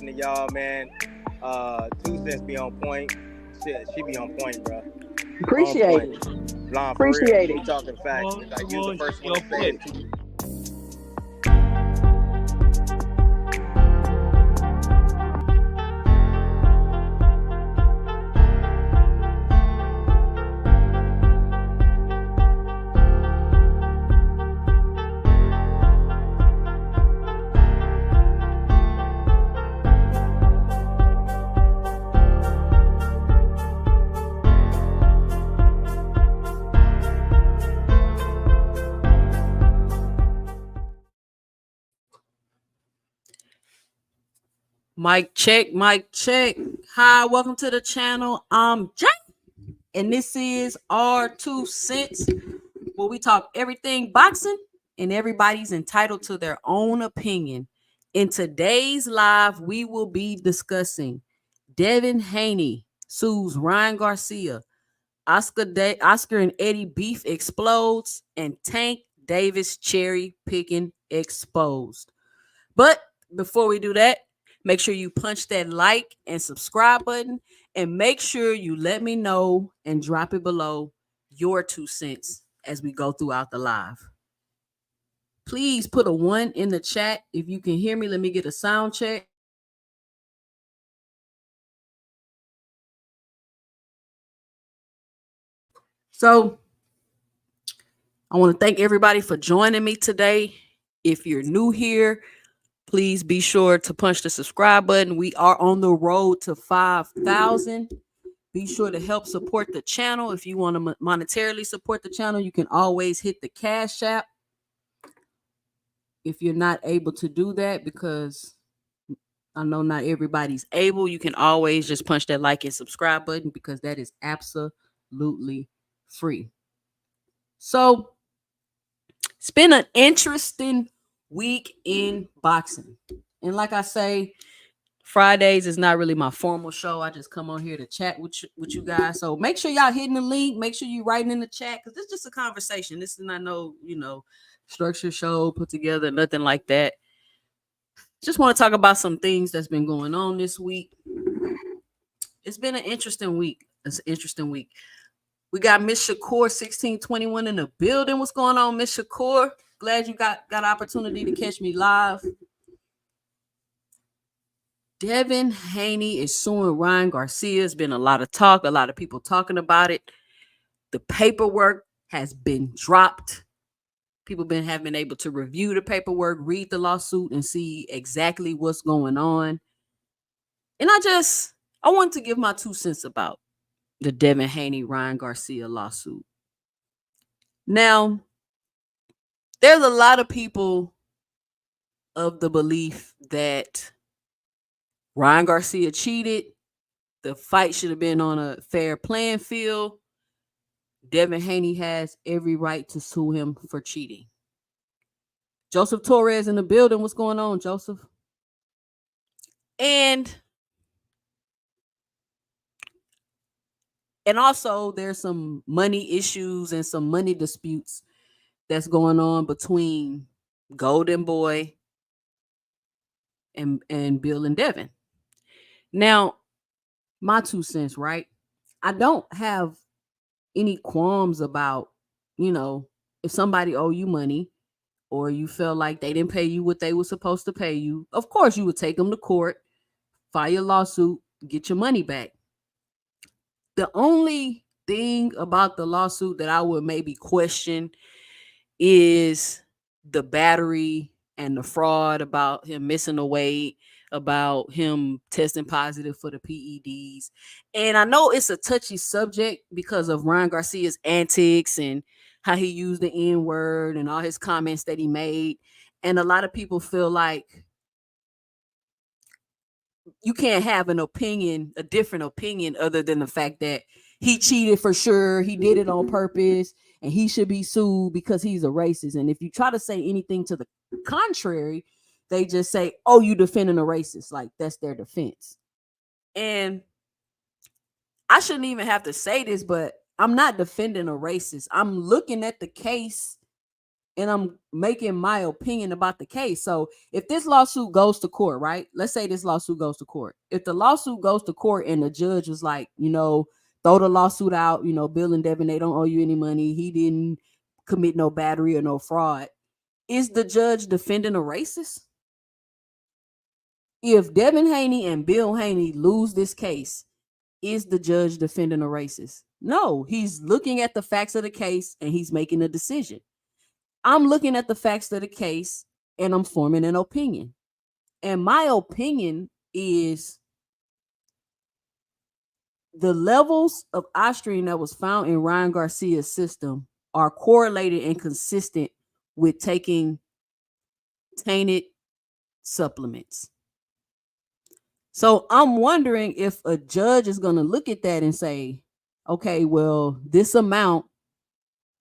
To y'all, man. 2 cents be on point. Shit, she be on point, bro. Appreciate it. Blonde, Appreciate it. We talking facts. Like, you the first one to say it. Mic check, mic check. Hi, welcome to the channel. I'm Jay, and this is our 2 cents, where we talk everything boxing, and everybody's entitled to their own opinion. In today's live, we will be discussing Devin Haney sues Ryan Garcia, Oscar and Eddie beef explodes, and Tank Davis cherry picking exposed. But before we do that, make sure you punch that like and subscribe button, and make sure you let me know and drop it below your 2 cents as we go throughout the live. Please put a 1 in the chat if you can hear me. Let me get a sound check. So I want to thank everybody for joining me today. If you're new here, please be sure to punch the subscribe button. We are on the road to 5,000. Be sure to help support the channel. If you want to monetarily support the channel, you can always hit the Cash App. If you're not able to do that, because I know not everybody's able, you can always just punch that like and subscribe button, because that is absolutely free. So it's been an interesting week in boxing. And like I say, Fridays is not really my formal show. I just come on here to chat with you guys. So make sure y'all hitting the link. Make sure you writing in the chat, because this is just a conversation. This is not no, structure show put together, nothing like that. Just want to talk about some things that's been going on this week. It's been an interesting week. It's an interesting week. We got Miss Shakur 1621 in the building. What's going on, Miss Shakur? Glad you got opportunity to catch me live. Devin Haney is suing Ryan Garcia. It's been a lot of talk, a lot of people talking about it. The paperwork has been dropped. People have been able to review the paperwork, read the lawsuit, and see exactly what's going on. And I want to give my 2 cents about the Devin Haney Ryan Garcia lawsuit. Now, there's a lot of people of the belief that Ryan Garcia cheated. The fight should have been on a fair playing field. Devin Haney has every right to sue him for cheating. Joseph Torres in the building. What's going on, Joseph? And also there's some money issues and some money disputes that's going on between Golden Boy and Bill and Devin. Now, my 2 cents, right? I don't have any qualms about, if somebody owe you money or you feel like they didn't pay you what they were supposed to pay you, of course you would take them to court, file a lawsuit, get your money back. The only thing about the lawsuit that I would maybe question is the battery and the fraud about him missing the weight, about him testing positive for the PEDs. And I know it's a touchy subject because of Ryan Garcia's antics and how he used the N-word and all his comments that he made. And a lot of people feel like you can't have an opinion, a different opinion, other than the fact that he cheated for sure, he did it on purpose, and he should be sued because he's a racist. And if you try to say anything to the contrary, they just say, oh, you defending a racist. Like, that's their defense. And I shouldn't even have to say this, but I'm not defending a racist. I'm looking at the case and I'm making my opinion about the case. So if this lawsuit goes to court, right? Let's say this lawsuit goes to court. If the lawsuit goes to court and the judge was like, throw the lawsuit out, Bill and Devin, they don't owe you any money. He didn't commit no battery or no fraud. Is the judge defending a racist? If Devin Haney and Bill Haney lose this case, is the judge defending a racist? No, he's looking at the facts of the case and he's making a decision. I'm looking at the facts of the case and I'm forming an opinion. And my opinion is the levels of ostarine that was found in Ryan Garcia's system are correlated and consistent with taking tainted supplements. So I'm wondering if a judge is going to look at that and say, okay, well, this amount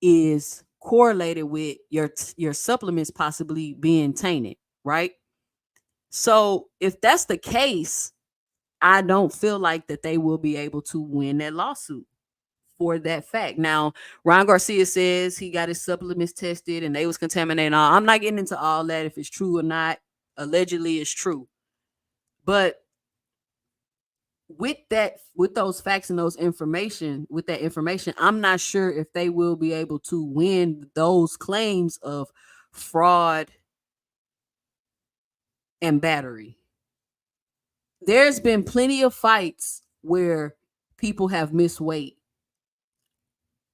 is correlated with your supplements possibly being tainted, right? So if that's the case, I don't feel like that they will be able to win that lawsuit for that fact. Now, Ryan Garcia says he got his supplements tested and they was contaminated. I'm not getting into all that, if it's true or not. Allegedly, it's true. But with those facts and with that information, I'm not sure if they will be able to win those claims of fraud and battery. There's been plenty of fights where people have missed weight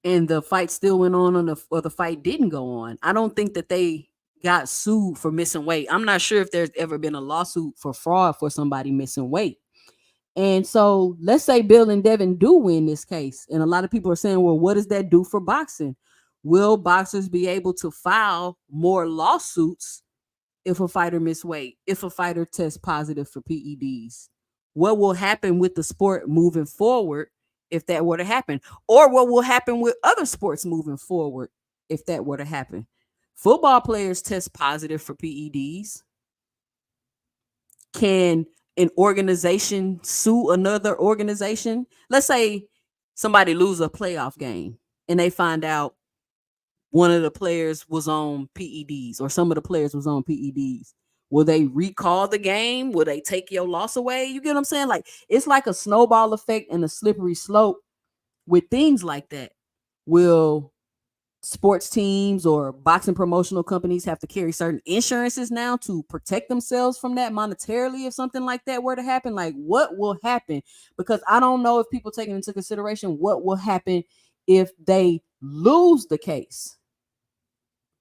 and the fight still went on or the fight didn't go on. I don't think that they got sued for missing weight. I'm not sure if there's ever been a lawsuit for fraud for somebody missing weight. And so let's say Bill and Devin do win this case. And a lot of people are saying, well, what does that do for boxing? Will boxers be able to file more lawsuits if a fighter miss weight, if a fighter tests positive for PEDs? What will happen with the sport moving forward if that were to happen? Or what will happen with other sports moving forward if that were to happen? Football players test positive for PEDs. Can an organization sue another organization? Let's say somebody lose a playoff game and they find out one of the players was on PEDs or some of the players was on PEDs? Will they recall the game? Will they take your loss away? You get what I'm saying? Like, it's like a snowball effect and a slippery slope with things like that. Will sports teams or boxing promotional companies have to carry certain insurances now to protect themselves from that monetarily if something like that were to happen? Like, what will happen? Because I don't know if people taking into consideration what will happen if they lose the case.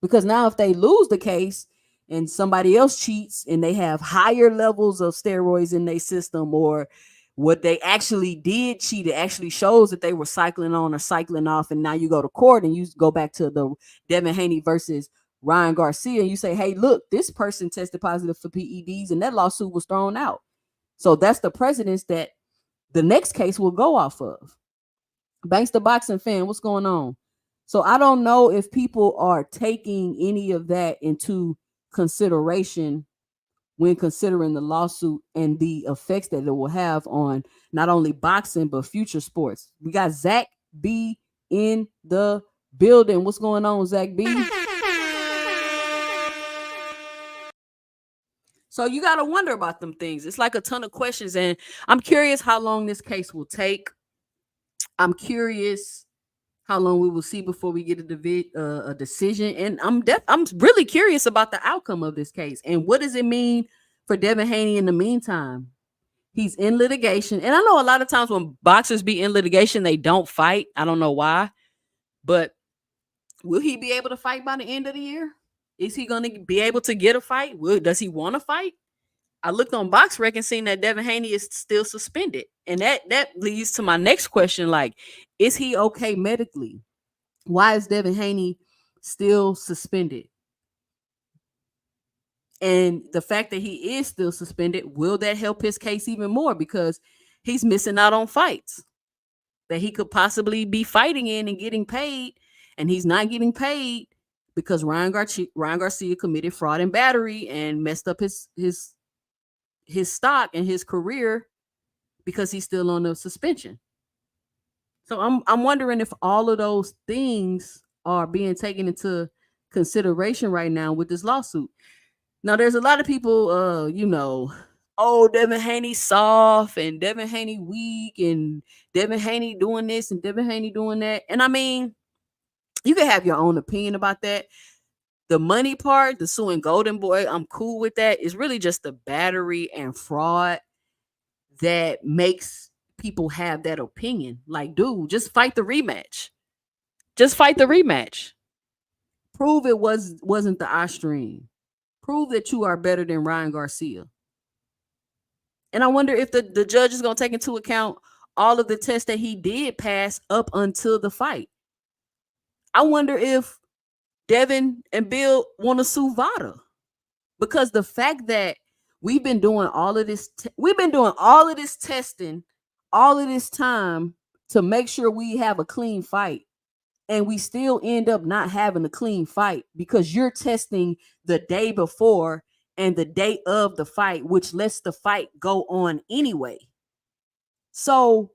Because now if they lose the case and somebody else cheats and they have higher levels of steroids in their system, or what they actually did cheat, it actually shows that they were cycling on or cycling off, and now you go to court and you go back to the Devin Haney versus Ryan Garcia and you say, hey, look, this person tested positive for PEDs and that lawsuit was thrown out. So that's the precedence that the next case will go off of. Banks the boxing fan, what's going on? So I don't know if people are taking any of that into consideration when considering the lawsuit and the effects that it will have on not only boxing, but future sports. We got Zach B in the building. What's going on, Zach B? So you got to wonder about them things. It's like a ton of questions, and I'm curious how long this case will take. I'm curious how long we will see before we get a decision. And I'm really curious about the outcome of this case. And what does it mean for Devin Haney in the meantime? He's in litigation. And I know a lot of times when boxers be in litigation, they don't fight. I don't know why. But will he be able to fight by the end of the year? Is he going to be able to get a fight? Does he want to fight? I looked on BoxRec and seen that Devin Haney is still suspended. And that leads to my next question. Like, is he okay medically? Why is Devin Haney still suspended? And the fact that he is still suspended, will that help his case even more? Because he's missing out on fights that he could possibly be fighting in and getting paid. And he's not getting paid because Ryan Garcia committed fraud and battery and messed up his stock and his career because he's still on the suspension. So I'm wondering if all of those things are being taken into consideration right now with this lawsuit. Now, there's a lot of people, oh, Devin Haney soft and Devin Haney weak and Devin Haney doing this and Devin Haney doing that. And I mean, you can have your own opinion about that. The money part, the suing Golden Boy, I'm cool with that. It's really just the battery and fraud that makes people have that opinion. Like, dude, just fight the rematch. Just fight the rematch. Prove it wasn't the eye stream. Prove that you are better than Ryan Garcia. And I wonder if the judge is going to take into account all of the tests that he did pass up until the fight. I wonder if Devin and Bill want to sue VADA, because the fact that we've been doing all of this testing all of this time to make sure we have a clean fight, and we still end up not having a clean fight because you're testing the day before and the day of the fight, which lets the fight go on anyway. So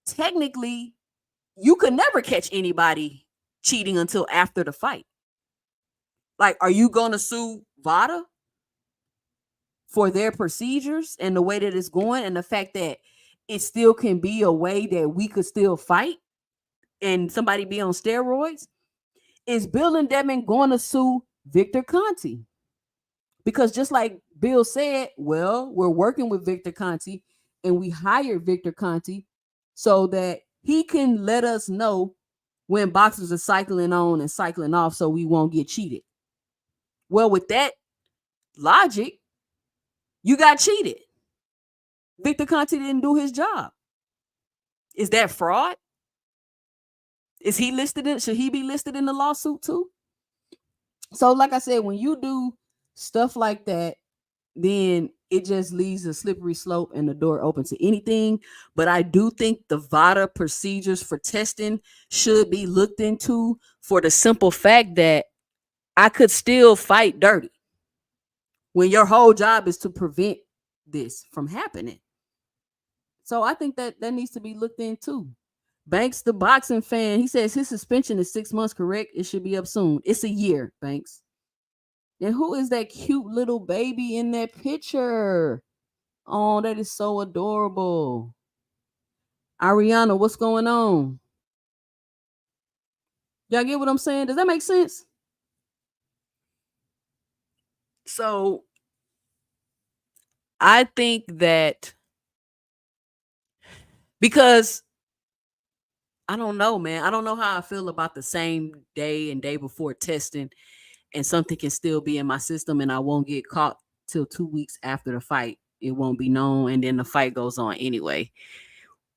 technically, you could never catch anybody cheating until after the fight. Like, are you going to sue VADA for their procedures and the way that it's going and the fact that it still can be a way that we could still fight and somebody be on steroids? Is Bill and Devin going to sue Victor Conti? Because just like Bill said, well, we're working with Victor Conti and we hired Victor Conti so that he can let us know when boxers are cycling on and cycling off so we won't get cheated. Well, with that logic, you got cheated. Victor Conti didn't do his job. Is that fraud? Is he listed should he be listed in the lawsuit too? So like I said, when you do stuff like that, then it just leaves a slippery slope and the door open to anything. But I do think the VADA procedures for testing should be looked into, for the simple fact that I could still fight dirty when your whole job is to prevent this from happening. So I think that needs to be looked into. Banks, the boxing fan, he says his suspension is 6 months, correct? It should be up soon. It's a year, Banks. And who is that cute little baby in that picture? Oh, that is so adorable. Ariana, what's going on? Y'all get what I'm saying? Does that make sense? So I think that because I don't know, man. I don't know how I feel about the same day and day before testing, and something can still be in my system and I won't get caught till 2 weeks after the fight. It won't be known, and then the fight goes on anyway.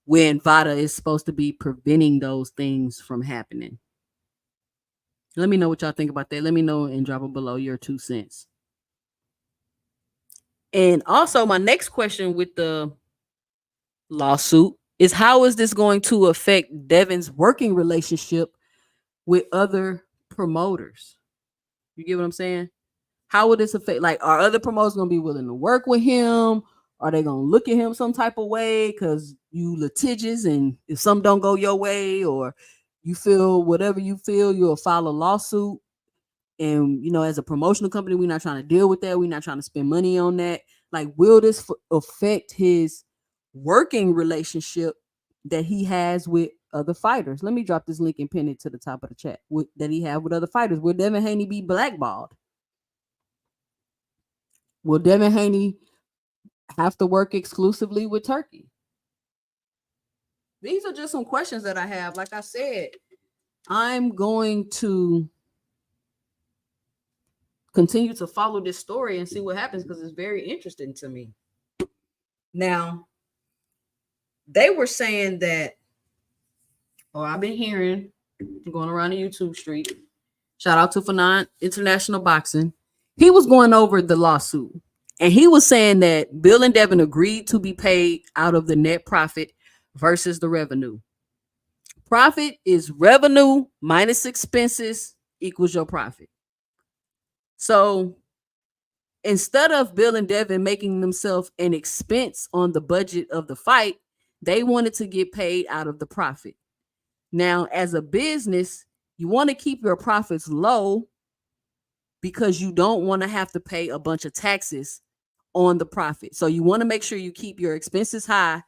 When VADA is supposed to be preventing those things from happening. Let me know what y'all think about that. Let me know and drop it below your 2 cents. And also, my next question with the lawsuit is, how is this going to affect Devin's working relationship with other promoters? You get what I'm saying? How would this affect? Like, are other promoters going to be willing to work with him? Are they going to look at him some type of way because you litigious, and if some don't go your way, or you feel whatever you feel, you'll file a lawsuit? And, you know, as a promotional company, we're not trying to deal with that. We're not trying to spend money on that. Like, will this affect his working relationship that he has with other fighters? Let me drop this link and pin it to the top of the chat that he have with other fighters. Will Devin Haney be blackballed? Will Devin Haney have to work exclusively with Turkey? These are just some questions that I have. Like I said, I'm going to continue to follow this story and see what happens because it's very interesting to me. Now, they were saying that, I've been hearing, going around the YouTube street, shout out to Fanon International Boxing. He was going over the lawsuit, and he was saying that Bill and Devin agreed to be paid out of the net profit versus the revenue. Profit is revenue minus expenses equals your profit. So instead of Bill and Devin making themselves an expense on the budget of the fight, they wanted to get paid out of the profit. Now, as a business, you want to keep your profits low because you don't want to have to pay a bunch of taxes on the profit. So you want to make sure you keep your expenses high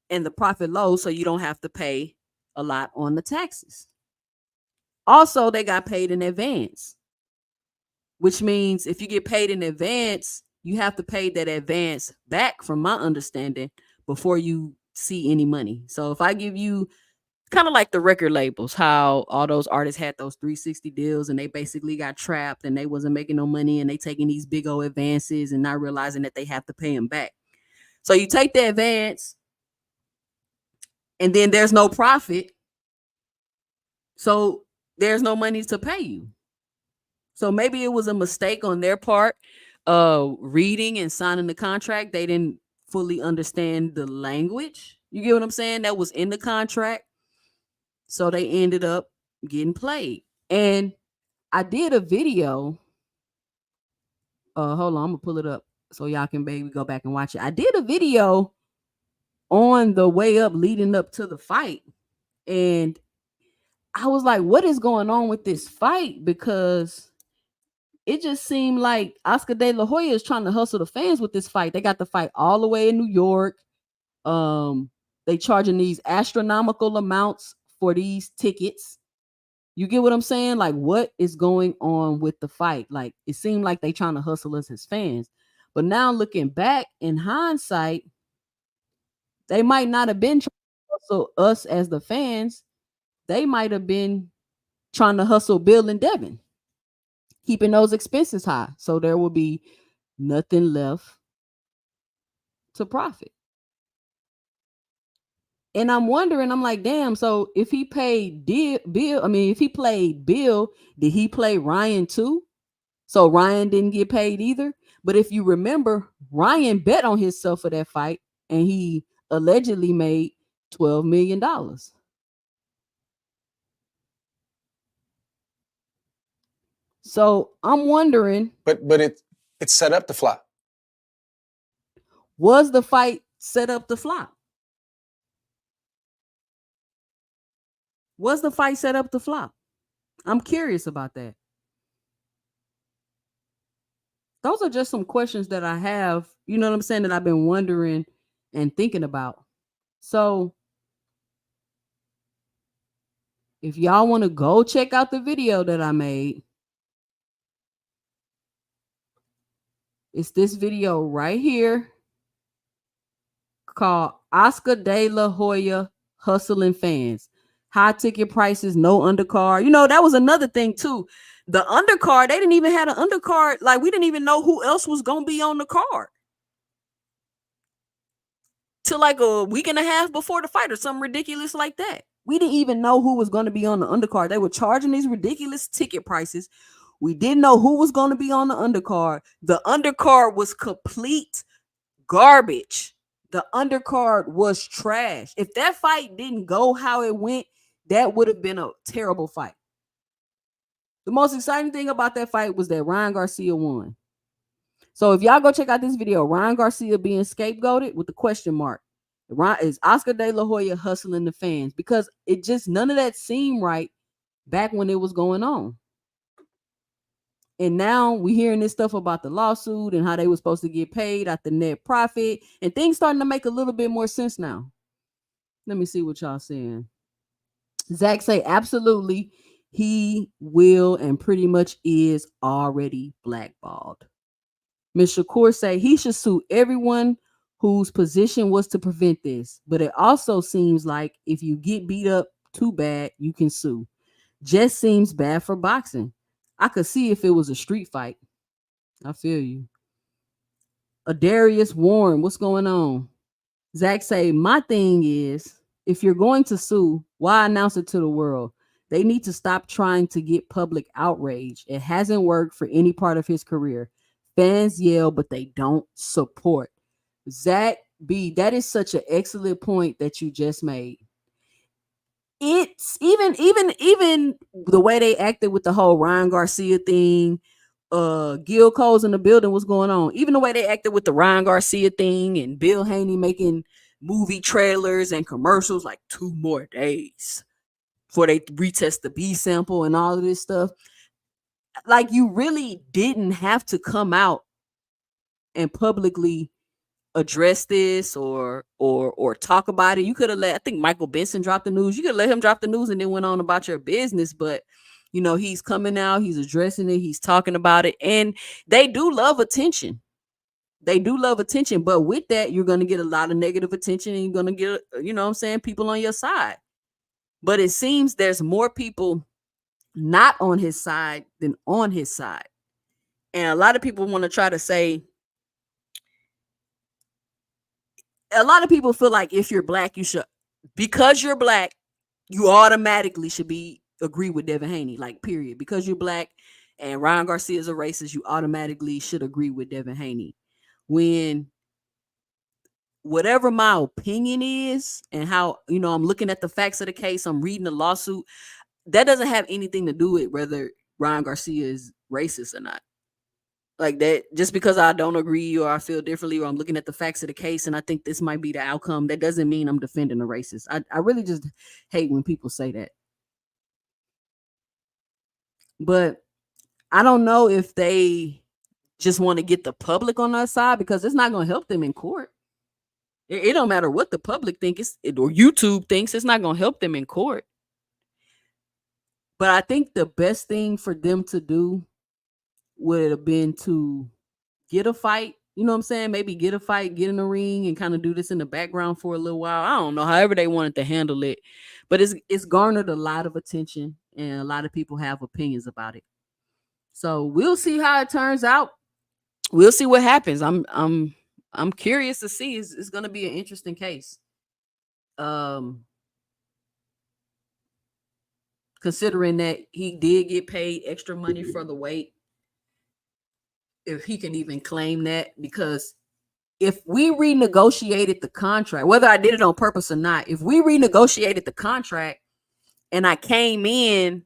and the profit low so you don't have to pay a lot on the taxes. Also, they got paid in advance, which means if you get paid in advance, you have to pay that advance back, from my understanding, before you see any money. So if I give you, kind of like the record labels, how all those artists had those 360 deals and they basically got trapped and they wasn't making no money and they taking these big old advances and not realizing that they have to pay them back. So you take the advance and then there's no profit. So there's no money to pay you. So maybe it was a mistake on their part, reading and signing the contract. They didn't fully understand the language. You get what I'm saying? That was in the contract. So they ended up getting played. And I did a video. Hold on, I'm gonna pull it up so y'all can maybe go back and watch it. I did a video on the way up, leading up to the fight. And I was like, what is going on with this fight? Because it just seemed like Oscar De La Hoya is trying to hustle the fans with this fight. They got the fight all the way in New York. They charging these astronomical amounts for these tickets. You get what I'm saying? Like, what is going on with the fight? Like, it seemed like they trying to hustle us as fans. But now looking back in hindsight, they might not have been trying to hustle us as the fans. They might have been trying to hustle Bill and Devin, keeping those expenses high. So there will be nothing left to profit. And I'm wondering, I'm like, damn, so if he paid if he played Bill, did he play Ryan too? So Ryan didn't get paid either. But if you remember, Ryan bet on himself for that fight and he allegedly made $12 million. So I'm wondering. But it's set up to flop. Was the fight set up to flop? Was the fight set up to flop? I'm curious about that. Those are just some questions that I have, you know what I'm saying, that I've been wondering and thinking about. So if y'all want to go check out the video that I made, it's this video right here called Oscar de la Hoya Hustling Fans. High ticket prices, no undercard. You know, that was another thing too. The undercard, they didn't even have an undercard. Like, we didn't even know who else was going to be on the card till like a week and a half before the fight or something ridiculous like that. We didn't even know who was going to be on the undercard. They were charging these ridiculous ticket prices. We didn't know who was going to be on the undercard. The undercard was complete garbage. The undercard was trash. If that fight didn't go how it went, that would have been a terrible fight. The most exciting thing about that fight was that Ryan Garcia won. So if y'all go check out this video, Ryan Garcia being scapegoated with the question mark. Is Oscar de la Hoya hustling the fans? Because it just, none of that seemed right back when it was going on. And now we hearing this stuff about the lawsuit and how they were supposed to get paid at the net profit. And things starting to make a little bit more sense now. Let me see what y'all saying. Zach say, absolutely, he will and pretty much is already blackballed. Ms. Shakur say he should sue everyone whose position was to prevent this. But it also seems like if you get beat up too bad, you can sue. Just seems bad for boxing. I could see if it was a street fight. I feel you. Adarius Warren, what's going on? Zach say, my thing is, if you're going to sue, why announce it to the world? They need to stop trying to get public outrage. It hasn't worked for any part of his career. Fans yell, but they don't support. Zach B, that is such an excellent point that you just made. It's even the way they acted with the whole Ryan Garcia thing. Gil Cole's in the building. What's going on? Even the way they acted with the Ryan Garcia thing and Bill Haney making movie trailers and commercials like 2 more days before they retest the B sample and all of this stuff. Like, you really didn't have to come out and publicly address this or talk about it. You could have let, I think Michael Benson dropped the news. You could let him drop the news and then went on about your business. But, you know, he's coming out, he's addressing it, he's talking about it. And they do love attention. They do love attention. But with that, you're going to get a lot of negative attention and you're going to get, you know what I'm saying, people on your side. But it seems there's more people not on his side than on his side. And a lot of people want to try to say, a lot of people feel like if you're black, you should, because you're black, you automatically should agree with Devin Haney, like, period. Because you're black and Ryan Garcia is a racist, you automatically should agree with Devin Haney. When whatever my opinion is and how, you know, I'm looking at the facts of the case, I'm reading the lawsuit, that doesn't have anything to do with whether Ryan Garcia is racist or not. Like, that, just because I don't agree or I feel differently or I'm looking at the facts of the case and I think this might be the outcome, that doesn't mean I'm defending a racist. I really just hate when people say that. But I don't know if they just want to get the public on their side, because it's not going to help them in court. It don't matter what the public thinks or YouTube thinks, it's not going to help them in court. But I think the best thing for them to do would have been to get a fight. You know what I'm saying? Maybe get a fight, get in the ring, and kind of do this in the background for a little while. I don't know, however they wanted to handle it. But it's garnered a lot of attention, and a lot of people have opinions about it. So we'll see how it turns out. We'll see what happens. I'm curious to see. It's going to be an interesting case. Considering that he did get paid extra money for the weight, if he can even claim that, because if we renegotiated the contract, whether I did it on purpose or not, if we renegotiated the contract and I came in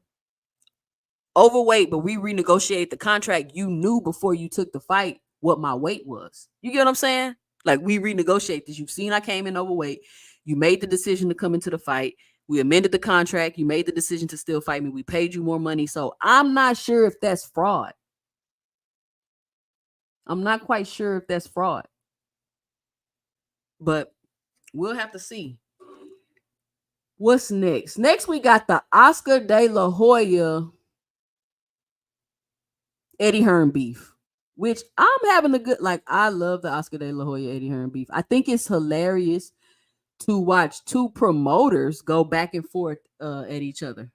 overweight, but we renegotiated the contract, you knew before you took the fight what my weight was. You get what I'm saying? Like, we renegotiate this. You've seen I came in overweight. You made the decision to come into the fight. We amended the contract. You made the decision to still fight me. We paid you more money. So I'm not sure if that's fraud. I'm not quite sure if that's fraud. But we'll have to see. What's next? Next, we got the Oscar De La Hoya Eddie Hearn beef, which I'm having a good, like, I love the Oscar De La Hoya Eddie Hearn beef. I think it's hilarious to watch two promoters go back and forth at each other.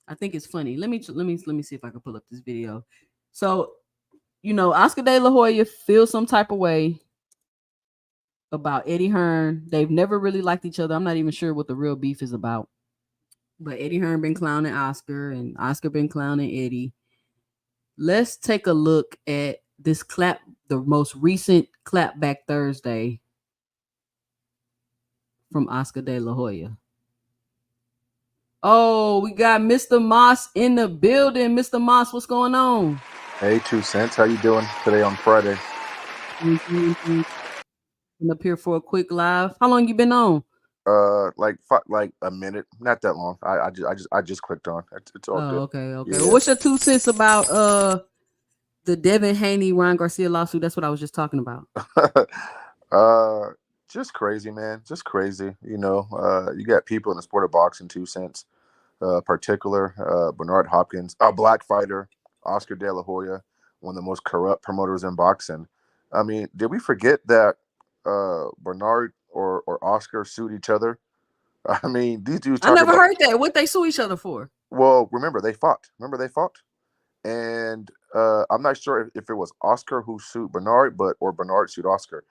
I think it's funny. Let me see if I can pull up this video. So, Oscar De La Hoya feels some type of way about Eddie Hearn. They've never really liked each other. I'm not even sure what the real beef is about. But Eddie Hearn been clowning Oscar, and Oscar been clowning Eddie. Let's take a look at this clap, the most recent Clapback Thursday from Oscar De La Hoya. Oh, we got Mr. Moss in the building. Mr. Moss, what's going on? Hey, 2 Cents. How you doing today on Friday? I'm up here for a quick live. How long you been on? Like a minute, not that long. I just clicked on. It's all good. Okay. Yeah. Well, what's your 2 cents about the Devin Haney Ryan Garcia lawsuit? That's what I was just talking about. Just crazy, man. Just crazy. You got people in the sport of boxing, 2 Cents, particular Bernard Hopkins, a black fighter, Oscar De La Hoya, one of the most corrupt promoters in boxing. I mean, did we forget that Bernard or Oscar sued each other? I mean, these dudes. I never heard that. What they sue each other for? Well, remember they fought. And I'm not sure if it was Oscar who sued Bernard, or Bernard sued Oscar.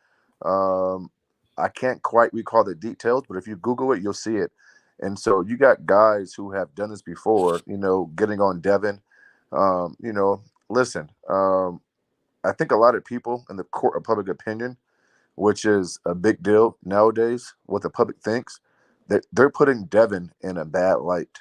I can't quite recall the details, but if you Google it, you'll see it. And so you got guys who have done this before, getting on Devin. Listen, I think a lot of people in the court of public opinion, which is a big deal nowadays, what the public thinks, that they're putting Devin in a bad light.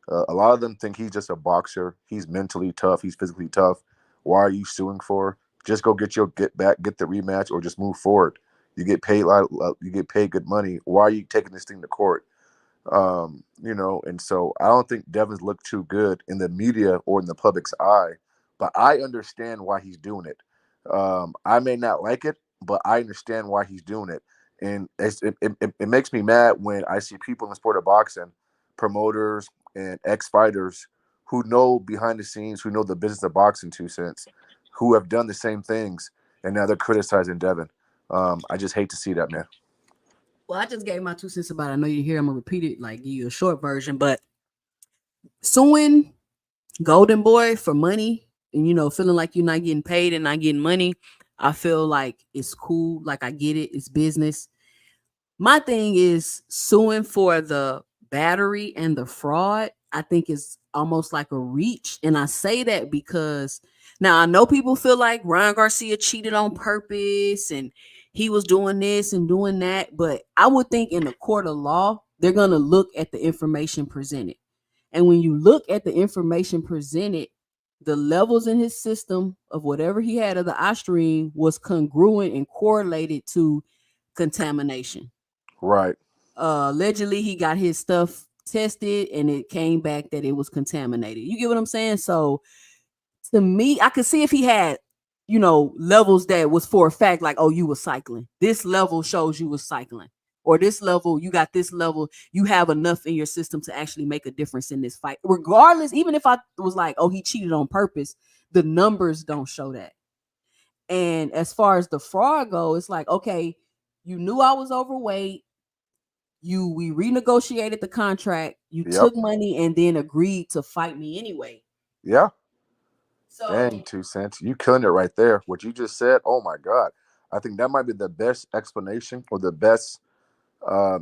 A lot of them think he's just a boxer. He's mentally tough. He's physically tough. Why are you suing for? Just go get back, get the rematch, or just move forward. You get paid you get paid good money. Why are you taking this thing to court? And so I don't think Devin's looked too good in the media or in the public's eye, but I understand why he's doing it. I may not like it, but I understand why he's doing it. And it makes me mad when I see people in the sport of boxing, promoters and ex-fighters who know behind the scenes, who know the business of boxing, 2 Cents, who have done the same things, and now they're criticizing Devin. I just hate to see that, man. Well, I just gave my 2 cents about it. I know you're here. I'm going to repeat it, like give you a short version. But suing Golden Boy for money and, feeling like you're not getting paid and not getting money, I feel like it's cool. Like, I get it. It's business. My thing is suing for the battery and the fraud, I think is almost like a reach. And I say that because now I know people feel like Ryan Garcia cheated on purpose and he was doing this and doing that. But I would think in the court of law, they're going to look at the information presented. And when you look at the information presented, the levels in his system of whatever he had of the Ostrine was congruent and correlated to contamination. Right. Allegedly, he got his stuff tested and it came back that it was contaminated. You get what I'm saying? So to me, I could see if he had, levels that was for a fact, like, oh, you were cycling. This level shows you was cycling. Or this level, you got this level, you have enough in your system to actually make a difference in this fight. Regardless, even if I was like, oh, he cheated on purpose, the numbers don't show that. And as far as the fraud goes, it's like, okay, you knew I was overweight. We renegotiated the contract. You took money and then agreed to fight me anyway. Yeah. So, dang, 2 Cents, you killing it right there. What you just said, oh my God. I think that might be the best explanation or the best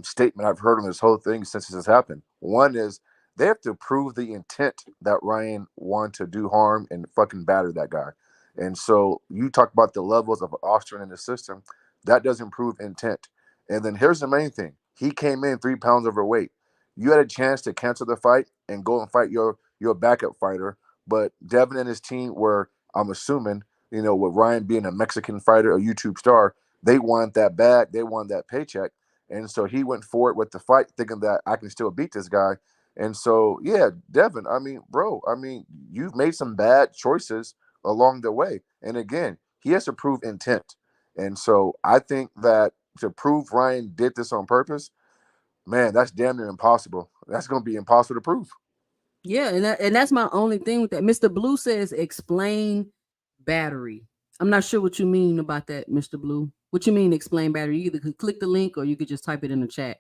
statement I've heard on this whole thing since this has happened. One is they have to prove the intent that Ryan wanted to do harm and fucking batter that guy. And so you talk about the levels of Austrian in the system. That doesn't prove intent. And then here's the main thing. He came in 3 pounds overweight. You had a chance to cancel the fight and go and fight your backup fighter. But Devin and his team were, I'm assuming, with Ryan being a Mexican fighter, a YouTube star, they want that bag, they want that paycheck. And so he went forward with the fight, thinking that I can still beat this guy. And so, yeah, Devin, I mean, bro, I mean, you've made some bad choices along the way. And again, he has to prove intent. And so I think that to prove Ryan did this on purpose, man, that's damn near impossible. That's going to be impossible to prove. Yeah, and that's my only thing with that. Mr. Blue says explain battery. I'm not sure what you mean about that, Mr. Blue. What you mean explain battery? You either could click the link or you could just type it in the chat.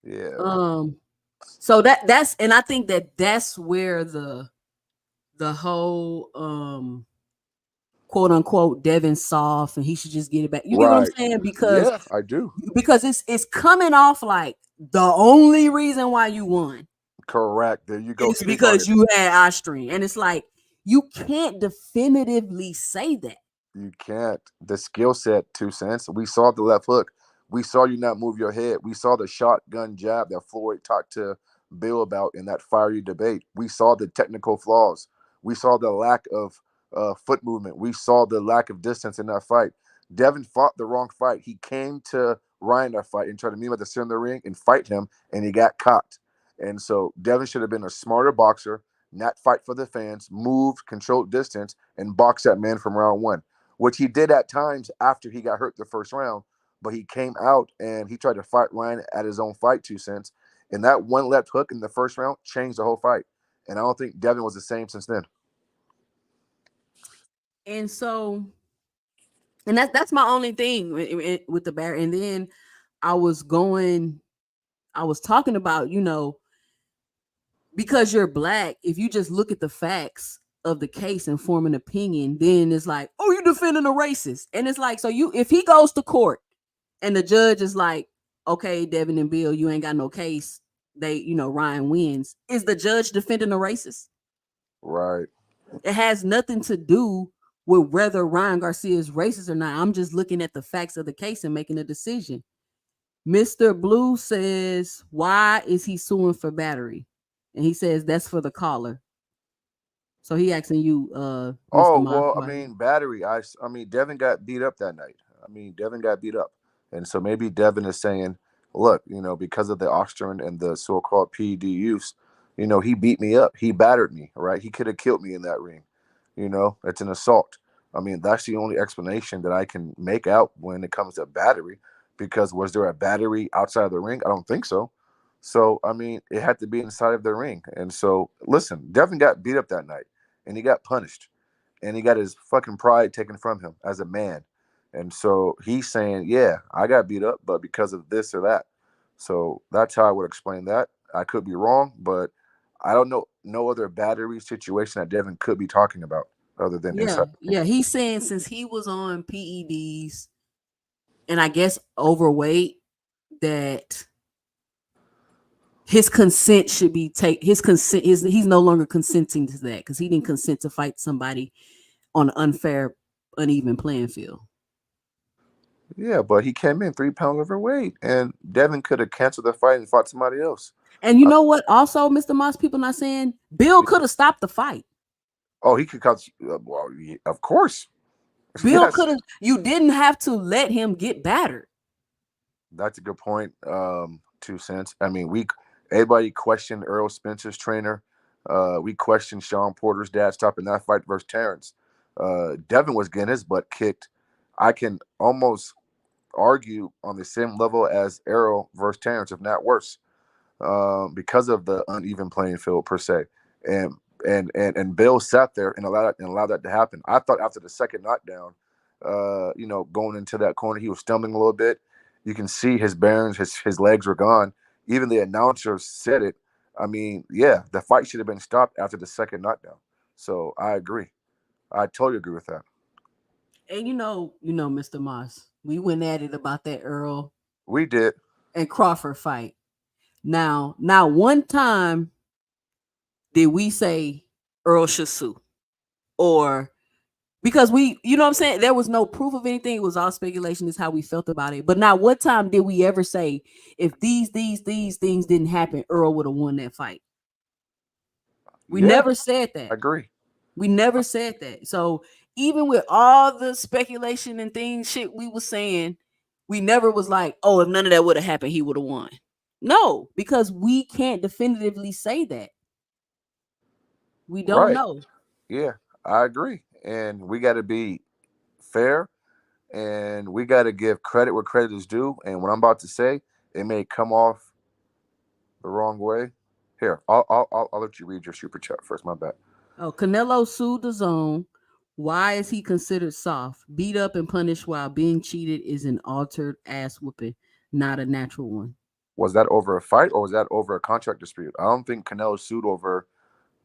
Yeah. So that's and I think that's where the whole quote unquote Devin soft and he should just get it back. You get what I'm saying? Because yeah, I do. Because it's coming off like the only reason why you won. Correct. There you go. It's because you had eye stream. And it's like you can't definitively say that. You can't. The skill set, 2 cents. We saw the left hook. We saw you not move your head. We saw the shotgun jab that Floyd talked to Bill about in that fiery debate. We saw the technical flaws. We saw the lack of foot movement. We saw the lack of distance in that fight. Devin fought the wrong fight. He came to Ryan that fight and tried to meet him at the center of the ring and fight him, and he got caught. And so Devin should have been a smarter boxer, not fight for the fans, move, control distance, and box that man from round one, which he did at times after he got hurt the first round. But he came out and he tried to fight Ryan at his own fight, 2 cents. And that one left hook in the first round changed the whole fight. And I don't think Devin was the same since then. And so, and that's my only thing with the Barrett. And then I was talking about, because you're black, if you just look at the facts of the case and form an opinion, then it's like, oh, you're defending a racist. And it's like, so if he goes to court and the judge is like, okay, Devin and Bill, you ain't got no case. Ryan wins. Is the judge defending a racist? Right. It has nothing to do with whether Ryan Garcia is racist or not. I'm just looking at the facts of the case and making a decision. Mr. Blue says, why is he suing for battery? And he says that's for the caller. So he asking you, Mr. Well, I mean, battery. I mean, Devin got beat up that night. Devin got beat up. And so maybe Devin is saying, look, because of the oxygen and the so-called PED use, he beat me up. He battered me, right? He could have killed me in that ring. It's an assault. I mean, that's the only explanation that I can make out when it comes to battery, because was there a battery outside of the ring? I don't think so. So, I mean, it had to be inside of the ring. And so, listen, Devin got beat up that night and he got punished and he got his fucking pride taken from him as a man. And so he's saying, yeah, I got beat up, but because of this or that. So that's how I would explain that. I could be wrong, but I don't know no other battery situation that Devin could be talking about other than inside. Yeah, he's saying since he was on PEDs and I guess overweight, that his consent should be he's no longer consenting to that because he didn't consent to fight somebody on an unfair, uneven playing field. Yeah, but he came in 3 pounds overweight, and Devin could have canceled the fight and fought somebody else. And you know what? Also, Mr. Moss, people not saying Bill could have stopped the fight. Oh, he could cause. Well, of course. Bill could have. You didn't have to let him get battered. That's a good point. 2 cents. I mean, everybody questioned Earl Spencer's trainer. We questioned Sean Porter's dad stopping that fight versus Terrence. Devin was getting his butt kicked. I can almost argue on the same level as Errol versus Terrence, if not worse, because of the uneven playing field per se. And Bill sat there and allowed that to happen. I thought after the second knockdown, going into that corner, he was stumbling a little bit. You can see his bearings, his legs were gone. Even the announcer said it. I mean, yeah, the fight should have been stopped after the second knockdown. So I agree. I totally agree with that. And Mr. Moss, we went at it about that Earl. We did. And Crawford fight. Now, one time did we say Earl should sue, or because we, what I'm saying, there was no proof of anything. It was all speculation. Is how we felt about it. But now, what time did we ever say if these things didn't happen, Earl would have won that fight? We never said that. I agree. We never said that. So even with all the speculation and shit we were saying, We never was like, oh, if none of that would have happened, he would have won. No, because we can't definitively say that. We don't Right. know. Yeah, I agree. And we got to be fair, and we got to give credit where credit is due. And what I'm about to say, it may come off the wrong way. Here, I'll let you read your super chat first. My bad. Oh, Canelo sued the zone. Why is he considered soft? Beat up and punished while being cheated is an altered ass whooping, not a natural one. Was that over a fight or was that over a contract dispute? I don't think Canelo sued over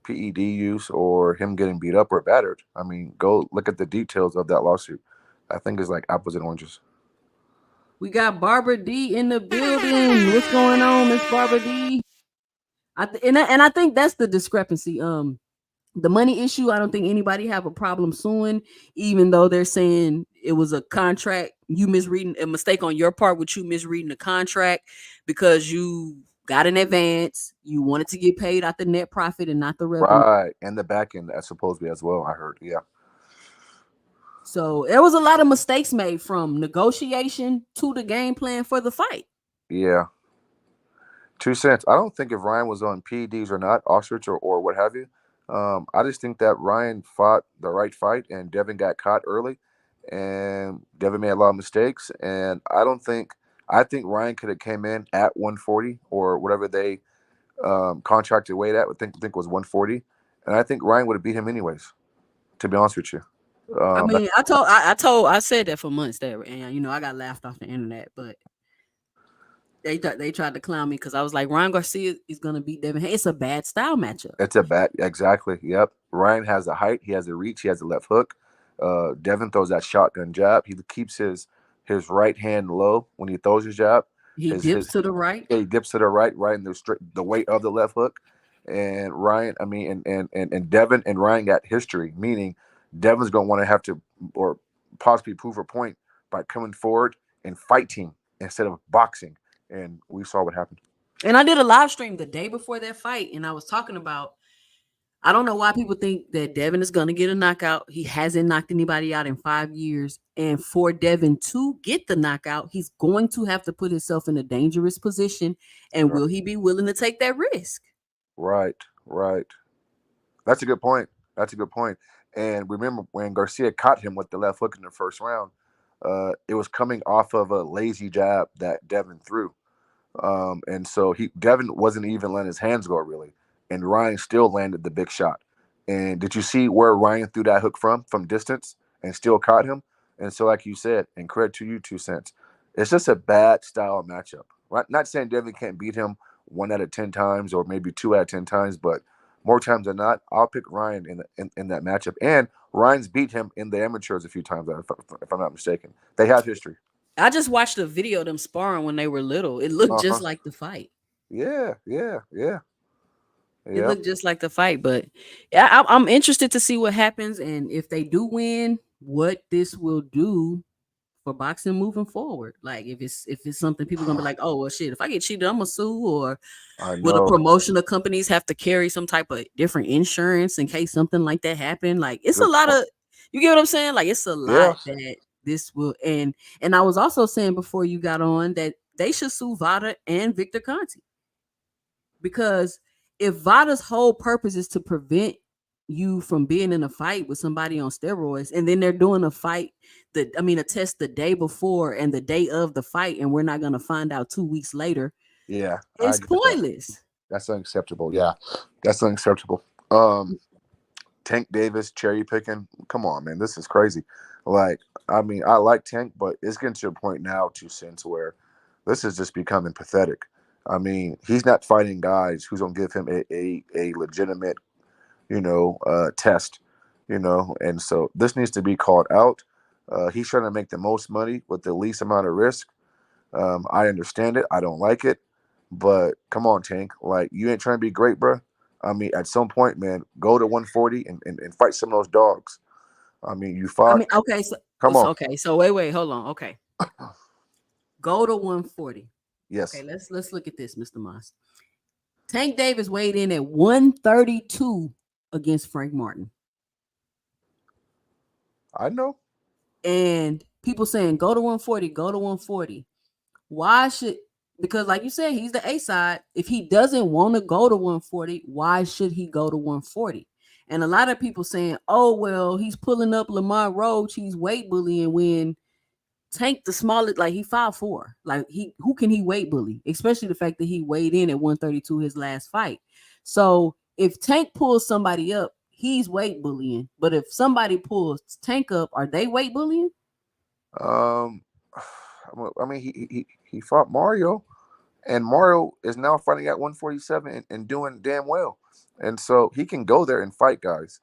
PED use or him getting beat up or battered. I mean, go look at the details of that lawsuit. I think it's like apples and oranges. We got Barbara D in the building. What's going on, Miss Barbara D? And I think that's the discrepancy. The money issue, I don't think anybody have a problem suing, even though they're saying it was a contract, you misreading, a mistake on your part with you misreading the contract because you got an advance, you wanted to get paid out the net profit and not the revenue. Right, and the back end, that's supposed to be as well, I heard, yeah. So there was a lot of mistakes made from negotiation to the game plan for the fight. Yeah. 2 cents. I don't think if Ryan was on PEDs or not, ostrich or what have you. I just think that Ryan fought the right fight and Devin got caught early and Devin made a lot of mistakes. And I think Ryan could have came in at 140 or whatever they contracted weight at. I think it was 140. And I think Ryan would have beat him anyways, to be honest with you. I mean, I said that for months there, and I got laughed off the internet, but they tried to clown me because I was like, Ryan Garcia is gonna beat Devin Haney. It's a bad style matchup. It's a bad, exactly. Yep. Ryan has the height, he has the reach, he has the left hook. Devin throws that shotgun jab. He keeps his right hand low when he throws his jab. He dips to the right. Yeah, he dips to the right in the weight of the left hook. And Ryan, I mean, and Devin and Ryan got history, meaning Devin's gonna want to have to or possibly prove a point by coming forward and fighting instead of boxing. And we saw what happened. And I did a live stream the day before that fight, and I was talking about, I don't know why people think that Devin is going to get a knockout. He hasn't knocked anybody out in 5 years. And for Devin to get the knockout, he's going to have to put himself in a dangerous position. And will he be willing to take that risk? Right. That's a good point. And remember when Garcia caught him with the left hook in the first round, it was coming off of a lazy jab that Devin threw. And so Devin wasn't even letting his hands go really. And Ryan still landed the big shot. And did you see where Ryan threw that hook from distance and still caught him? And so like you said, and credit to you, 2 cents, it's just a bad style matchup. Right? Not saying Devin can't beat him 1 out of 10 times or maybe 2 out of 10 times, but more times than not, I'll pick Ryan in that matchup. And Ryan's beat him in the amateurs a few times, if I'm not mistaken. They have history. I just watched a video of them sparring when they were little. It looked just like the fight. Yeah. It looked just like the fight, but yeah, I'm interested to see what happens and if they do win, what this will do for boxing moving forward. Like if it's something people are gonna be like, oh well, shit, if I get cheated, I'm gonna sue, or will the promotional companies have to carry some type of different insurance in case something like that happen? Like it's a lot of, you get what I'm saying? Like it's a lot that this will, and I was also saying before you got on that they should sue Vada and Victor Conti, because if Vada's whole purpose is to prevent you from being in a fight with somebody on steroids, and then they're doing a test the day before and the day of the fight, and we're not going to find out 2 weeks later. Yeah. It's pointless. That's unacceptable. Yeah. That's unacceptable. Tank Davis, cherry picking. Come on, man. This is crazy. Like, I mean, I like Tank, but it's getting to a point now, 2 cents, where this is just becoming pathetic. I mean, he's not fighting guys who's going to give him a legitimate, test, and so this needs to be called out. He's trying to make the most money with the least amount of risk. I understand it. I don't like it, but come on, Tank. Like, you ain't trying to be great, bro. I mean, at some point, man, go to 140 and fight some of those dogs. I mean, you fought. I mean, okay, so come on. Okay, so wait, hold on. Okay, go to 140. Yes. Okay, let's look at this, Mr. Moss. Tank Davis weighed in at 132 against Frank Martin. I know. And people saying go to 140, go to 140. Why should, because like you said, he's the A side. If he doesn't want to go to 140, why should he go to 140? And a lot of people saying, oh, well, he's pulling up Lamar Roach, he's weight bullying when Tank the smallest, like he 5'4". Like who can he weight bully? Especially the fact that he weighed in at 132 his last fight. So if Tank pulls somebody up, he's weight bullying. But if somebody pulls Tank up, are they weight bullying? I mean, he fought Mario, and Mario is now fighting at 147 and doing damn well, and so he can go there and fight guys.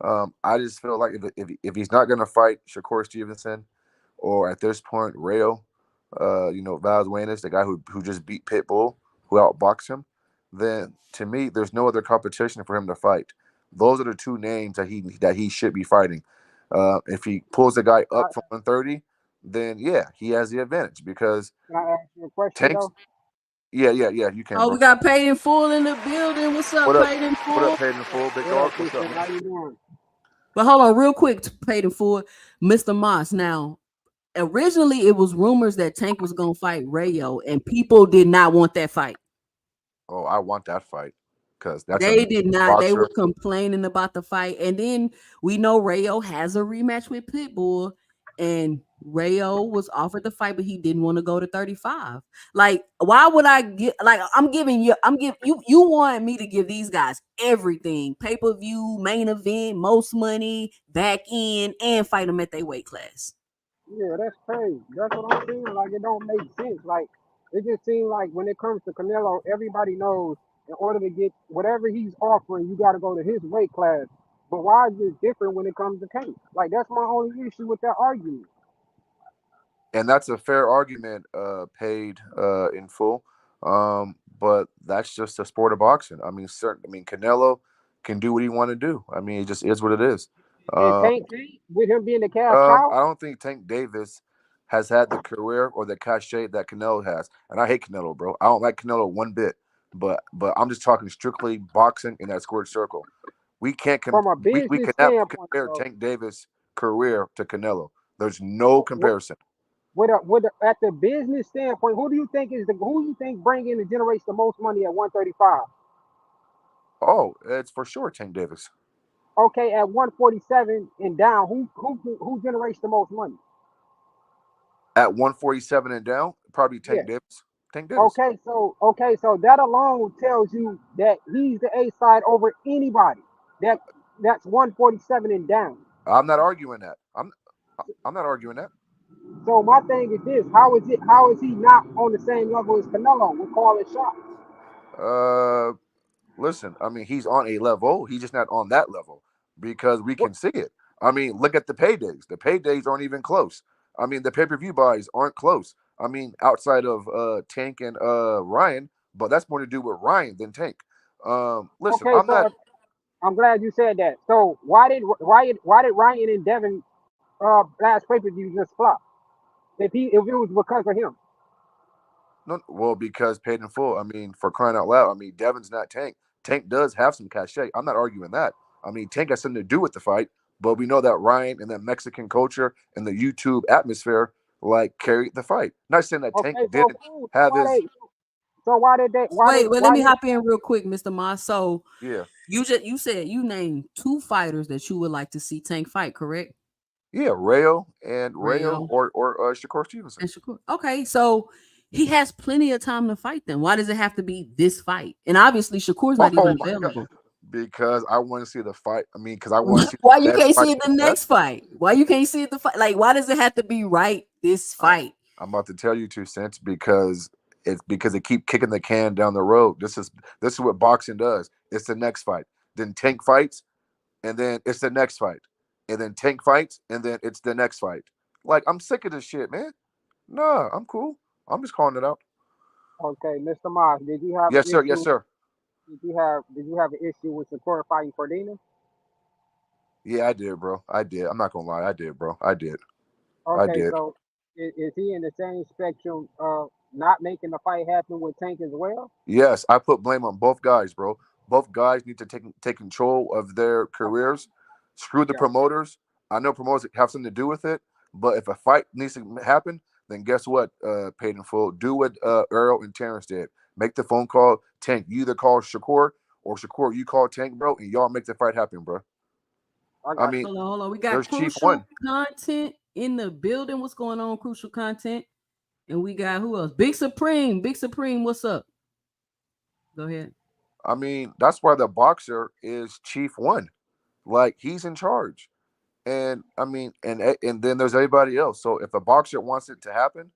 I just feel like if he's not going to fight Shakur Stevenson, or at this point Rayo, Valenzuela, the guy who just beat Pitbull, who outboxed him, then to me there's no other competition for him to fight. Those are the two names that he should be fighting. If he pulls the guy up from 130, then yeah, he has the advantage because. Can I ask you a question, Tanks. though? Yeah, you can. Oh, bro. we got Paid in Full in the building. What's up, What up? Paid in Full? What up, Paid in Full? Big dog. What's up? How you doing? But hold on, real quick, Paid in Full, Mr. Moss. Now, originally it was rumors that Tank was gonna fight Rayo, and people did not want that fight. Oh, I want that fight because They did not. boxer. They were complaining about the fight, and then we know Rayo has a rematch with Pitbull, and Rayo was offered the fight, but he didn't want to go to 35. Like, why would I get? Like, I'm giving you. You want me to give these guys everything: pay-per-view, main event, most money, back end, and fight them at their weight class. Yeah, that's crazy. That's what I'm saying. Like, it don't make sense. Like, it just seems like when it comes to Canelo, everybody knows in order to get whatever he's offering, you got to go to his weight class. But why is it different when it comes to Tank? Like, that's my only issue with that argument. And that's a fair argument, Paid in Full. But that's just the sport of boxing. I mean, Canelo can do what he want to do. I mean, it just is what it is. And Tank, with him being the cash cow, I don't think Tank Davis has had the career or the cachet that Canelo has. And I hate Canelo, bro. I don't like Canelo one bit. But I'm just talking strictly boxing in that squared circle. We can't from a business we cannot standpoint, compare though, Tank Davis' career to Canelo. There's no comparison. at the business standpoint, who do you think bring in and generates the most money at 135? Oh, it's for sure Tank Davis. Okay, at 147 and down, who generates the most money? At 147 and down, probably Tank Yeah. Davis. Tank Davis. Okay, so that alone tells you that he's the A side over anybody. That's 147 and down. I'm not arguing that. I'm not arguing that. So my thing is this: how is he not on the same level as Canelo with calling shots? Listen, I mean, he's on a level. He's just not on that level because we can see it. I mean, look at the paydays. The paydays aren't even close. I mean, the pay-per-view buys aren't close. I mean, outside of Tank and Ryan, but that's more to do with Ryan than Tank. Listen, Okay, I'm glad you said that. So why did Ryan and Devin last pay-per-view just flop? If it was because of him. No, well, because Paid in Full. I mean, for crying out loud. I mean, Devin's not Tank. Tank does have some cachet. I'm not arguing that. I mean, Tank has something to do with the fight, but we know that Ryan and that Mexican culture and the YouTube atmosphere carried the fight. Not saying that Tank didn't have his. So why did they? Wait, let me hop in real quick, Mr. Moss. So yeah, you said you named two fighters that you would like to see Tank fight, correct? Yeah, Rayo or Shakur Stevenson. And Shakur. Okay, so he has plenty of time to fight them. Why does it have to be this fight? And obviously Shakur's not even available. Because I want to see the fight. I mean, because I want to see. Why you can't see it the next fight? Why you can't see it the fight? Like, why does it have to be right this fight? I'm about to tell you 2 cents because they keep kicking the can down the road. This is what boxing does. It's the next fight. Then Tank fights, and then it's the next fight. And then Tank fights, and then it's the next fight. Like, I'm sick of this shit, man. Nah, I'm cool. I'm just calling it out. Okay, Mr. Moss, did you have? Yes, sir. Yes, sir. Did you have an issue with Shakur fighting Cordina? Yeah, I did, bro. I did. I'm not gonna lie. I did, bro. I did. Okay, I did. so is he in the same spectrum of not making the fight happen with Tank as well? Yes, I put blame on both guys, bro. Both guys need to take control of their careers. Screw the promoters. I know promoters have something to do with it, But if a fight needs to happen, then guess what, Paid in Full? Do what Earl and Terrence did. Make the phone call. Tank, you either call Shakur or Shakur, you call Tank, bro, and y'all make the fight happen, bro. I mean, hold on. We got there's Chief crucial One. content in the building. What's going on, crucial content? And we got who else? Big Supreme. Big Supreme, what's up? Go ahead. I mean, that's why the boxer is Chief One. Like, he's in charge. And I mean, and then there's everybody else. So if a boxer wants it to happen,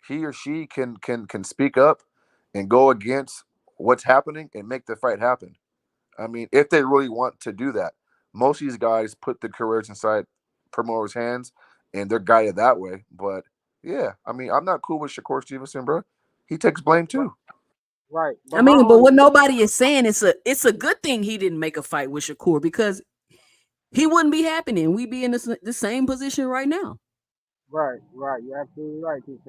he or she can speak up and go against what's happening and make the fight happen. I mean, if they really want to do that. Most of these guys put the careers inside promoters' hands and they're guided that way. But yeah, I mean, I'm not cool with Shakur Stevenson, bro. He takes blame too. Right. I mean, but what nobody is saying is it's a good thing he didn't make a fight with Shakur, because he wouldn't be happening. We'd be in the same position right now. Right. You're absolutely right, Keith.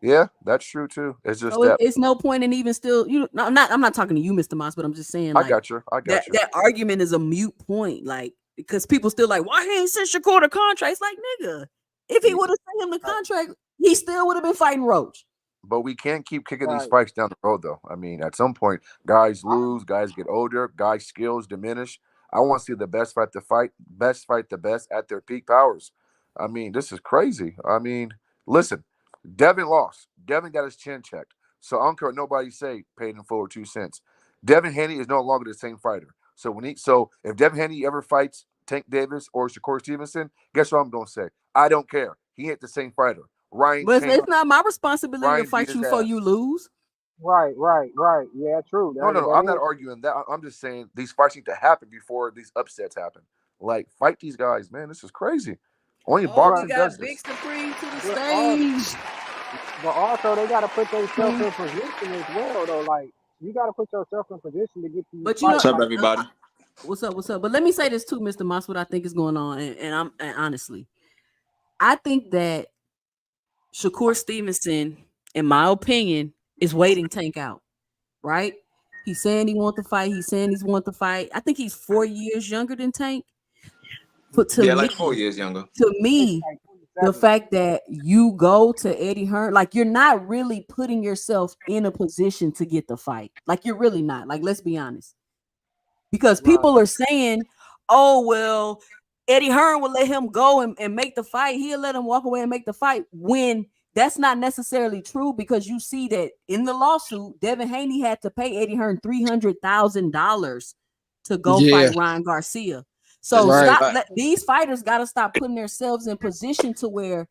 Yeah, that's true too. It's just so it's no point in even still. I'm not talking to you, Mr. Moss, but I'm just saying. Like, I got you. That argument is a mute point, like, because people still like, why he ain't sent Shakur the contract? It's like, nigga, if he would have sent him the contract, he still would have been fighting Roach. But we can't keep kicking these fights down the road, though. I mean, at some point, guys lose, guys get older, guys' skills diminish. I want to see the best fight the best at their peak powers. I mean, this is crazy. I mean, listen, Devin lost. Devin got his chin checked. So I don't care what nobody say, Paid in Full or 2 cents. Devin Haney is no longer the same fighter. So if Devin Haney ever fights Tank Davis or Shakur Stevenson, guess what I'm going to say? I don't care. He ain't the same fighter. Ryan, but it's not my responsibility to fight you before you lose. Right. Yeah, true. No. I'm not arguing that. I'm just saying these fights need to happen before these upsets happen. Like, fight these guys, man. This is crazy. Only boxing does this. Big Supreme to the stage. But also, they got to put themselves in position as well, though. Like, you got to put yourself in position to get these. But what's up, everybody? What's up? But let me say this too, Mr. Moss. What I think is going on, and honestly, I think that Shakur Stevenson, in my opinion, is waiting Tank out, right? He's saying he wants to fight. He's saying he's want to fight. I think he's 4 years younger than Tank. But like 4 years younger. To me, the fact that you go to Eddie Hearn, like, you're not really putting yourself in a position to get the fight. Like, you're really not. Like, let's be honest. Because people are saying, oh, well, Eddie Hearn will let him go and make the fight. He'll let him walk away and make the fight, when that's not necessarily true, because you see that in the lawsuit, Devin Haney had to pay Eddie Hearn $300,000 to go fight Ryan Garcia. So these fighters got to stop putting themselves in position to where,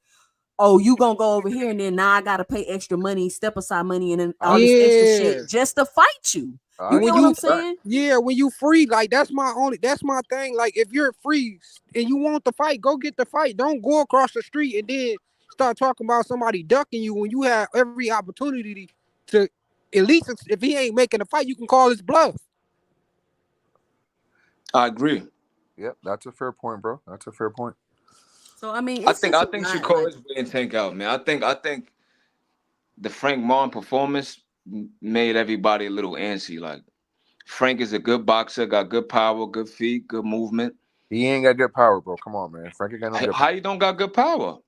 oh, you going to go over here and then now I got to pay extra money, step aside money, and then all this extra shit just to fight you. You get what I'm saying? Yeah, when you free, like, that's my thing. Like, if you're free and you want the fight, go get the fight. Don't go across the street and then start talking about somebody ducking you when you have every opportunity to, at least if he ain't making a fight, you can call his bluff. I agree. Yep, that's a fair point, bro. That's a fair point. So I mean, I think Shakur is waiting Tank out, man. I think the Frank Martin performance made everybody a little antsy. Like, Frank is a good boxer, got good power, good feet, good movement. He ain't got good power, bro. Come on, man. Frank ain't got no good power. How you don't got good power?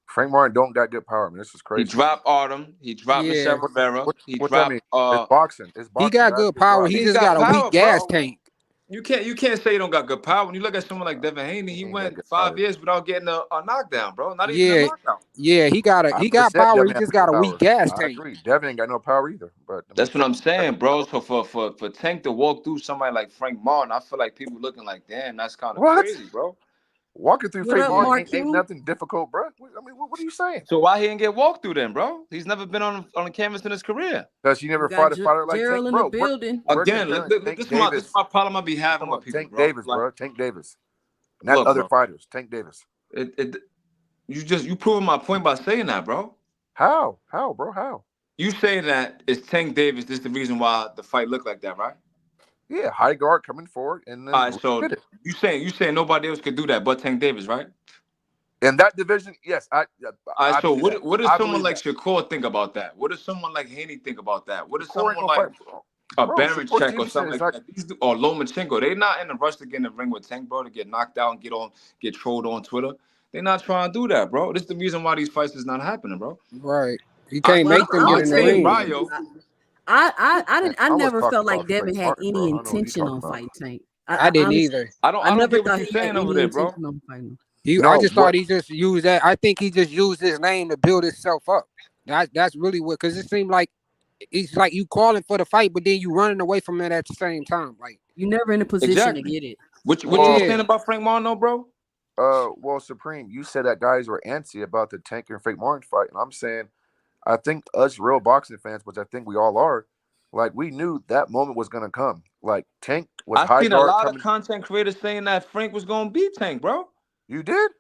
Frank Martin don't got good power, man. This is crazy. He dropped Artem. He dropped Michelle Rivera. He dropped. That mean? It's boxing. He got good power. He just got a weak gas tank. You can't say he don't got good power. When you look at someone like Devin Haney, he went 5 years without getting a knockdown, bro. Not even a knockdown. Yeah, he got power. He just got a weak gas tank. I agree. Devin ain't got no power either. But that's what I'm saying, bro. So for Tank to walk through somebody like Frank Martin, I feel like people looking like, damn, that's kind of crazy, bro. Walking through Frank Martin ain't nothing difficult, bro. I mean, what are you saying? So why he didn't get walked through then, bro? He's never been on a canvas in his career. Because he never fought a fighter like Tank, in bro. The building. Again, this is my problem I be having with people, Tank Davis, bro. Tank Davis. Not other fighters. Tank Davis. You proving my point by saying that, bro. How, bro? How? You say that it's Tank Davis. This is the reason why the fight looked like that, right? Yeah, high guard coming forward, and then all right. So you saying nobody else could do that but Tank Davis, right? In that division, yes. All right. So what does someone like Shakur think about that? What does someone like Haney think about that? What does someone like a Baranchek or something like that? Or Lomachenko, they're not in a rush to get in the ring with Tank, bro, to get knocked out and get trolled on Twitter. They're not trying to do that, bro. This is the reason why these fights is not happening, bro. Right. You I can't Well, think make them I'm get I gonna in the tell think you, ring. Rayo. I And didn't. I I was never talking felt like about Frank Devin had Martin, any bro. I don't know what you intention talking on about. fighting Tank. I didn't Honestly, either. I I don't never get what thought you're he had saying over any there, bro. intention on fighting him. I No, just what? thought he just used that. I think he just used his name to build himself up. That's really what, because it seemed like it's like you calling for the fight, but then you running away from it at the same time. Like, You're never in a position to Exactly. get it. What you were Well, yeah, saying about Frank Martin, bro? well, Supreme, you said that guys were antsy about the Tank and Frank Martin fight, and I'm saying I think us real boxing fans, which I think we all are, like we knew that moment was gonna come. Like Tank was I high seen a guard lot of coming. content creators saying that Frank was gonna beat Tank, bro. You did?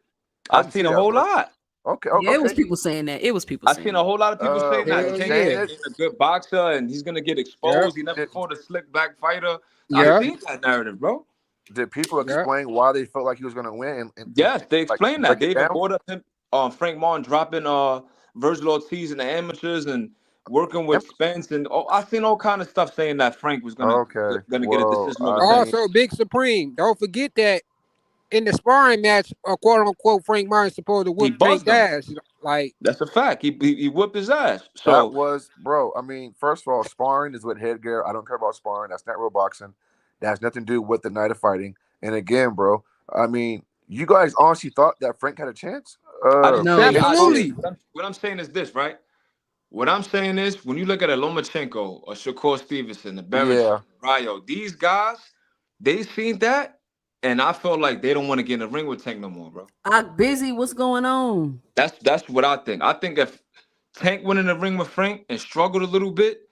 I I didn't seen see a that, whole bro. lot. Okay, Yeah, it was okay. people saying that. It was people I saying seen a that. whole lot of people saying that Was hell you Tank saying yeah, ain't this? a good boxer and he's gonna get yep, exposed. He never Did, fought a slick back fighter. I yep, seen that narrative, bro. did people yep. explain why they felt like he was gonna win and Yes, they like explained that. break They it even down? brought up him, Frank Martin dropping Virgil Ortiz in the amateurs and working Yep. with Spence and I seen all kind of stuff saying that Frank was Okay. gonna get a Well, decision over I Tank. mean, Also, Big Supreme. Don't forget that in the sparring match, quote unquote, Frank Martin supposed to He whoop Tank's buzzed him. ass. Like, That's a fact. He whipped his ass. that So was, bro. I mean, first of all, sparring is with headgear. I don't care about sparring. That's not real boxing. That has nothing to do with the night of fighting. And again, bro, I mean, you guys honestly thought that Frank had a chance? I didn't No, say they I didn't. did. absolutely. What I'm saying is this, right? What I'm saying is when you look at a Lomachenko or Shakur Stevenson, the Berich, Yeah. Rayo, these guys, they seen that, and I felt like they don't want to get in the ring with Tank no more, bro. I busy. What's going on? That's what I think. I think if Tank went in the ring with Frank and struggled a little bit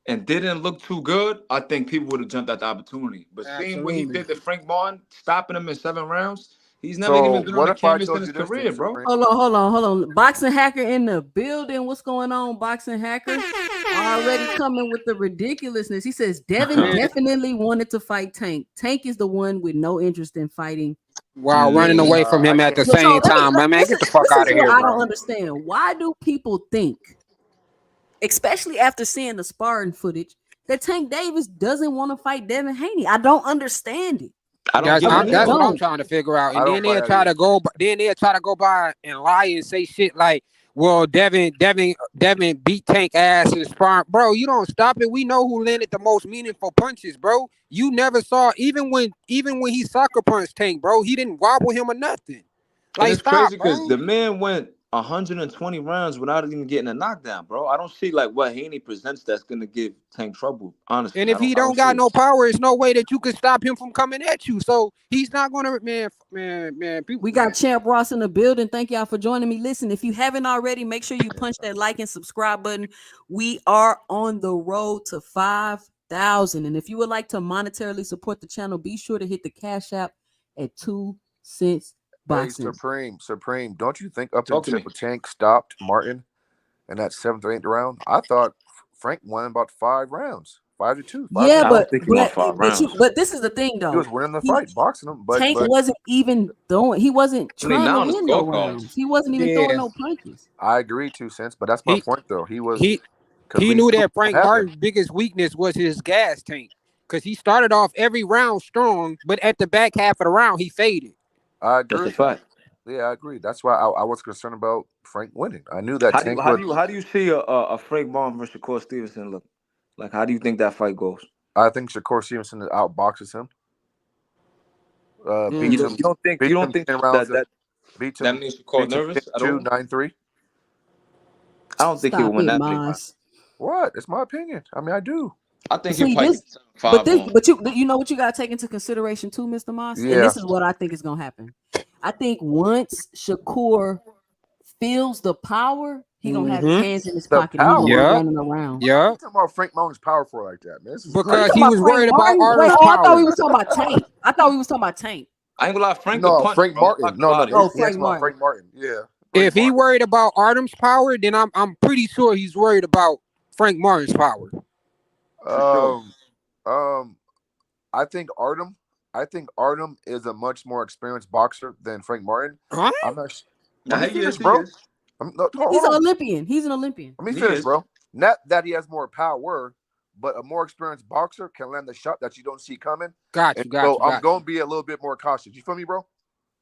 and didn't look too good, I think people would have jumped at the opportunity. But seeing what he Absolutely. did to Frank Martin, stopping him in 7 rounds, he's never even So been on what the if I canvas in told his you this then, career, bro. Supreme? Hold on. Boxing hacker in the building. What's going on, boxing hacker? Already coming with the ridiculousness. He says Devin Yeah. definitely wanted to fight Tank. Tank is the one with no interest in fighting While running David. away from I him at can't. the So same time. Man, get the fuck this out is of what here, I don't bro. understand. Why do people think, especially after seeing the sparring footage, that Tank Davis doesn't want to fight Devin Haney? I don't understand it. I don't get I it really That's neither. what I'm don't. trying to figure out. I And don't then buy they'll that try to either. go. Then they'll try to go by and lie and say shit like, "Well, Devin beat Tank ass in the sparring." Bro, you don't stop it. We know who landed the most meaningful punches, bro. You never saw even when he sucker punched Tank, bro. He didn't wobble him or nothing. And Like, it's crazy stop, because bro. the man went 120 rounds without even getting a knockdown, bro. I don't see like what Haney presents that's gonna give Tank trouble. And Honestly, if he I don't don't see got it. no power, it's no way that you can stop him from coming at you. So he's not gonna, man. People, We got Champ Ross in the building. Thank y'all for joining me. Listen, if you haven't already, make sure you punch that like and subscribe button. We are on the road to 5,000. And if you would like to monetarily support the channel, be sure to hit the Cash App at 2 cents Hey, boxing. Supreme. Don't you think up Talk to until me. Tank stopped Martin in that seventh or eighth round, I thought Frank won about 5 rounds, 5-2, Yeah, I 5-0. don't think he won 5 rounds. but this is the thing He was though. winning the He fight, boxing him, Tank but wasn't even throwing. He wasn't I mean, trying to now on the win no scorecards, rounds. He wasn't even throwing yeah, no punches. I agree 2 cents. But that's my he point though. He was he because he we knew knew it that was Frank gonna happen. Martin's biggest weakness was his gas tank, because he started off every round strong, but at the back half of the round he faded. I that's a agree. fact. Yeah, I agree. That's why I was concerned about Frank winning. I knew that Tank would. How do you see a Frank Martin versus Shakur Stevenson look? Like, how do you think that fight goes? I think Shakur Stevenson outboxes him. You Mm. Beats don't him. you don't think you Beats don't him think 10 rounds. Beats that him. means Shakur Beats him nervous at 10-2, all? 9-3. I don't think he Stop would win it, that many rounds. Moss. What? It's my opinion. I mean, I do. I think he'll See probably this, get 5 on. but you know what you gotta take into consideration too, Mr. Moss, and Yeah. this is what I think is gonna happen. I think once Shakur feels the power, he gonna have his Mm-hmm. hands in his The pocket and he gonna be power. Yeah, running around. What are yeah. you talking about Frank Martin's powerful like that, man? This is Oh, you Because talking he crazy. about was Frank worried about Martin? Wait, Artem's oh, I thought we power. was talking about Tank. I thought we was talking about Tank. I ain't gonna lie, Frank could No, punch, Frank bro. I'm Martin. not No, gonna no. lie to you. Oh, He Frank asked about Martin. Frank Martin. Yeah, Frank If he Martin. worried about Artem's power, then I'm pretty sure he's worried about Frank Martin's power. For sure. Um, um, I think Artem. I think Artem is a much more experienced boxer than Frank Martin. Huh? I'm not. Now Let me he finish, is, he bro. is. No, He's hold an on. Olympian. He's an Olympian. Let me He finish, is. bro. Not that he has more power, but a more experienced boxer can land the shot that you don't see coming. Got And you, got so you, I'm got going you. to be a little bit more cautious. You feel me, bro?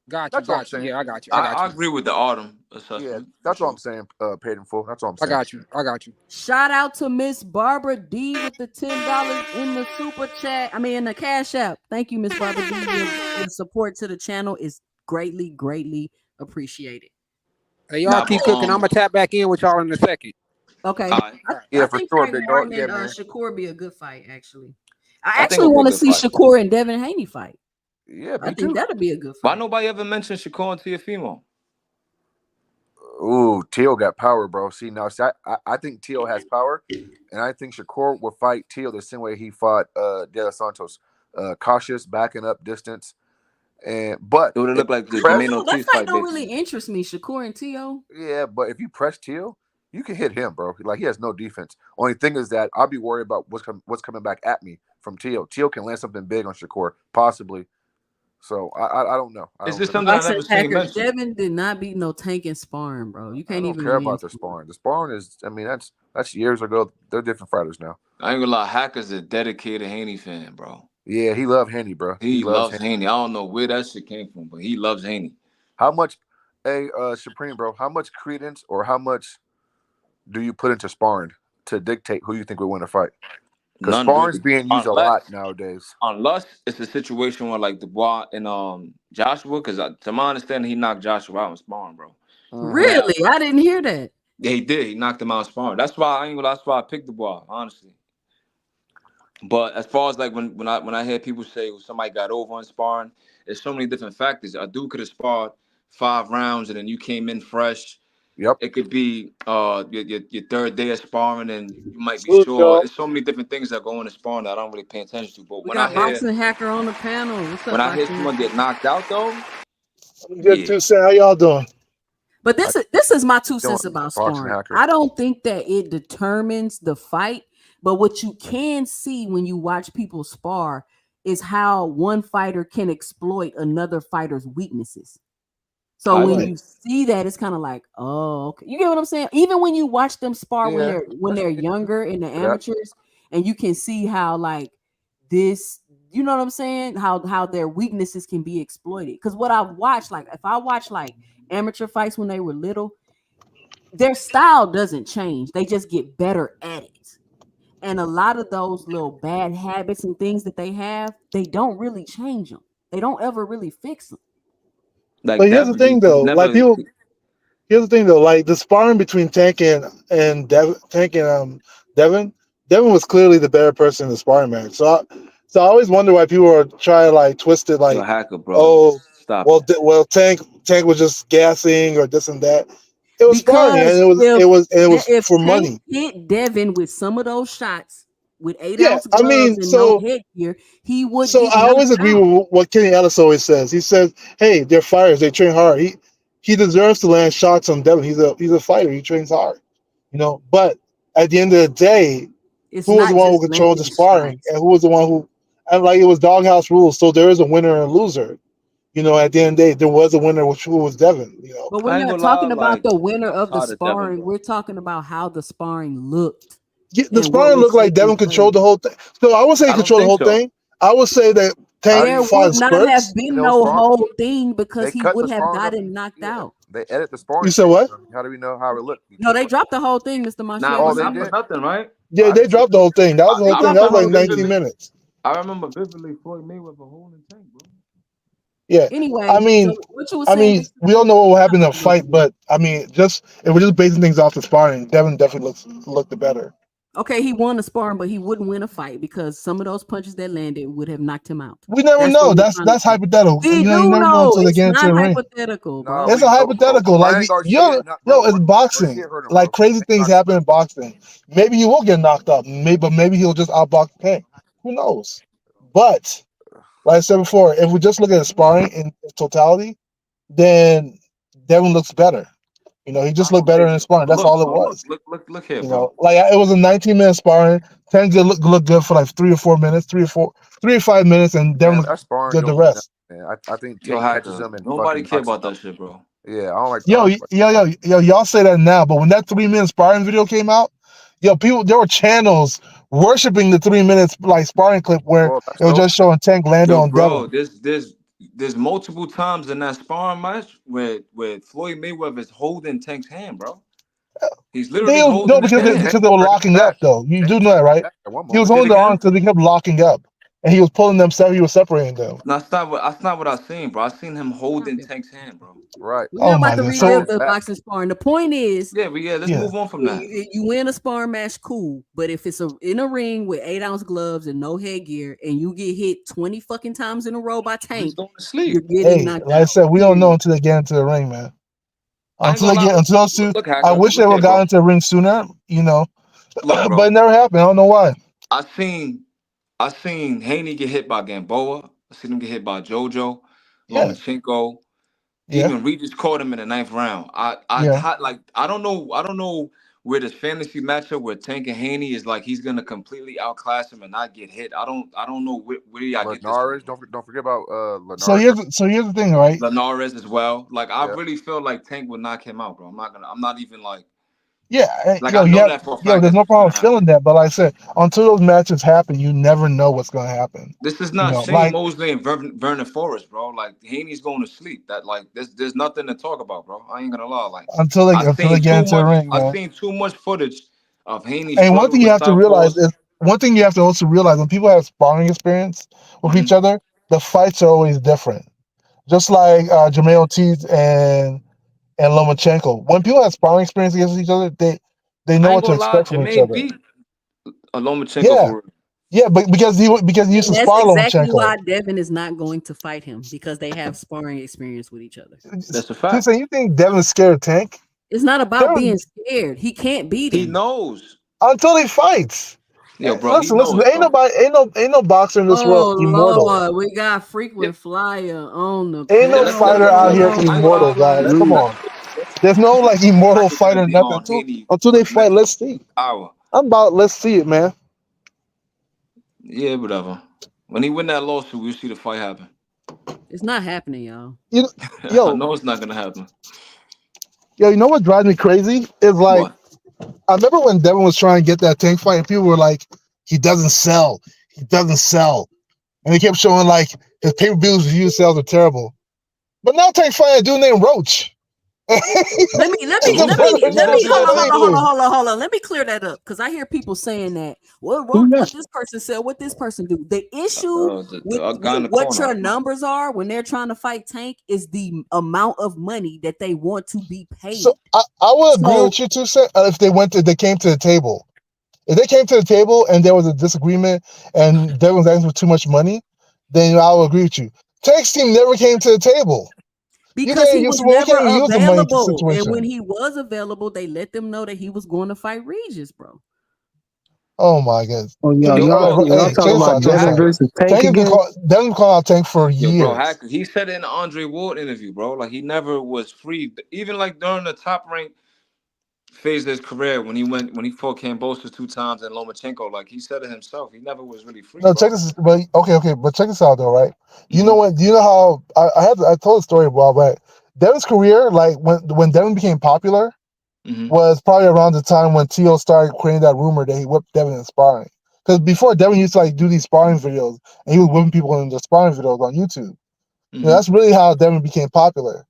Got you, That's all I'm got you. saying. Yeah, I got you. I got I you. agree with the Autumn Yeah, assessment. that's for all I'm sure. saying. Paid in full. That's all I'm I saying. got you. I got you. Shout out to Miss Barbara D with the $10 in the super chat. I mean, in the Cash App. Thank you, Miss Barbara D. Your support to the channel is greatly, greatly appreciated. Hey, y'all Nah, keep but cooking. I'm gonna tap back in with y'all in a second. Okay. all right. All right. Yeah, I for think sure, Frank big dog. Martin Yeah, and man. Shakur be a good fight, actually. I I think actually it'll be a want to good see fight. Shakur and Devin Haney fight. Yeah, I me think too. that'll be a good Why fight. nobody ever mentioned Shakur and Teofimo? Ooh, Teal got power, bro. See, now, I think Teal has power, and I think Shakur will fight Teal the same way he fought De Los Santos. Cautious, backing up distance. But It would have if looked like you the I don't press, Jermaine know. That Ortiz fight fight, don't really basically. interest me, Shakur and T.O. yeah, but if you press Teal, you can hit him, bro. Like he has no defense. Only thing is that I'll be worried about what's coming back at me from Teal. Teal can land something big on Shakur, possibly. So I don't know. I Is don't this really. something I Boxing never seen hackers, mentioned? Devin did not beat no tank and sparring, bro. You I can't don't even care win. about the sparring. The sparring is, I mean, that's years ago. They're different fighters now. I ain't gonna lie, Hacker's a dedicated Haney fan, bro. Yeah, he loves Haney, bro. He He loves loves Haney. Haney. I don't know where that shit came from, but he loves Haney. How much, hey, Supreme, bro? How much credence or how much do you put into sparring to dictate who you think will win a fight? Because None sparring's really. being used a Unless lot nowadays. unless it's a situation where like Dubois and Joshua, because to my understanding, he knocked Joshua out in sparring, bro. Mm-hmm. Now, Really? I didn't hear that. yeah, he did. He knocked him out in sparring. That's why I ain't gonna lie, that's why I picked Dubois, honestly. But as far as like when I hear people say somebody got over on sparring, there's so many different factors. A dude could have sparred 5 rounds and then you came in fresh. Yep. It could be your third day of sparring and you might be Salute sure. y'all. There's so many different things that go into sparring that I don't really pay attention to. But We when I got hear boxing hacker on the panel. What's when up, I hear boxing someone hacker? get knocked out though, I'm good yeah. too, Sam. How y'all doing? But I this is my 2 cents doing about boxing sparring. hacker. I don't think that it determines the fight, but what you can see when you watch people spar is how one fighter can exploit another fighter's weaknesses. So I when Right. agree. you see that, it's kind of like, oh, okay. You get what I'm saying? Even when you watch them spar when Yeah. they're younger in the For that. amateurs, and you can see how like this, you know what I'm saying? How their weaknesses can be exploited. Because what I've watched, like if I watch like amateur fights when they were little, their style doesn't change. They just get better at it. And a lot of those little bad habits and things that they have, they don't really change them. They don't ever really fix them. Like But here's the Devin, thing, he's though. Like never. people, here's the thing, though. Like the sparring between Tank and Devin. Devin was clearly the better person in the sparring match. So I always wonder why people are trying to like twist it. Yo, Like, Hacker, bro, oh, stop it. well, Tank was just gassing or this and that. It was sparring, and Because it was if for Tank money. hit Devin with some of those shots with 8 Yeah, ounce I gloves mean, and no so headgear, he would So get I always knocked agree out. with what Kenny Ellis always says. He says, "Hey, they're fighters. They train hard. He deserves to land shots on Devin. He's a fighter. He trains hard, you know. But at the end of the day, It's who was the not one who just controlled the landing sparring, shots. and who was the one who, and like it was doghouse rules. So there is a winner and a loser. You know, at the end of the day, there was a winner, who was Devin. You know, But we're I ain't not gonna lie, talking about like the winner of the shout out to Devin, sparring. bro. We're talking about how the sparring looked The and what sparring was looked like taking Devin controlled place. the whole thing. So I would say he I don't controlled the think whole so. thing. I would say that How Tank do There you? fought would in not have spurts. been Those no sparring. whole thing They because he cut the would have sparring up. gotten knocked Yeah, out. they edit the You sparring said tape. what? How do we know how it looked No, before? they dropped the whole thing, Mr. Marshall. You Nah, haven't Oh, but they not seen for it? did. nothing, right? Yeah, I they didn't see dropped the whole thing. That was the whole They thing. I That dropped was the like remember whole 19 vividly. thing. minutes. I remember vividly Floyd Mayweather holding Tank, bro. Yeah. I Anyway, mean, so what you were saying, Big we all Supreme? know what I happened in the wasn't fight, listening. but I mean, just if we're just basing things off the sparring, Devin definitely looked the better. Okay, he won the sparring, but he wouldn't win a fight because some of those punches that landed would have knocked him out. We never That's what know. we're That's trying to that's say. hypothetical. We You know, you do never know know until they it's get into not the ring. hypothetical, No, bro. It's a we so hypothetical. Like Ryan Garcia. you Not, no, bro. it's Garcia boxing. hurt him, Like bro. crazy Tank things knocked him happen in out. boxing. Maybe he will get knocked out. Maybe he'll just outbox Tank. Who knows? But like I said before, if we just look at the sparring in totality, then Devin looks better. You know, he just I looked don't better think in his so. sparring. That's Look, all it bro. was. Look here, You bro. know, like it was a 19-minute sparring. Tank looked good for like 3 or 4 minutes, 3 or 5 minutes, and Devin Man, looked that sparring good the don't mean nothing, rest. man. I think Yo, Tank catches Hacker. him and Nobody fucking care knocks him about out. that shit, bro. Yeah, I don't like. I Yo, don't like. y'all say that now, but when that 3 minute sparring video came out, there were channels worshiping the 3 minutes like sparring clip where Well, that's it was dope. just showing Tank landing Yo, on bro, Devin. this there's multiple times in that sparring match where Floyd Mayweather is holding Tank's hand, bro. He's literally holding his hand. Because they were locking up, though. You do know that, right? He was holding their arms because they kept locking up, and he was pulling them. He was separating them. No, that's not what I seen, bro. I seen him holding Tank's hand, bro. Right. We're not about to relive the boxing sparring. The point is, let's move on from that. You win a sparring match, cool. But if it's in a ring with 8-ounce gloves and no headgear, and you get hit 20 fucking times in a row by Tank, he's going to sleep. You're getting knocked like I said, we don't know until they get into the ring, man. Until those two, I wish they would have got into the ring sooner, you know. Look, but it never happened. I don't know why. I seen Haney get hit by Gamboa. I seen him get hit by JoJo, Lomachenko. Even Regis caught him in the 9th round. I don't know where this fantasy matchup where Tank and Haney is like he's gonna completely outclass him and not get hit. I don't know where y'all get this. Don't forget about Linares. So here's the thing, right? Linares as well. Like I really feel like Tank would knock him out, bro. I'm not even like. Yeah, like I know that for a fact. There's no problem feeling that, but like I said, until those matches happen, you never know what's going to happen. This is not Shane Mosley and Vernon Forrest, bro. Like Haney's going to sleep. That like there's nothing to talk about, bro. I ain't gonna lie. Like until they get into the ring, I've seen too much footage of Haney. And one thing you have to realize is also realize when people have sparring experience with each other, the fights are always different. Just like Jermaine Ortiz and Lomachenko. When people have sparring experience against each other, they know what to expect from each other. Beat Lomachenko but because he used to spar Lomachenko. That's exactly why Devin is not going to fight him, because they have sparring experience with each other. That's a fact. So you think Devin's scared of Tank? It's not about being scared. He can't beat him. He knows until he fights. Yo, bro, listen. Ain't no boxer in this world immortal. Lord, we got frequent flyer on the. Ain't no fighter out here immortal, guys. Come on. There's no like immortal fighter, nothing. Until they fight, let's see. Let's see it, man. Yeah, whatever. When he win that lawsuit, we'll see the fight happen. It's not happening, y'all. Yo, I know it's not gonna happen. Yo, you know what drives me crazy is like. What? I remember when Devin was trying to get that Tank fight, and people were like, he doesn't sell. And they kept showing like his pay-per-view view sales are terrible. But now Tank fighting a dude named Roach. Let me hold on. Let me clear that up, because I hear people saying that. What this person said, what this person do. The issue with what your numbers are when they're trying to fight Tank is the amount of money that they want to be paid. So I would agree with you too, sir, if they came to the table. If they came to the table and there was a disagreement and Devin was asking for too much money, then I will agree with you. Tank's team never came to the table. Because he was never available. And when he was available, they let them know that he was going to fight Regis, bro. Oh my goodness. Oh yeah, y'all talking about Devin versus Tank again? Devin called out Tank for years. Bro, he said it in the Andre Ward interview, bro. Like he never was free. Even like during the top rank phase of his career, when he fought Kambosos 2 times and Lomachenko, like he said it himself, he never was really free. No, check this. But check this out though, right? You know what? Do you know how I told a story about, but Devin's career, like when Devin became popular, was probably around the time when Tio started creating that rumor that he whipped Devin in sparring. Because before, Devin used to like do these sparring videos, and he was whipping people in the sparring videos on YouTube. You know, that's really how Devin became popular.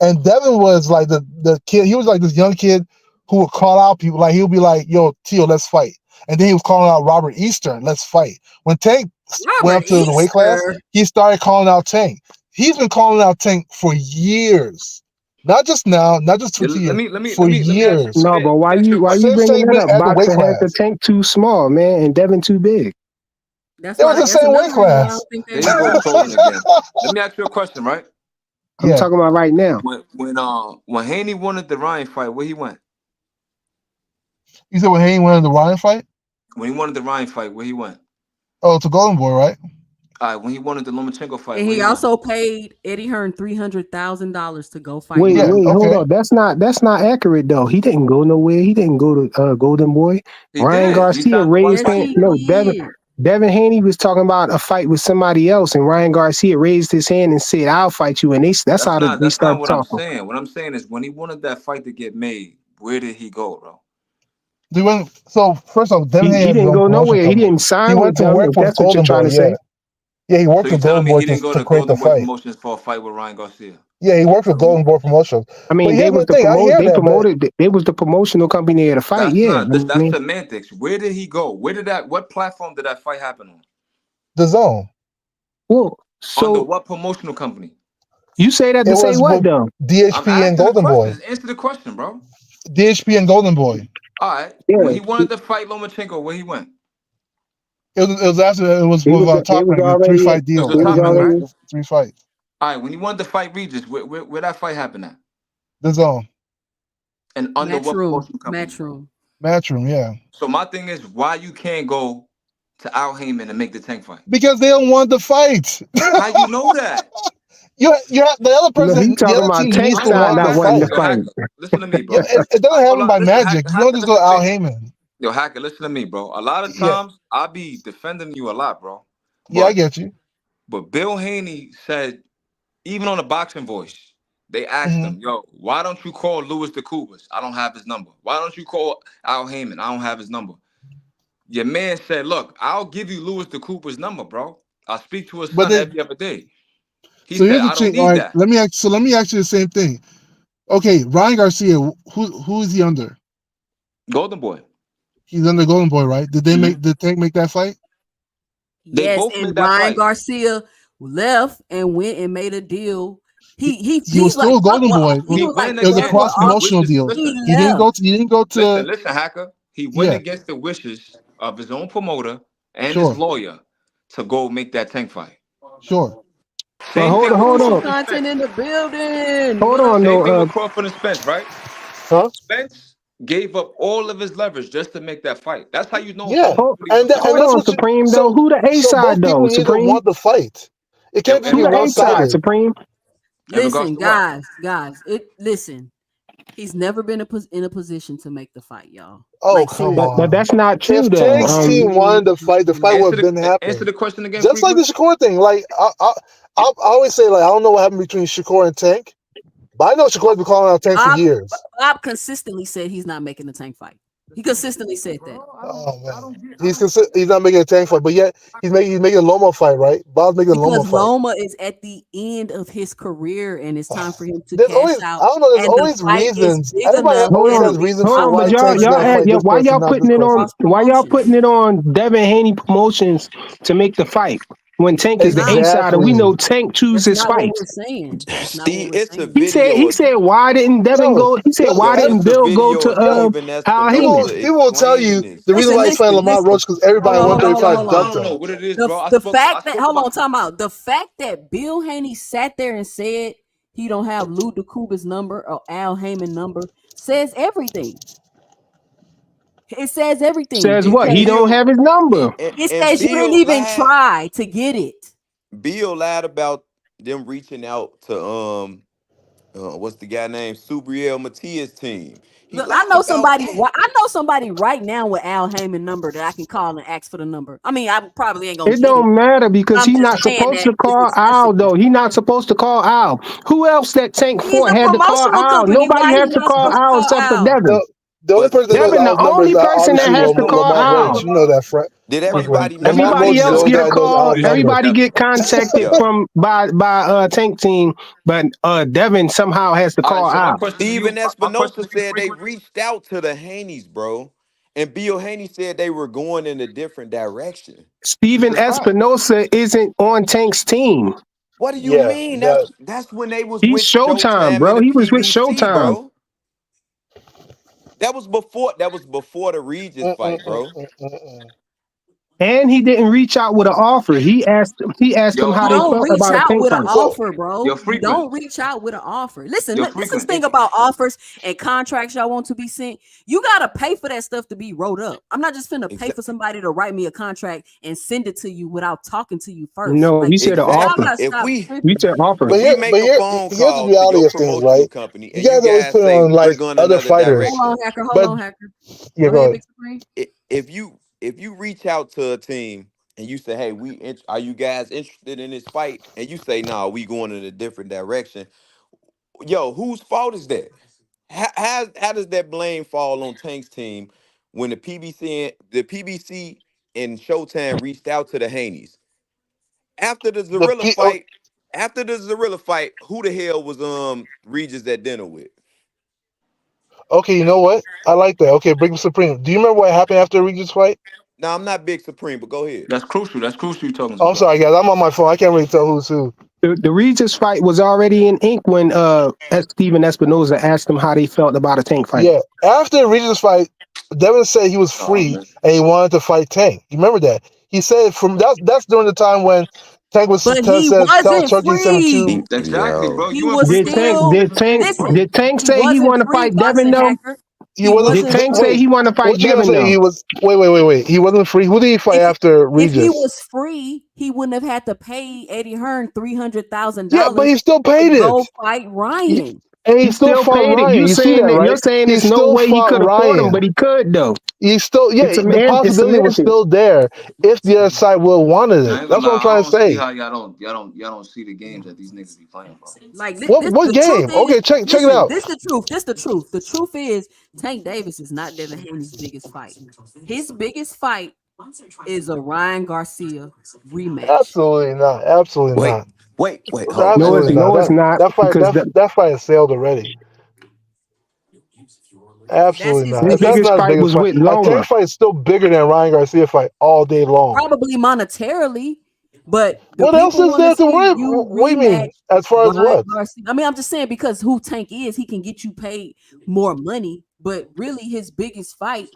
And Devin was like the kid. He was like this young kid who would call out people. Like he would be like, "Yo, Tio, let's fight." And then he was calling out Robert Eastern, "Let's fight." When Tank went up to the weight class, he started calling out Tank. He's been calling out Tank for years, not just now, not just 2 years, for years. No, but why you bringing that up? Boxing had the Tank too small, man, and Devin too big. It was the same weight class. Let me ask you a question, right? I'm talking about right now. When Haney wanted the Ryan fight, where he went? You said when Haney wanted the Ryan fight? When he wanted the Ryan fight, where he went? Oh, to Golden Boy, right? When he wanted the Lomachenko fight. And he also paid Eddie Hearn $300,000 to go fight. Wait, hold up. That's not accurate though. He didn't go nowhere. He didn't go to Golden Boy. Ryan Garcia raised hand. No, Devin Haney was talking about a fight with somebody else, and Ryan Garcia raised his hand and said, "I'll fight you." And that's how they started talking. I'm saying. What I'm saying is, when he wanted that fight to get made, where did he go, bro? So first off, Devin he didn't go nowhere. He didn't sign. He went to work for Golden Boy. Yeah, he So worked you with telling Golden me Boy he didn't go to to create the Golden Boy fight. Promotions for a fight with Ryan Garcia? Yeah, he worked with Golden Boy Promotions. I mean, But they here's was the thing, I hear they that, but promoted, they was the promotional company of the fight. That's Yeah, not I this. That's mean, semantics. Where did he go? What platform did that fight happen on? the Zone. well, Under so what promotional company? you say that It to say was what with though? I'm DHP and asking the Golden Boy. questions. Answer the question, bro. DHP and Golden Boy. All right. When Yeah, he wanted to fight Lomachenko, where he went? It was he with was Top it was Rank, a already 3-fight It was deal. a it was top Everything rank, was right? already 3 fight. All right. When he wanted to fight Regis, where that fight happened at? The Zone. And under what Matchroom. promotional company? Matchroom. Matchroom, yeah. So my thing is, why you can't go to Al Heyman and make the Tank fight? Because they don't want the fight. How you know that? You have the other no, he person, the talking other about team needs Tank to side want the not wanting to fight. Yo, fight. Hacker, listen to me, Yeah, bro. it doesn't happen by Listen, magic. You don't just listen go to Al me. Heyman. Yo, Hacker, listen to me, bro. A lot of Yeah, times I be defending you a lot, bro. yeah, I But get you. Bill Haney said, even on the boxing voice, they asked Hmm. him, yo, why don't you call Louis DeCubas? I don't have his number. Why don't you call Al Heyman? I don't have his number. Your man said, look, I'll give you Louis DeCubas' number, bro. I speak to his But son they, every other day. He so said, here's the I don't thing. All need right, that. let me ask you the same thing. Okay, Ryan Garcia, who is he under? Golden Boy. He's under Golden Boy, right? Mhm. Did Tank make that fight? They Yes, both and made that Ryan fight. Garcia left and went and made a deal. He was He's like still Golden Boy. he He was like went It was a fuck against with cross the Austin. promotional wishes. deal. He Listen, left. He didn't go to. listen, Hacker. He went Yeah, against the wishes of his own promoter and his sure, lawyer to go make that Tank fight. sure. But Same thing with hold Ooh, on, Crawford and content Spence. in the building. hold What up? on Same thing though. with Crawford and Spence, right? Huh? Spence gave up all of his leverage just to make that fight. That's how you know Yeah, someone's Hold, really for and hold something. that's on, what you. Supreme though. So Who the A so side both though? people need to Supreme. want the fight. It can't just Evan be Who the one A Garcia. side? sided. Supreme. In Listen, regards to what? guys. Listen. He's never been in a position to make the fight, y'all. Oh, Like come But seriously. on. that's not true If though. Tank's team wanted the fight would have been Answer happening. the question again, Just like the Cleveland. Shakur thing. Like I always say, like I don't know what happened between Shakur and Tank, but I know Shakur's been calling out Tank for Bob years. Bob consistently said he's not making the Tank fight. He consistently said that. Bro, Oh I man, don't get he's not making a Tank fight, but yet he's making a Loma fight, right? Bob's making a Loma Because fight. Loma is at the end of his career and it's time for him to There's cash always I out. don't know. There's And the always fight is reasons. big Everybody enough Hold always that on, has it makes reasons hold for on. Bob But why y'all, Tank's look y'all, gonna bad add, fight y'all, this why person, y'all not this putting it on? person. across the Why y'all promotions. putting it on Devin Haney Promotions to make the fight when Tank We're is the not. A side, and we Exactly. know Tank chooses That's his not what fights. we're saying. That's not what Steve, we're it's a saying. video He of said, why didn't Devin Yo, go? He said, yo, why yo, didn't it's a Bill go video to of yo. Steven Al Heyman? Espinosa People will tell explaining you this. the reason why he's fighting Lamont Listen. Roach because everybody Hold at on, hold on, hold on, 135 hold I on. dubbed don't know him. what it is, The bro. the I fact that spoke hold about on, time out. The fact that Bill Haney sat there and said he don't have Lou DeCuba's number or Al Heyman number says everything. It says everything Says And what? He because don't Bill have his and, number. and, it and says you didn't Bill even lied. try to get it. Bill lied about them reaching out to what's the guy named Subriel Matias team. He Look, I lied know about somebody. that. I know somebody right now with Al Heyman number that I can call and ask for the number. I mean, I probably ain't gonna It get it. don't matter because I'm he's just not saying supposed that to it's call Al accessible. though. He not supposed to call Al. Who else that Tank He's fought a had to call promotional Al? company. Nobody Why has he to not call supposed to Al call except for Al? Devin. The only But person that knows Devin, the Al's number only is person that obviously has to call Lamont Roach. Al. You know that, did Franklin. everybody know Lamont how Roach Everybody is the else Bill only get guy a that knows call. Al's responded? number. Everybody yo, get contacted Yeah. by Tank team, but Devin somehow has to all right. call So my Al. question to you, Steven my question Espinosa to you, said they frequent. reached out to the Haneys, bro. And Bill Haney said they were going in a different direction. This Steven is fact. Espinosa isn't on Tank's team. What do you Yeah, mean? that. That's when they was He's with Showtime, Showtime and bro. the He was with PBC, Showtime. bro. That was before the Regis Mm, mm, fight, mm, bro. mm, mm, mm. And he didn't reach out with an offer. He asked him Yo, how You they don't felt reach about a out Tank with an fight. So offer, yo, bro. You frequent, don't reach out with an offer. Listen, yo, this is the frequent. thing about offers and contracts y'all want to be sent. You gotta pay for that stuff to be wrote up. I'm not just finna pay Exa- for somebody to write me a contract and send it to you without talking to you first. No, Like he said an y'all offer. exactly. gotta stop He tripping. said offer. If we but make a phone here's the call to reality your of things, promotional right? company You and you guys always guys put it say on we're like going other another fighters, Hold on, direction, hacker. Hold but on, hacker. yeah, Go go ahead, ahead. Big Supreme. if you reach out to a team and you say, "Hey, are you guys interested in this fight?" and you say, "No, we going in a different direction." Yo, whose fault is that? How does that blame fall on Tank's team when the PBC and Showtime reached out to the Haneys? After the Zorilla fight, who the hell was Regis at dinner with? Okay, you know what? I like that. Okay, Big Supreme. Do you remember what happened after Regis fight? Now I'm not Big Supreme, but go ahead. That's crucial. That's crucial. You talking Oh, I'm about? sorry, guys. I'm on my phone. I can't really tell who's who. The Regis fight was already in ink when Steven Espinoza asked him how they felt about a Tank fight. Yeah, after Regis fight, Devin said he was free and he wanted to fight Tank. You remember that? He said that's during the time when Tank was But said he tell wasn't Turkey free. 72. Exactly, bro. He You and was Free Did two Tank still different did Tank things, bro. listen. did Tank He say he wasn't want to free, fight Devin boxing though? hacker. He He wasn't. Did wasn't Tank say free. he want to fight What you gonna Devin say? though? He was. Wait. He wasn't free. Who did he fight after If he Regis? was free, he wouldn't have had to pay Eddie Hearn Yeah, but $300,000 he still paid to it, go fight Ryan. and he He still still fought paid it. Ryan. You see that, You're right? saying He there's no still way he fought could have fought him, Ryan. but he could though. He still, It's the possibility was semantics. still there if the other side would have wanted I it. ain't That's gonna what I'm lie. I trying to don't see say. how y'all don't see the games that these niggas be playing, bro. Like What the truth game? is, Okay, check it listen, out. this the truth. This the truth. The truth is Tank Davis is not Devin Haney's biggest fight. His biggest fight is a Ryan Garcia rematch. Absolutely not. Absolutely Wait, not. hold on. Absolutely not. It's not That fight because that fight is sailed already. That's Absolutely his not. his That's biggest biggest not his fight. fight biggest was fight. with A Loma. Tank fight is still bigger than Ryan Garcia fight all day long. Probably monetarily, but the What else people is want to there to see worry? you What do you rematch mean? As far as Ryan what? Garcia. I mean, I'm just saying because who Tank is, he can get you paid more money, but really his biggest fight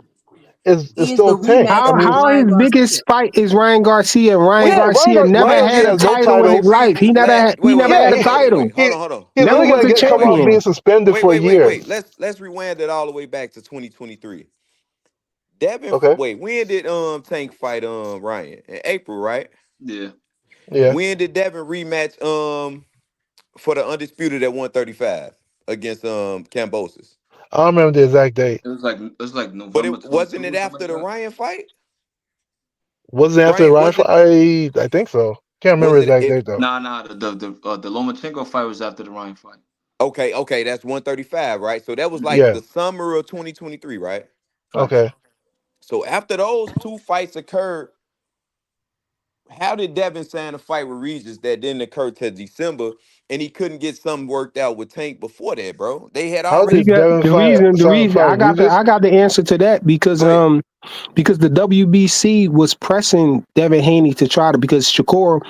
Is is still the Tank. rematch I How mean, with how his Ryan Garcia. biggest fight is Ryan Garcia. well, Ryan yeah, Garcia never Ryan had Garcia a has no title in his title. life. He never had he never Yeah, had a title. Hold on. he's Never literally was gonna a come off being champion. suspended for a year. Let's rewind it all the way back to 2023. Okay. When did Tank fight Ryan? In April, right? Yeah. Yeah, When did Devin rematch for the undisputed at 135 against Cambosis? I don't remember the exact date. It was like But November it wasn't 23 it or something after like the that. Ryan fight? Was it after the Ryan Ryan was fight? it I think so. Can't remember was the it exact it date though. Nah. The Lomachenko fight was after the Ryan fight. okay, that's 135, right? So that was like Yeah. the summer of 2023, right? Facts. Okay. So after those two fights occurred, how did Devin sign a fight with Regis that didn't occur till December, and he couldn't get something worked out with Tank before that, bro? They had How already did Devin The reason fight Regis? I got the answer to that because go ahead. the WBC was pressing Devin Haney to try to because Shakur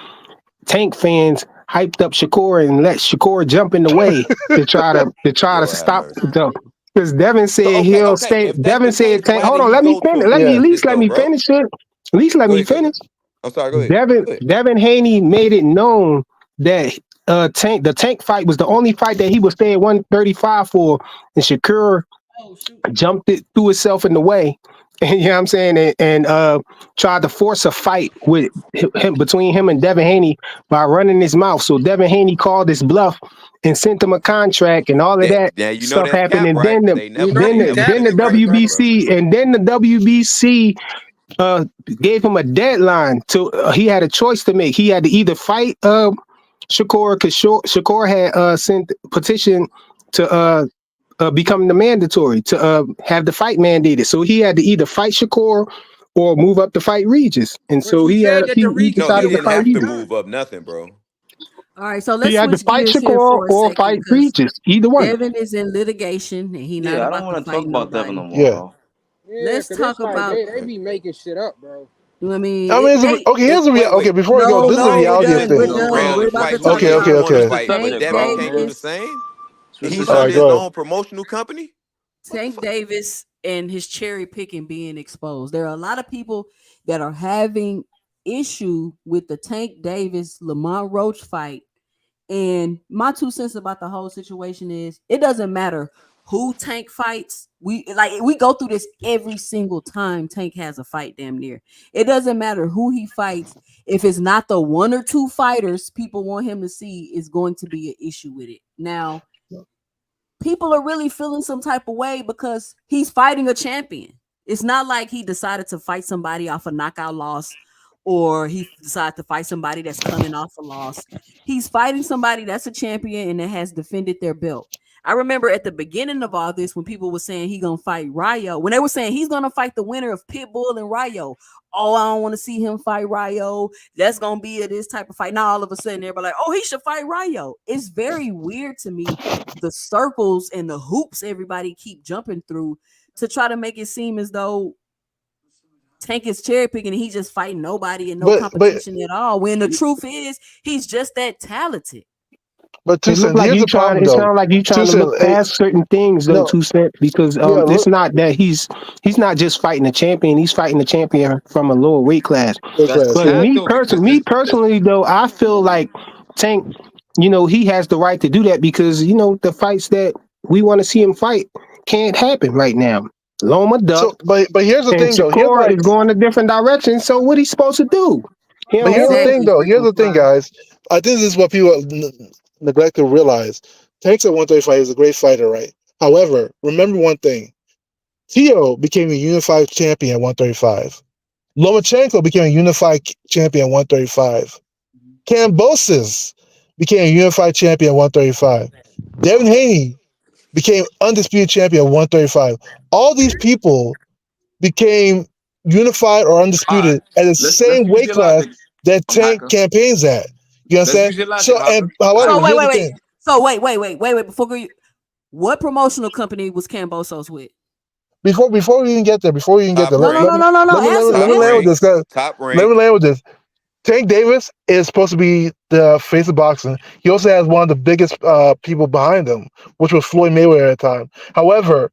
Tank fans hyped up Shakur and let Shakur jump in the way to Lord have stop mercy. because Devin So said okay, he'll okay. stay. If that's the Devin said case, Tank. why Hold did on, he let me go finish. to Yeah. At Regis least let though, me bro? finish it. At least let Go me ahead, cuz. finish. I'm sorry, go ahead. Go ahead. Devin Haney made it known that the Tank fight was the only fight that he would stay at 135 for, and Shakur Oh shoot. jumped it, threw itself in the way. And, you know what I'm saying? And tried to force a fight with him between him and Devin Haney by running his mouth. So Devin Haney called his bluff and sent him a contract and all of That that now you know stuff that's happened. cap, And right? then They never they never then sent the him a contract, bro. WBC gave him a deadline to he had a choice to make. He had to either fight Shakur because Shakur had sent petition to become the mandatory to have the fight mandated. So he had to either fight Shakur or move up to fight Regis. And But so you said that the he Regis No, he deal decided to was didn't fight have already to Regis. move done. up nothing, bro. All right, so He let's had to switch fight gears here Shakur for a or second fight because Regis. Either one. Devin is in litigation and he not Yeah, I don't about to want to talk fight about Devin no nobody. more, Yeah. bro. Yeah, Let's cause it's talk like about. they be making shit up, bro. You know what I mean? I mean, okay. Here's the okay. Wait. Before we go, No, this is the no, we're reality of done. Regis We're things. would done. We're rarely about to fight talk Okay. whoever he Okay. about wanted to Okay. Switch the fight, but Tank subject, Devin bro. can't do the Davis. same. Switch the He's All right. under subject, his Go ahead. bro. own promotional company. What the Tank fuck? Davis and his cherry picking being exposed. There are a lot of people that are having issue with the Tank Davis Lamont Roach fight. And my 2 cents about the whole situation is it doesn't matter who Tank fights. We go through this every single time Tank has a fight, damn near. It doesn't matter who he fights. If it's not the one or two fighters people want him to see, is going to be an issue with it. Now, people are really feeling some type of way because he's fighting a champion. It's not like he decided to fight somebody off a knockout loss or he decided to fight somebody that's coming off a loss. He's fighting somebody that's a champion and that has defended their belt. I remember at the beginning of all this when people were saying he gonna fight Rayo, when they were saying he's gonna fight the winner of Pitbull and Rayo. Oh, I don't want to see him fight Rayo. That's gonna be this type of fight. Now all of a sudden everybody like, oh, he should fight Rayo. It's very weird to me the circles and the hoops everybody keep jumping through to try to make it seem as though Tank is cherry picking and he's just fighting nobody and no competition at all. When the truth is, he's just that talented. But it looks like you trying. It sounds like you trying to look past certain things, though. 2 Cent, because it's not that he's not just fighting a champion. He's fighting a champion from a lower weight class. But me personally, though, I feel like Tank, he has the right to do that because the fights that we want to see him fight can't happen right now. Loma duck. But here's the thing, though. Shakur is going a different direction. So what he's supposed to do? But here's the thing, though. Here's the thing, guys. I think this is what people neglect to realize. Tank's at 135 is a great fighter, right? However, remember one thing. Tio became a unified champion at 135. Lomachenko became a unified champion at 135. Kambosos became a unified champion at 135. Devin Haney became undisputed champion at 135. All these people became unified or undisputed at the same weight class that Tank campaigns at. You understand? So, and however, wait. So wait. Before you, what promotional company was Kambosos with? Before we even get there, No. Let me land with this. Top rank. Let me land with this. Tank Davis is supposed to be the face of boxing. He also has one of the biggest people behind him, which was Floyd Mayweather at the time. However,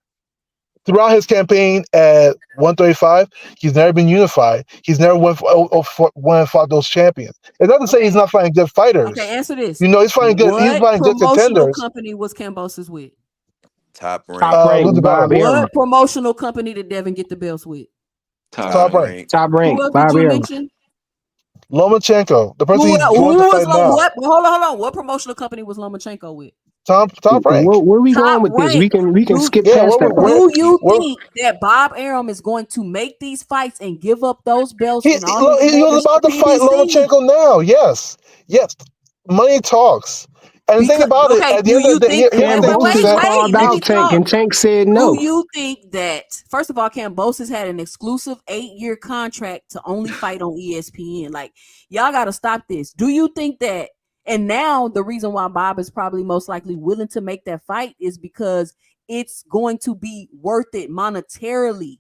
throughout his campaign at 135, he's never been unified. He's never went and fought those champions. It's not to say he's not fighting good fighters. Okay, answer this. He's fighting good. He's fighting good contenders. What company was Kambosos with? Top rank. What promotional company did Devin get the belts with? Top rank. Who else did you mention? Lomachenko, the person he's going to fight now. Hold on. What promotional company was Lomachenko with? Top rank. Where we going with this? We can skip past that. Do you think that Bob Arum is going to make these fights and give up those belts? He was about to fight Lomachenko now. Yes. Money talks. And think about it. At the end of the day, and Tank said no. Do you think that, first of all, Kambosos had an exclusive 8-year contract to only fight on ESPN? Like, y'all got to stop this. Do you think that, and now the reason why Bob is probably most likely willing to make that fight is because it's going to be worth it monetarily.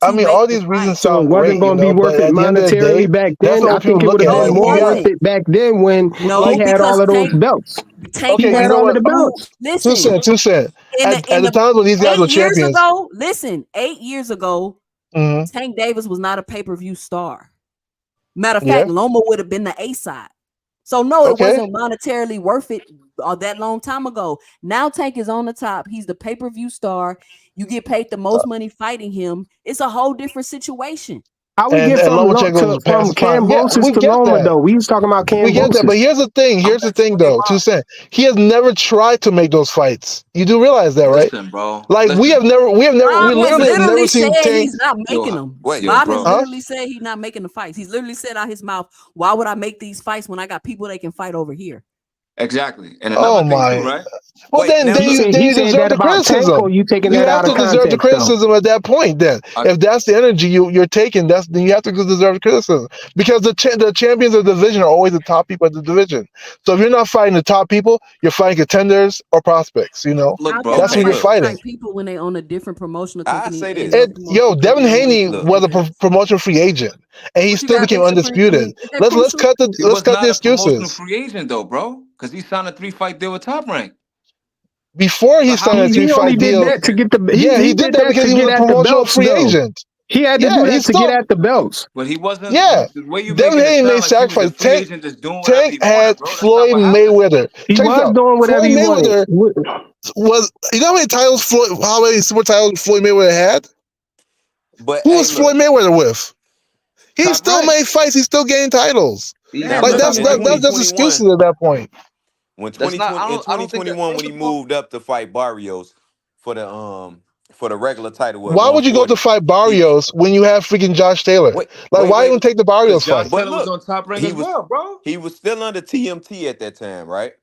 I mean, all these reasons sound great. It wasn't going to be worth it monetarily back then. I think it would have been more worth it back then when he had all of those belts. He had all of the belts. Listen, 2 Cent. At the time when these guys were champions. 8 years ago, Tank Davis was not a pay-per-view star. Matter of fact, Loma would have been the A side. So no, it wasn't monetarily worth it that long time ago. Now Tank is on the top. He's the pay-per-view star. You get paid the most money fighting him. It's a whole different situation. How we get from Kambosos to Loma, though? We was talking about Kambosos. We get that, but here's the thing, though. 2 Cent. He has never tried to make those fights. You do realize that, right? Listen, bro. Like we literally have never seen Tank. He's not making them. Bob has literally said he's not making the fights. He's literally said out his mouth, "Why would I make these fights when I got people that can fight over here?" Exactly. And another thing too, right? Well, then you deserve the criticism. You have to deserve the criticism at that point. Then, if that's the energy you're taking, then you have to deserve the criticism because the champions of the division are always the top people of the division. So if you're not fighting the top people, you're fighting contenders or prospects. Look, bro, that's who you're fighting. People when they own a different promotional company. I say this. Devin Haney was a promotion free agent, and he still became undisputed. Let's cut the excuses. Free agent though, bro. Because he signed a 3-fight deal with Top Rank. Before he signed a 3-fight deal, to get the he did that because he was a promotional free agent. He had to do that to get at the belts. But he wasn't. Yeah, Devin Haney made sacrifice. Tank had Floyd Mayweather. He was doing whatever he wanted. You know how many titles how many super titles Floyd Mayweather had? But who was Floyd Mayweather with? He still made fights. He's still getting titles. That's just excuses at that point. When 2021, when he moved up to fight Barrios for the regular title. Why would you go to fight Barrios when you have freaking Josh Taylor? Why even take the Barrios fight? But look, was on Top Rank as well, bro. He was still under TMT at that time, right?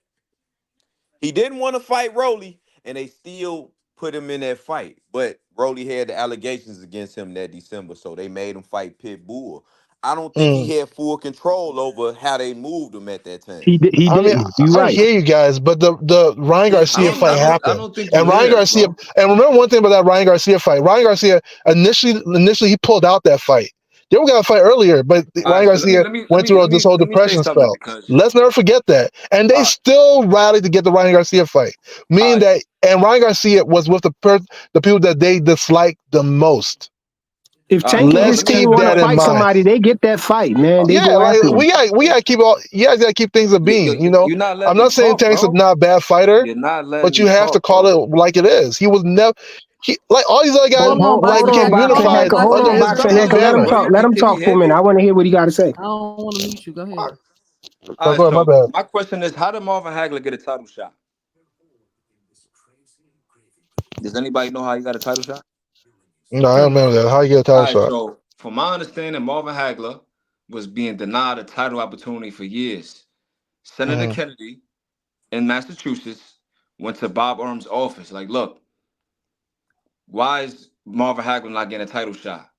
He didn't want to fight Rolly, and they still put him in that fight. But Broly had the allegations against him that December, so they made him fight Pitbull. I don't think he Mm. had full control over how they moved him at that time. He I mean, didn't. You I right. hear you guys, but the Ryan It's I Garcia don't, fight I different. don't, I happened, don't think you and hear Ryan that, Garcia. bro. And remember one thing about that Ryan Garcia fight. Ryan Garcia initially he pulled out that fight. They were gonna fight earlier, but All Ryan right, so let me Garcia let me let went me through let this me whole let me say depression something spell. because Let's never forget that. And they all right, still rallied to get the Ryan Garcia fight, all meaning right, that and Ryan Garcia was with the people that they disliked the most. If all right, Tank and so Let's his let me team keep ask you a want to that in fight question. mind. somebody, they get that fight, man. They Yeah, go like after him. we gotta keep all you guys gotta keep things a being. You know, You're not I'm letting me not saying talk, Tank's a bro. not a bad fighter, You're not letting but me you have to talk, call bro. it like it is. He was never he like all these other guys Hold on, like Hold boxing on, became hacker. boxing Hold on, unified hacker. Hold boxing under on, hacker. his Go boxing ahead. hacker. Go Let him banner. ahead. Bro, talk. Let him can talk you for hear a minute. me? I want to hear what he got to say. I don't want to mute you. Go ahead. All Oh, right, go ahead, my so bad. my question is, how did Marvin Hagler get a title shot? Does anybody know how he got a title shot? No, I Tell don't us. remember that. How you get a All title right, shot? so from my understanding, Marvin Hagler was being denied a title opportunity for years. Senator Mm-hmm. Kennedy in Massachusetts went to Bob Orm's office. Like, look, why is Marvin Hagler not getting a title shot?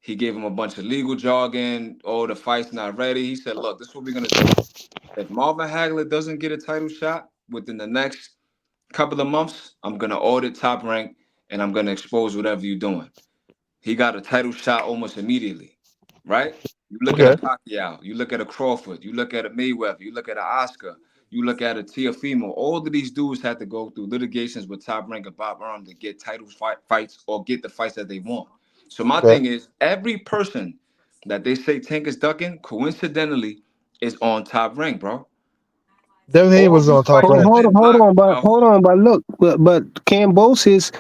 He gave him a bunch of legal jargon. Oh, the fight's not ready. He said, look, this is what we're gonna do. If Marvin Hagler doesn't get a title shot within the next couple of months, I'm gonna audit Top Rank and I'm gonna expose whatever you're doing. He got a title shot almost immediately, right? You look at a Okay. Pacquiao, you look at a Crawford, you look at a Mayweather, you look at a Oscar, you look at a Teofimo. All of these dudes had to go through litigations with Top Rank and Bob Arum to get fights or get the fights that they want. So my Okay. thing is, every person that they say Tank is ducking, coincidentally, is on Top Rank, bro. Devin Haney All was on these top fights Hold, rank. have hold, been hold blocked, on, but bro. hold on, but look, but Cambosis,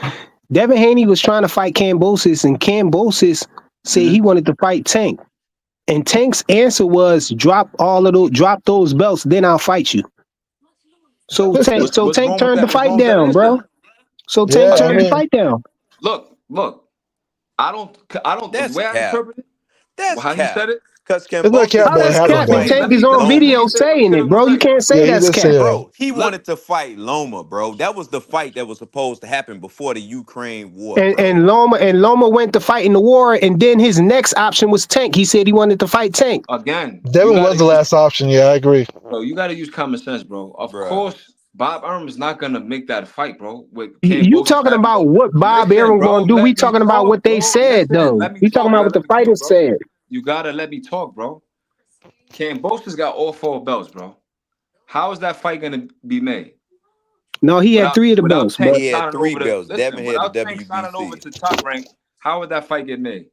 Devin Haney was trying to fight Cambosis, and Cambosis said Mm-hmm. he wanted to fight Tank, and Tank's answer was drop those belts, then I'll fight you. So Tank, so What's Tank wrong with turned the that? What's fight wrong with that down, bro. answer? So Tank Yeah, I turned the Again, mean fight down. look. I don't. The That's way I cap. interpret it, That's how he cap. said it. Because it's not Cambosis cap, How but it that's wanted to happened cap? And though. fight Tank is on Let Loma. me video say what I saying said it, I'm gonna bro. You say. can't say Yeah, he that's did cap. say that. Bro, he Let wanted to fight Loma, bro. That was the fight that was supposed to happen before the Ukraine war, And bro. Loma went to fight in the war, and then his next option was Tank. He said he wanted to fight Tank. again. You Devin got was to the use, last option. Yeah, I agree. bro. You got to use common sense, bro. Of Bruh. course, Bob Arum is not gonna make that fight, bro. With You Cambosis talking having about no. what Bob Listen, Arum bro. gonna do? We Let me talking about what talk, they bro. said Listen, though. let me We talking talk. about what the Let me talk, fighters bro. said. You gotta let me talk, bro. Cambosis got all four belts, bro. How is that fight gonna be made? No, he had Without 3 of the without belts, Tank but He had signing 3 over to belts. listen, Devin had the without Tank signing over WBC. to Top Rank, how would that fight get made?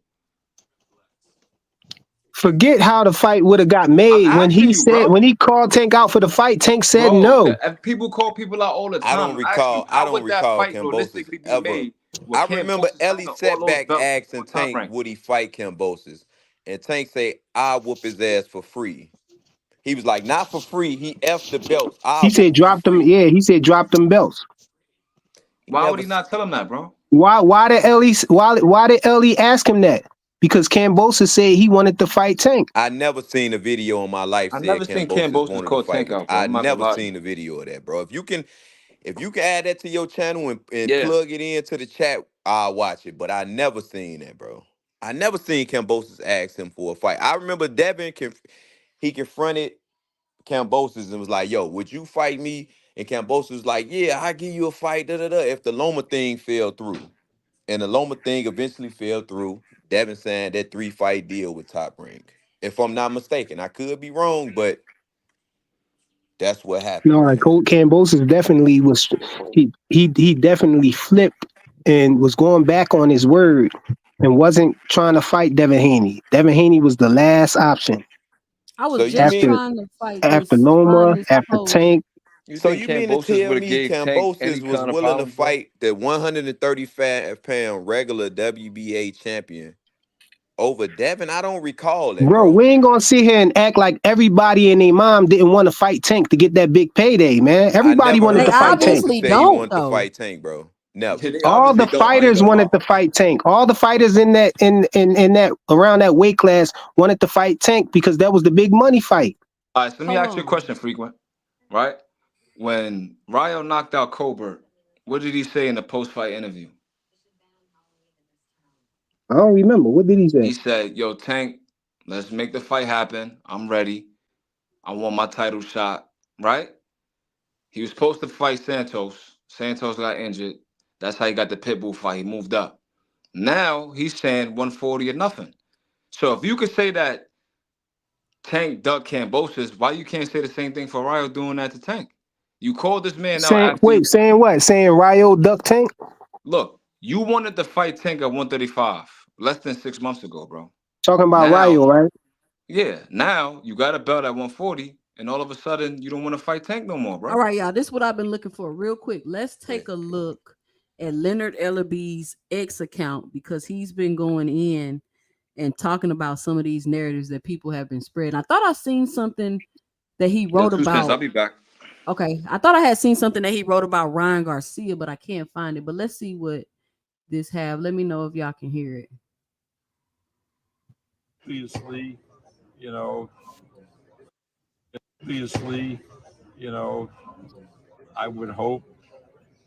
forget how the fight would have got I'm made asking you, when bro. he called Tank out for the fight. Tank said Bro, no. and people call people out all the I time. don't I'm asking you, recall. I how don't would that recall fight Cambosis realistically be ever. made with I Cam remember Boston Ellie signing all those Setback belts asking on Top Tank Rank? would he fight Cambosis, and Tank say I whoop his ass for free. He was like, not for free. He f the belts. I He whoop said him for drop them. free. Yeah, he said drop them belts. He Why would never. he not tell him that, bro? Why did Ellie ask him that? Because Cambosa said he wanted to fight Tank. I never seen a video in my life I said never seen Cam Cambosis Boston wanted to call fight Tank him. out, bro. I I'm not gonna never lie to you. seen a video of that, bro. If you can add that to your channel and Yeah. plug it into the chat, I'll watch it. But I never seen that, bro. I never seen Cambosis ask him for a fight. I remember he confronted Cambosis and was like, "Yo, would you fight me?" And Cambosis was like, "Yeah, I give you a fight." Da da da. If the Loma thing fell through, and the Loma thing eventually fell through, Devin signed that 3-fight deal with Top Rank. If I'm not mistaken, I could be wrong, but that's what No, happened, like man. Cambosa definitely was. He definitely flipped and was going back on his word and wasn't trying to fight Devin Haney. Devin Haney was the last option I So was you just mean after trying to fight after this, find Loma, this after post. Tank. You so think you Cam mean to Boston tell would have me gave Tank any Cambosis was kind of willing to problems, bro? fight the 135-pound regular WBA champion over Devin? I don't recall that, Bro, bro. we ain't gonna sit here and act like everybody and their mom didn't want to fight Tank to get that big payday, man. I Everybody never wanted They to heard fight Tank. Cambosis obviously say he don't wanted to though. fight Tank, bro. Never. Yeah, they All obviously the don't. I ain't fighters gonna lie. wanted to fight Tank. All the fighters in that around that weight class wanted to fight Tank because that was the big money fight. All right, so let me Hold ask you a on. question, Frequent. Right? When Ryo knocked out Colbert, What did he say in the post-fight interview? I don't remember. What did he say? He said, "Yo, Tank, let's make the fight happen. I'm ready. I want my title shot." Right? He was supposed to fight Santos. Santos got injured. That's how he got the Pitbull fight. He moved up. Now he's saying 140 or nothing. So if you could say that Tank duck Cambosis, why you can't say the same thing for Ryo doing that to Tank? You called this man out after you. Saying what? Saying Ryo duck Tank? Look, you wanted to fight Tank at 135 less than 6 months ago, bro. Talking about Now, Ryo, right? yeah, now you got a belt at 140, and all of a sudden you don't want to fight Tank no more, bro. All right, y'all. This is what I've been looking for. Real quick, let's take a look at Leonard Ellaby's X account because he's been going in and talking about some of these narratives that people have been spreading. I thought I seen something that he wrote about. I'll be back. Okay, I thought I had seen something that he wrote about Ryan Garcia, but I can't find it. But let's see what this have. Let me know if y'all can hear it. Obviously, you know, I would hope,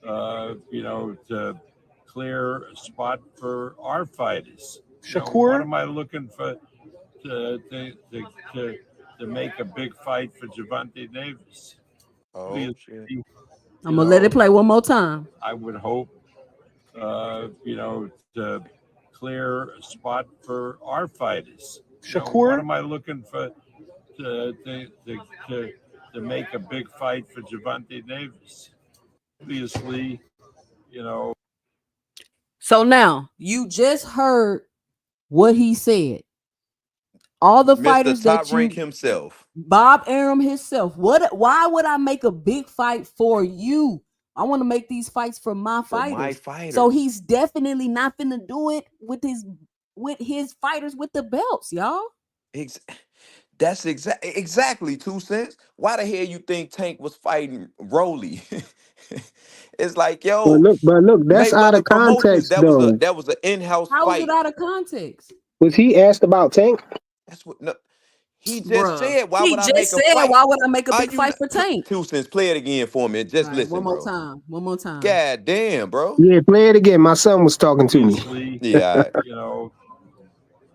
to clear a spot for our fighters. Shakur? What am I looking for to make a big fight for Gervonta Davis? Oh, shit. I'm gonna let it play one more time. I would hope, to clear a spot for our fighters. Shakur? What am I looking for to make a big fight for Gervonta Davis? Obviously, So now you just heard what he said. All the fighters Mr. that Top Rank himself. Bob Arum himself. Why would I make a big fight for you? I want to make these fights for my fighters. So he's definitely not finna do it with his fighters with the belts, y'all. That's exactly 2 cents. Why the hell you think Tank was fighting Rolly? It's like, yo, But look, that's out Mayweather of Promotions. context, though. That was an in-house How is fight. it out of context? Was he asked about Tank? That's what. No, he just said, "Why He would I just make a said, fight?" why would I make a Are big you fight for Tank? 2 cents? Play it again for me. And just All right, listen, one more bro. time. One more time. God damn, bro. Yeah, play it again. My son was talking to me. obviously, Yeah.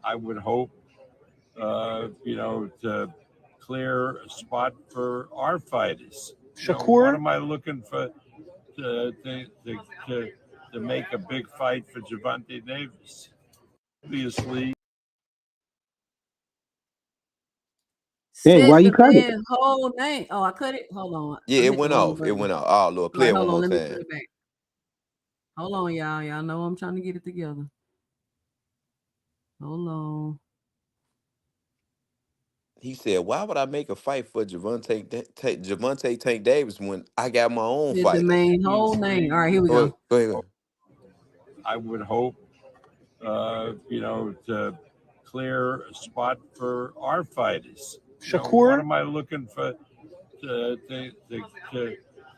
I would hope, to clear a spot for our fighters. Shakur? What am I looking for to make a big fight for Gervonta Davis? Obviously. Dang, why you the cut it? man whole name. Oh, I cut it. Hold on. Yeah, I it hit the went wrong off. It button. went off. Oh Lord, play All right, it one hold on. more Let me put time. it back. Hold on, y'all. Y'all know I'm trying to get it together. Hold on. He said, "Why would I make a fight for Gervonta Tank Davis when I got my own Hit the fighters?" main whole name. All right, here we go. Go ahead. I would hope, to clear a spot for our fighters. Shakur? What am I looking for to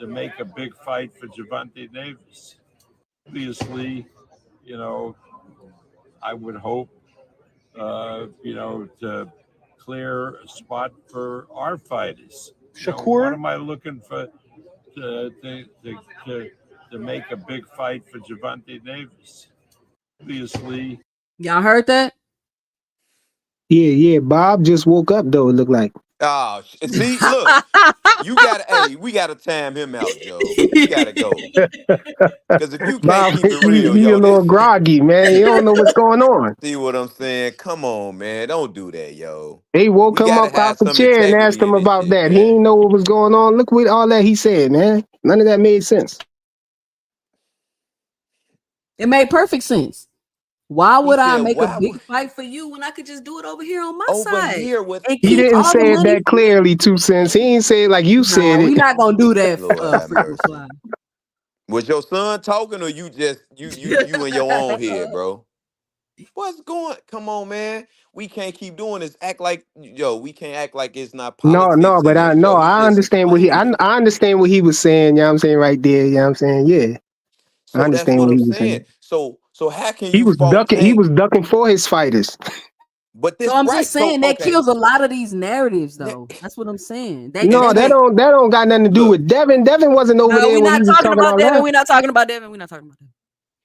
make a big fight for Gervonta Davis? Obviously, I would hope, to clear a spot for our fighters. Shakur? What am I looking for to make a big fight for Gervonta Davis? Obviously. Y'all heard that? Yeah. Bob just woke up, though, it looked like. Oh, see, look, we gotta time him out, Joe. He gotta go. Because if you can't Bob, keep it he real, a yo, little this groggy, man. You don't know what's going on. see what I'm saying? Come on, man. Don't do that, yo. They woke We him gotta up out have the some chair and asked integrity him in this about shit, that. man. He didn't know what was going on. Look what all that he said, man. None of that made sense. It made perfect sense. Why would I said, make a why big would- fight for you when I could just do it over here on my Over side here with and He keep didn't all the say it money? that clearly, 2 cents. He didn't say it like you said We're it. not gonna do that. Lord have Freaking mercy. fly. Was your son talking or you just you in your own head, bro? What's going? Come on, man. We can't keep doing this. We can't act like it's not politics But in this, Joe. He I just understand explained it. I understand what he was saying. You know what I'm saying? Right there. You know what I'm saying? Yeah. I So that's understand what what I'm he was saying. saying. So how can He you was fault ducking. He Tank? was ducking for his fighters. But So this I'm right. just So saying that okay. kills a lot of these narratives, Now, though. That's what I'm saying. That and No, that that make don't got nothing to do look, with Devin. Devin wasn't over no. there We're when he not was talking talking about all Devin. that. We're not talking about Devin. We're not talking about Devin.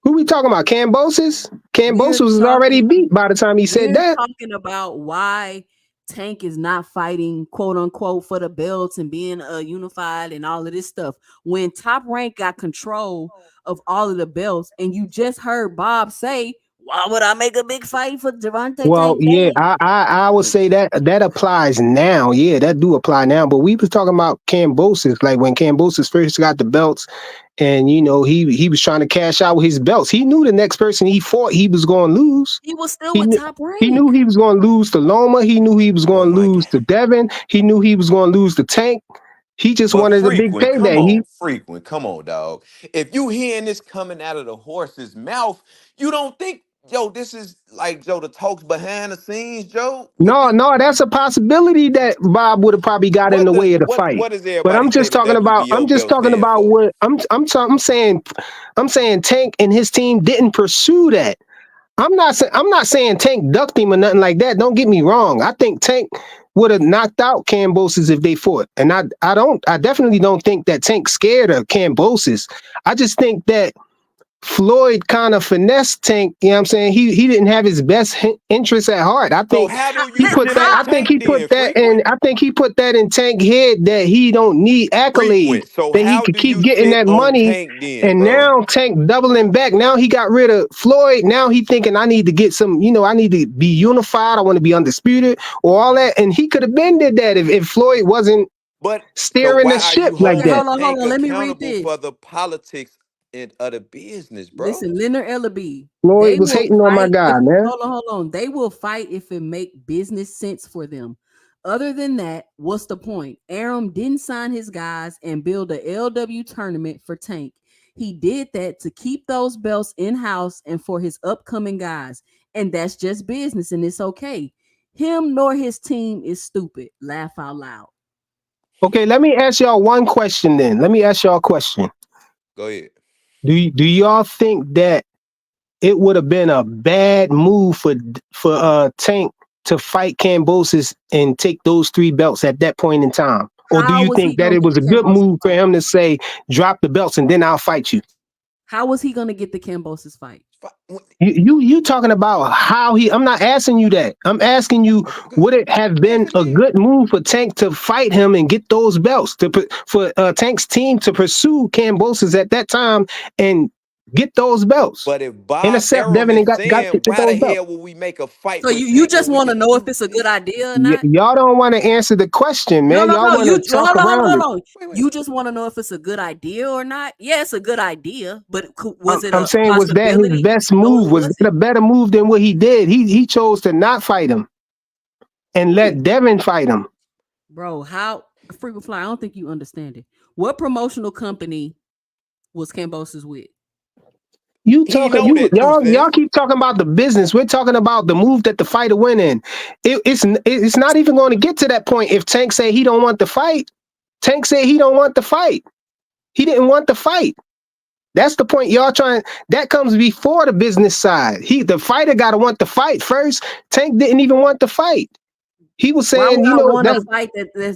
Who we talking about? Cambosis? Cambosis We're was already talking. beat by the time he said We're that. talking about why Tank is not fighting, quote unquote, for the belts and being unified and all of this stuff. When Top Rank got control of all of the belts, and you just heard Bob say, "Why would I make a big fight for Devontae Well, Tank yeah, Davis?" I would say that applies now. Yeah, that do apply now. But we was talking about Cambosis, like when Cambosis first got the belts, and he was trying to cash out his belts. He knew the next person he fought, he was going to lose. He was still He with knew. Top He knew Rank. he was going to lose to Loma. He knew he was oh going to my God. lose to Devin. He knew he was going to lose to Tank. He just But wanted a big frequent, come payday. on, frequent, come on, dog. If you hearing this coming out of the horse's mouth, you don't think, yo, this is like Joe, the talks behind the scenes, Joe. No, that's a possibility that Bob would have probably got in What the does way of the fight. what does But everybody say the I'm WBO just belt talking stand about for? what I'm saying Tank and his team didn't pursue that. I'm not saying Tank ducked him or nothing like that. Don't get me wrong. I think Tank would have knocked out Cambosis if they fought. And I definitely don't think that Tank's scared of Cambosis. I just think that Floyd kind of finessed Tank, you know what I'm saying? He didn't have his best interests at heart. I So think how do he you put that limit I think Tank he put then, that in frequent? I think he put that in Tank head that he don't need accolades, Frequent. So that he how could do keep you getting sit that on money. Tank then, And bro? now Tank doubling back. Now he got rid of Floyd. Now he thinking I need to get some, I need to be unified. I want to be undisputed or all that. And he could have been did that if Floyd wasn't But so steering why the are ship you like Okay, holding that. hold Tank on. Let me read accountable this. for the politics of the business, bro? Listen, Leonard Ellaby, Floyd they was will hating on my fight guy, if man. hold on. They will fight if it make business sense for them. Other than that, what's the point? Aram didn't sign his guys and build a LW tournament for Tank. He did that to keep those belts in-house and for his upcoming guys. And that's just business, and it's okay. Him nor his team is stupid. Laugh out loud. Okay, let me ask y'all one question then. Let me ask y'all a question. Go ahead. Do y'all think that it would have been a bad move for Tank to fight Cambosis and take those 3 belts at that point in time? Or do How you was he think that gonna it get was the a good Cambosis move for fight? him to say, drop the belts and then I'll fight you? How was he gonna get the Cambosis fight? You talking about how I'm not asking you that. I'm asking you, would it have been a good move for Tank to fight him and get those belts for Tank's team to pursue Cambosis at that time and get those belts? But if Bob Intercept Arum Devin is and got saying, to get why those the belts. hell will we make a fight So with you Tank when just we want to can know if do it's a good this? idea or not? Y'all don't want to answer the question, No, man. no, Y'all no. want You to talk around hold it. on. Wait. You just want to know if it's a good idea or not. Yeah, it's a good idea, but was it I'm a saying, was that his possibility? best No, move? it Was that wasn't. a better move than what he did? He chose to not fight him and Who? let Devin fight him. Bro, how frequent fly? I don't think you understand it. What promotional company was Cambosis with? He know that two Y'all cents. keep talking about the business. We're talking about the move that the fighter went in. It's not even going to get to that point if Tank say he don't want the fight. Tank said he don't want the fight. He didn't want the fight. That's the point y'all trying. That comes before the business side. The fighter got to want the fight first. Tank didn't even want the fight. He was Why saying, would I want a that. fight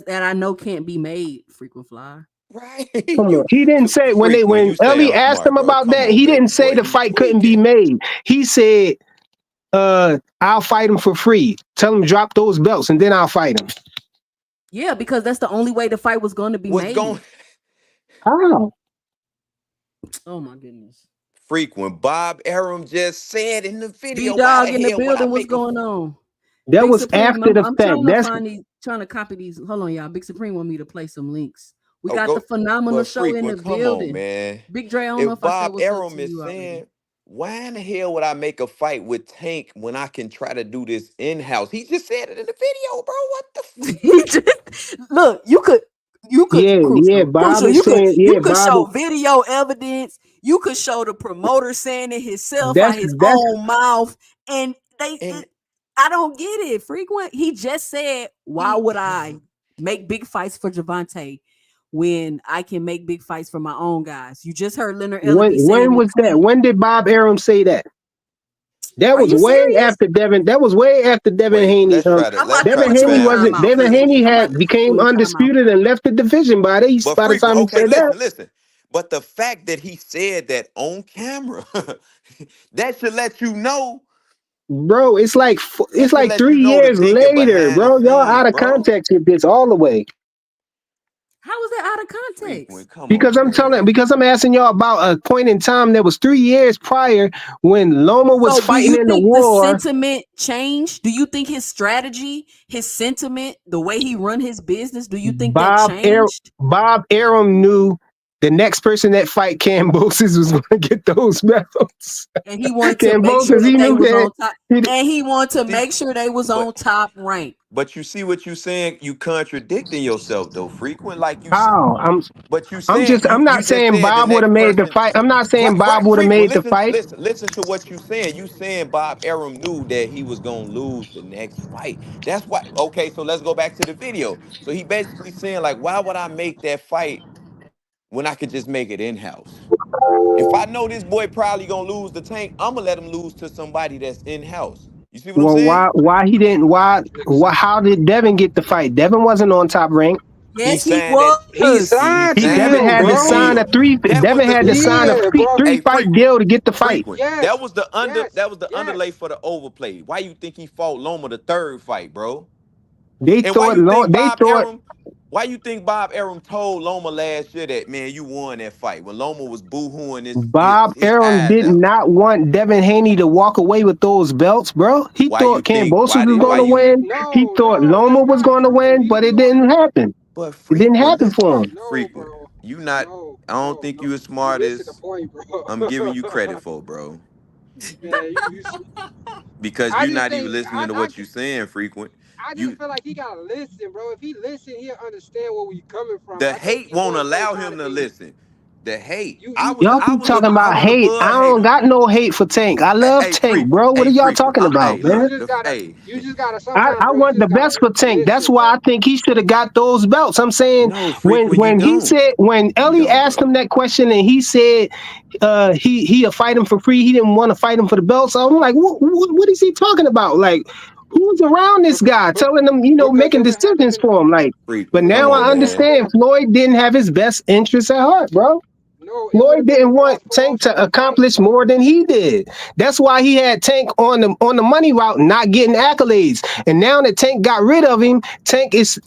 that I know can't be made? Frequent flyer. Right. Come on. You He didn't say frequent. when You Ellie sound asked smart, him bro. about Come that, on, he didn't baby say boy. the You fight couldn't be tweaking. made. He said, I'll fight him for free. Tell him drop those belts and then I'll fight him. Yeah, because that's the only way the fight was going to be What's made. going How? Oh my goodness. frequent? Bob Arum just said in the B video, why Dog the in the hell would I building. What's make a going on? That Big was Supreme. after the I'm fact. trying to That's find these, trying to copy these. Hold on, y'all. Big Supreme want me to play some links. We oh got the go phenomenal but show in the frequent, come on, building. man. Big Dre, I don't know If if I said Bob what's up Arum to is you already. saying, why in the hell would I make a fight with Tank when I can try to do this in-house? He just said it in the video, bro. What the Look, you could yeah, Bob crucial. is saying, You yeah, could Bob is show video evidence. You could show the promoter saying it himself out his that's own mouth, and and I don't get it. Frequent. He just said, "Why he would I make big fights for Javante when I can make big fights for my own guys?" You just heard Leonard Ellaby say in when the was that? tweet. When did Bob Arum say that? That Are was you way serious? after Devin. That was way after Devin Wait, Haney. let's try to I'm about let's to try to Devin put you Haney in fast. wasn't. timeout. Devin Listen, Haney I'm about had to put you became in timeout. undisputed and left the division but by the frequent. time he Okay, said that. listen. But the fact that he said that on camera, that should let you know. Bro, That it's should like let you 3 know the years thinking later, behind the bro. Y'all scenes, out of bro. context with this all the way. How was that out of context? Frequent, come Because on, man. I'm asking y'all about a point in time that was 3 years prior when Loma was So, do fighting you in the think the war. sentiment changed? Do you think his strategy, his sentiment, the way he run his business, do you think that changed? Bob Arum knew the next person that fight Cambosis was going to get those medals. And he wanted to make sure Cambosis, that he they knew was that. on top. He, And he wanted to See, make sure they was but on top rank. but you see what you saying? You contradicting yourself though, frequent. how? But you saying I'm you not just saying said the Bob would have next made the person. fight. I'm not saying Bob Right, would have frequent. made the fight. Listen to what you saying. You saying Bob Arum knew that he was gonna lose the next fight. That's why. Okay, so let's go back to the video. So he basically saying like, why would I make that fight when I could just make it in house? If I know this boy probably gonna lose the tank, I'm gonna let him lose to somebody that's in house. You see what I'm Well, saying? why he didn't? How did Devin get the fight? Devin wasn't on top rank. He Yes, he signed that. He was. He signed He to signed Devin a him, had to free bro. sign a deal. three. That was Devin the had to sign a Yeah, bro. three hey fight frequent. deal to get the fight. Frequent. Yes, That was the underlay yes. for the overplay. Why you think he fought Loma the third fight, bro? They And why thought you long. think They Bob thought Arum? Why you think Bob Arum told Loma last year that man you won that fight when Loma was boohooing Bob his Arum eyes did out? not want Devin Haney to walk away with those belts, bro. He Why you thought think? Cambosos was going to win. He thought That's Loma was not going to true. win, but it didn't happen. But It didn't frequent, happen listen, for him. No, frequent. bro. You not. No, I don't no, think no. you as You smart missing the as point, bro. I'm giving you credit for, bro. Man, Because I you're just not even think listening to what you're saying, frequent. I just You feel like he gotta listen, bro. If he listen, he'll understand where we coming from. the I think hate he won't was though allow trying to him to be listen. The hate. you Y'all I keep was a talking I about was a hate. I Bud don't hater. got no hate for Tank. I love Tank, Frequent. bro. What Hey, are y'all frequent. talking about, Hey, man? look, you just gotta sometimes, I bro. You want the just best gotta for Tank. That's listen, why I bro. think he should have got those belts. I'm saying no, frequent, you don't. when You Ellie don't, asked bro. him that question and he said he'll fight him for free. He didn't want to fight him for the belts. So I'm like, what is he talking about? Like, who's around this guy telling him, Because making of what happened decisions in for him? Like, but Frequent. because Come now of on, I what man. happened. understand Floyd didn't have his best interests at heart, bro. No, it would Floyd have been a didn't want cross Tank to promotional fight, accomplish bro. more than he did. That's why he had Tank on the money route, not getting accolades. And now that Tank got rid of him,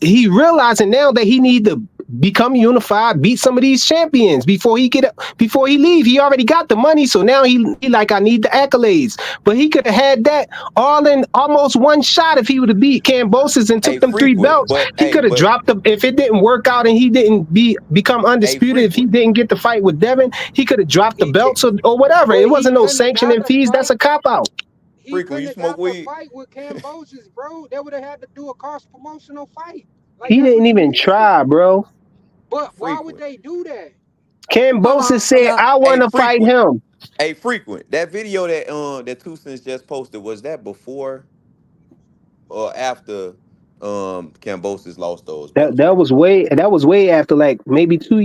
he realizing now that he need to become unified, beat some of these champions before he leave. He already got the money, so now he like I need the accolades. But he could have had that all in almost one shot if he would have beat Cambosis and Hey, took them three frequent. belts. He could have dropped them if it didn't work out and he didn't become Hey, undisputed. If he frequent. didn't get the fight with Devin, he could have dropped the He can, belts or whatever. but It he wasn't no couldn't have got sanctioning the fees. That's fight. a cop out. He Frequent, couldn't you have smoke got the weed? fight with Cambosis, bro. They would have had to do a cross promotional fight. Like He that's what didn't he even need to do. try, bro. But why would Frequent. they do that? Hold Cambosis on. So said, y'all, "I Hey, want to fight frequent. him." Hey, frequent. That video that Two Cents just posted, was that before or after Cambosis lost those belts, frequent? That was way after, like maybe 2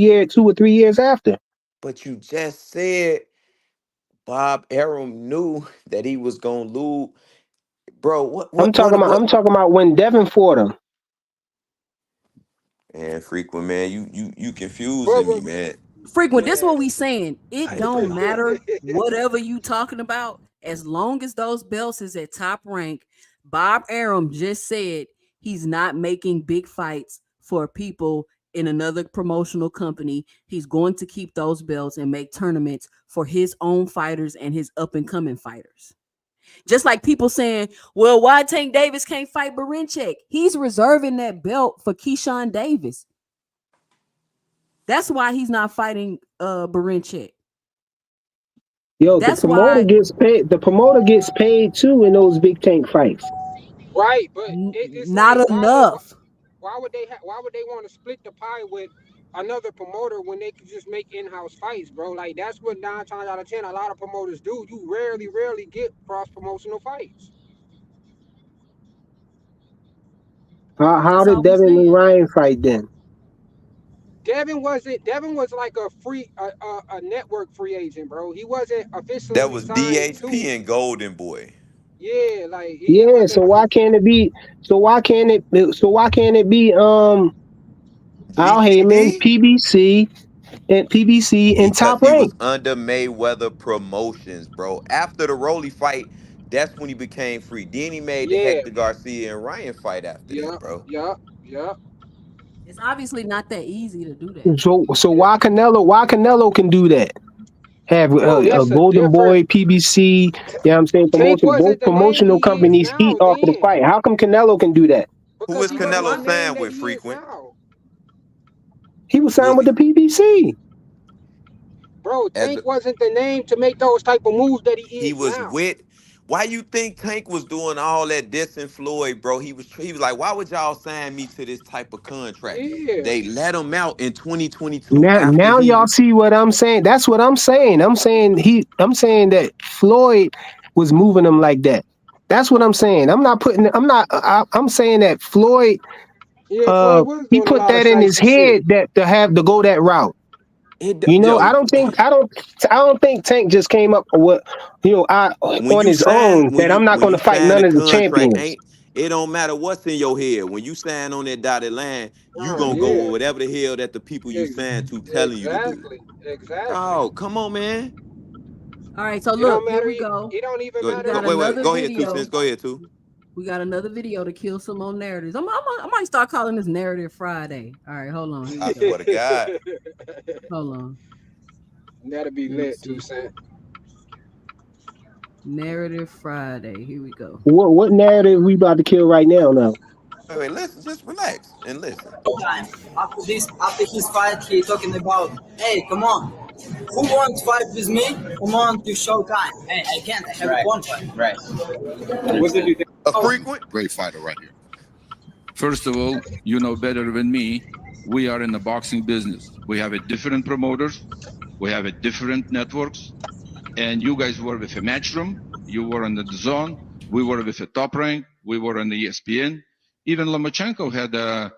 or 3 years after. But you just said Bob Arum knew that he was gonna lose. Bro, I'm talking about when Devin fought him. man, frequent man, you Bro, confusing me, bro, man. frequent, this man. what we saying. It Hey, don't bro. matter whatever you talking about, as long as those belts is at top rank. Bob Arum just said he's not making big fights for people in another promotional company. He's going to keep those belts and make tournaments for his own fighters and his up and coming fighters. Just like people saying, well, why Tank Davis can't fight Barincek? He's reserving that belt for Keyshawn Davis. That's why he's not fighting Barincek. Yo, the That's promoter why gets paid. The promoter gets paid too in those big tank fights. Right, but it's like not enough. why would they want to split the pie with another promoter when they could just make in-house fights, bro? Like that's what 9 times out of 10 a lot of promoters do. You rarely get cross promotional fights. How That's did all we Devin and saying. Ryan fight then? Devin wasn't. Devin was like a network free agent, bro. He wasn't That officially was signed DHP to. and Golden Boy. Yeah, like he Yeah, so wasn't. why can't it be? So why can't it be? Al Heyman, GTD PBC, and because Top he was Rank. under Mayweather Promotions, bro. After the Rolly fight, that's when he became free. Then he made the Yeah, Hector Garcia and Ryan fight after that, yeah, bro. yeah, yeah. It's obviously not that easy to do that. So why Canelo? Why Canelo can do that? Have Bro, a that's a Golden different. Boy, PBC. You know what I'm saying? Tank Promotion. Both wasn't the name promotional he is companies eat now. off of the Then fight. How come Canelo can do that? Who because is he wasn't Canelo the name signed that with, he is Frequent? now. He was signed Was with he the PBC. Bro, as Tank wasn't the name to make those type of moves that he he is was now. with? Why you think Tank was doing all that dissing Floyd, bro? He was like, why would y'all sign me to this type of contract? Yeah, They let him out in 2022 after Now he y'all see what I'm saying. That's what I'm saying. I'm saying that Floyd was moving him like that. That's what I'm saying. I'm saying that Floyd yeah. Floyd was he doing a put lot of that in his shicey shit. head that to go that route. You know, yo. I don't think Tank just came up with When on you his sign own when that I'm you not when going you to fight sign a none of the contract, champions. ain't it don't matter what's in your head. When you sign on that dotted line, you gonna go Yeah, with whatever the hell that the people you ex- signed to telling you to do. exactly, exactly. Oh, come on, man. All right, so It don't look, here matter. we go. It don't even Go ahead. We matter Go, got if he wait. another Go ahead, 2 cents. video. Go ahead, too. We got another video to kill some more narratives. I might start calling this Narrative Friday. All right, hold on. Here we I go. swear to God. Hold on. that'll be Let me lit, see. 2 cents. Narrative Friday. Here we go. What narrative we about to kill right now? Now, Wait, listen, just relax and listen. Time after his fight, he talking about, hey, come on, who wants to fight with me? Come on to show time. Hey, I can't. I have one fight. Right. What did you think? A frequent. Great fighter right here. First of all, you know better than me, we are in the boxing business. We have a different promoters, we have a different networks, and you guys were with a Matchroom, you were on the zone, we were with a Top Rank, we were on the ESPN. Even Lomachenko had a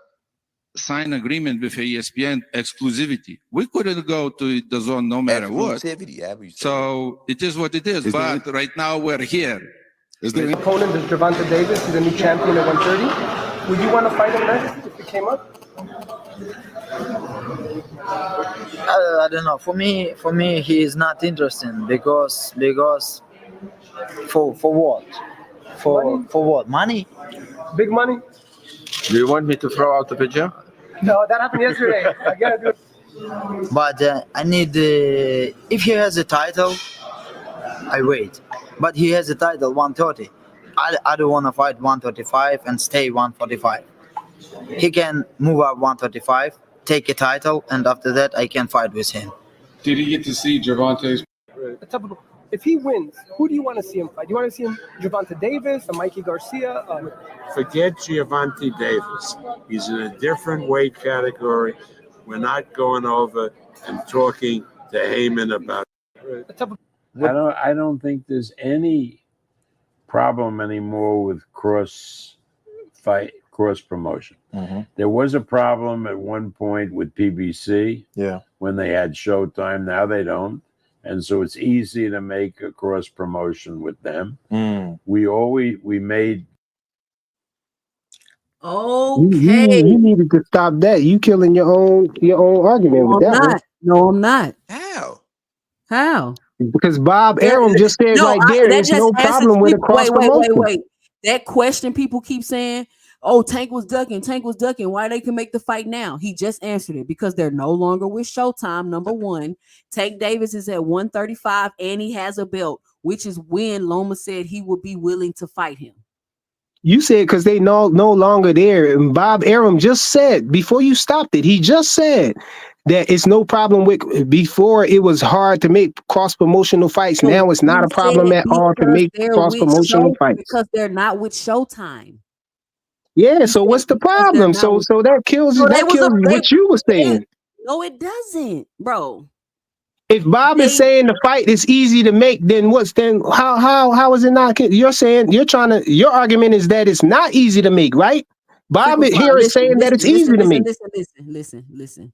signed agreement with ESPN exclusivity. We couldn't go to the zone no matter what. Exclusivity, have you said? So it is what it is. But right now we're here. Is there any Opponent is Gervonta Davis. He's a new champion at 130. Would you want to fight him next if it came up? I don't know. For me, he is not interesting because for what? For what? Money? Big money? Do you want me to throw out the picture? No, that happened yesterday. I gotta do it. But I need. If he has a title, I wait. But he has a title 130. I don't want to fight 135 and stay 145. He can move up 135, take a title, and after that I can fight with him. Did he get to see Gervonta's? If he wins, who do you want to see him fight? Do you want to see him Gervonta Davis, or Mikey Garcia? Forget Gervonta Davis. He's in a different weight category. We're not going over and talking to Heyman about it. I don't think there's any problem anymore with cross promotion. Mm-hmm. There was a problem at one point with PBC. Yeah. When they had Showtime. Now they don't. And so it's easy to make a cross promotion with them. We made. Okay. you needed to stop that. You killing your own argument with that one. No, I'm not. How? Because Bob Arum just said there that is just no answers problem with a cross promotion. Wait. That question people keep saying, oh, Tank was ducking. Why they can make the fight now? He just answered it because they're no longer with Showtime. Number one, Tank Davis is at 135 and he has a belt, which is when Loma said he would be willing to fight him. You said because they no longer there. And Bob Arum just said, before you stopped it, he just said that it's no problem with, before it was hard to make cross-promotional fights. So now it's not a problem at all to make cross-promotional fights. Because they're not with Showtime. Yeah, so what's the problem? So that kills what you were saying. No, it doesn't, bro. If Bob is saying the fight is easy to make, then how is it not? You're saying your argument is that it's not easy to make, right? Bob here is saying that it's easy to make. Listen.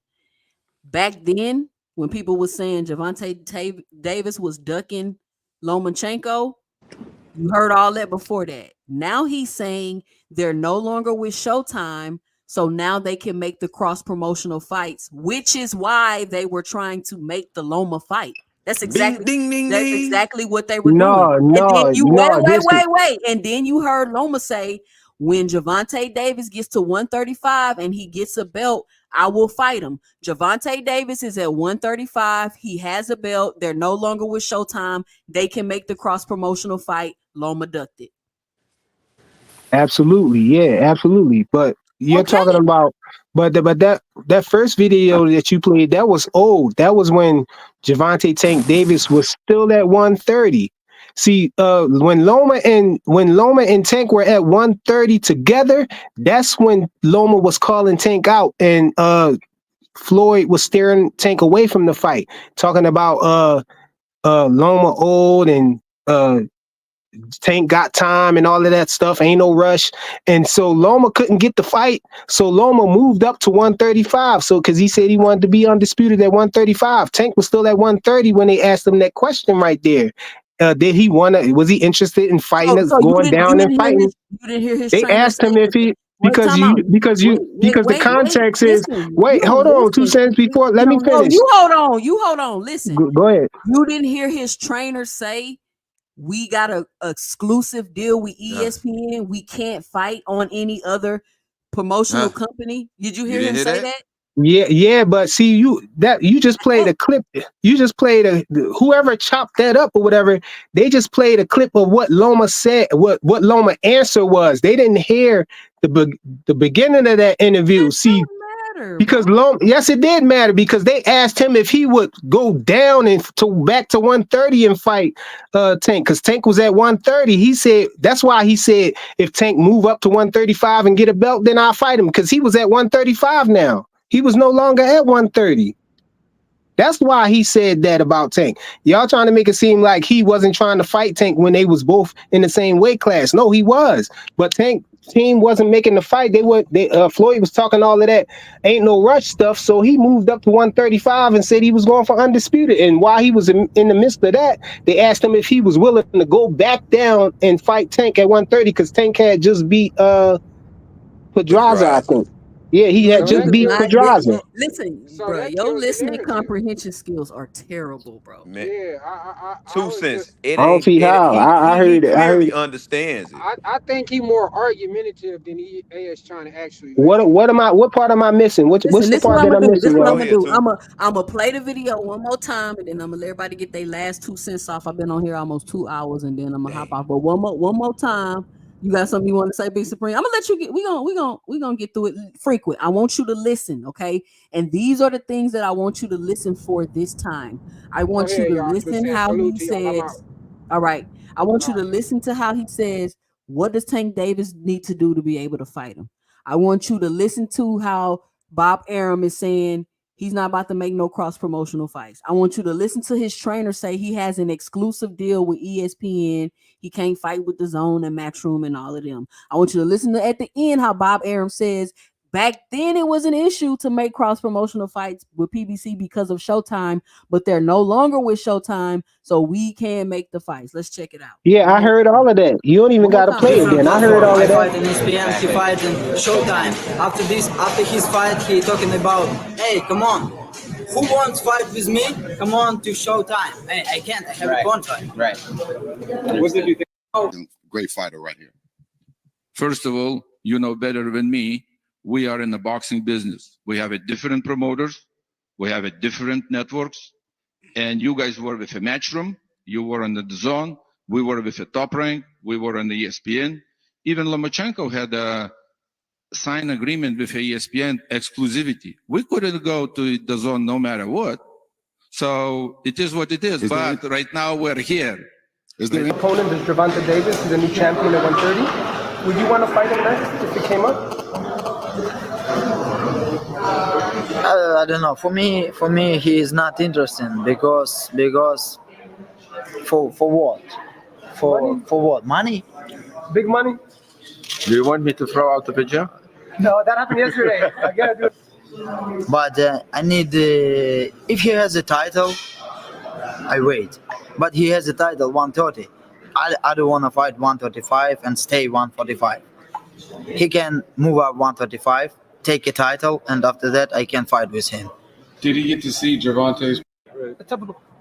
back then when people were saying Gervonta Davis was ducking Lomachenko, you heard all that before that. Now he's saying they're no longer with Showtime, so now they can make the cross promotional fights, which is why they were trying to make the Loma fight. That's exactly that's exactly what they were doing. And then you wait. And then you heard Loma say, when Gervonta Davis gets to 135 and he gets a belt, I will fight him. Gervonta Davis is at 135. He has a belt. They're no longer with Showtime. They can make the cross promotional fight. Loma ducked it. Absolutely, yeah, absolutely. But you're talking about, but that first video that you played, that was old. That was when Gervonta Tank Davis was still at 130. See, when Loma and Tank were at 130 together, that's when Loma was calling Tank out, and Floyd was steering Tank away from the fight, talking about Loma old and Tank got time and all of that stuff. Ain't no rush. And so Loma couldn't get the fight. So Loma moved up to 135. So because he said he wanted to be undisputed at 135. Tank was still at 130 when they asked him that question right there. Did he want to? Was he interested in fighting us, going down and fighting? You didn't hear his They asked him if he because the context is wait, hold on, 2 cents before. Let me finish. You hold on. Listen. Go ahead. You didn't hear his trainer say, we got a exclusive deal with ESPN. We can't fight on any other promotional company. Did you hear him say that? Yeah, but see, you just played a clip. You just played whoever chopped that up or whatever. They just played a clip of what Loma said, what Loma answer was. They didn't hear the beginning of that interview. See, because Loma, yes, it did matter because they asked him if he would go down and back to 130 and fight Tank, because Tank was at 130. He said that's why he said if Tank move up to 135 and get a belt, then I'll fight him, because he was at 135 now. He was no longer at 130. That's why he said that about Tank. Y'all trying to make it seem like he wasn't trying to fight Tank when they was both in the same weight class. No, he was. But Tank team wasn't making the fight. Floyd was talking all of that ain't no rush stuff. So he moved up to 135 and said he was going for undisputed. And while he was in the midst of that, they asked him if he was willing to go back down and fight Tank at 130, because Tank had just beat Pedraza, I think. Yeah, he had just beat Pedraza. Listen, bro, your listening comprehension skills are terrible, bro. Man. Yeah, 2 cents. I don't see how. I heard it. I heard He understands it. I think he more argumentative than he is trying to actually. What part am I missing? What's the part that I'm missing? This is what I'm gonna do. I'm gonna play the video one more time, and then I'm gonna let everybody get their last 2 cents off. I've been on here almost 2 hours, and then I'm gonna hop off. But one more time. You got something you want to say, Big Supreme? I'm gonna let you get. We gonna get through it frequent. I want you to listen, okay? And these are the things that I want you to listen for this time. I want you to listen how he says. All right. I want you to listen to how he says. What does Tank Davis need to do to be able to fight him? I want you to listen to how Bob Arum is saying he's not about to make no cross promotional fights. I want you to listen to his trainer say he has an exclusive deal with ESPN. He can't fight with the Zone and Matchroom and all of them. I want you to listen to at the end how Bob Arum says back then it was an issue to make cross promotional fights with PBC because of Showtime, but they're no longer with Showtime, so we can make the fights. Let's check it out. Yeah, I heard all of that. You don't even got to play it then. I heard all of that. I fight in ESPN, he fights in Showtime. After his fight, he talking about, hey, come on. Who wants to fight with me? Come on to Showtime. Hey, I can't. I have a contract. Right. What did you think? Great fighter right here. First of all, you know better than me, we are in the boxing business. We have a different promoters. We have a different networks. And you guys were with a Matchroom. You were on the Zone. We were with a Top Rank. We were on the ESPN. Even Lomachenko had a sign agreement with ESPN exclusivity. We couldn't go to the Zone no matter what. So it is what it is. But right now we're here. Is there an opponent is Gervonta Davis, he's a new champion at 130. Would you want to fight him next if it came up? I don't know. For me, he is not interesting because for what? For what? Money? Big money? Do you want me to throw out the picture? No, that happened yesterday. I gotta do it. But I need if he has a title, I wait. But he has a title 130. I don't want to fight 135 and stay 145. He can move up 135, take a title, and after that I can fight with him. Did he get to see Gervonta's?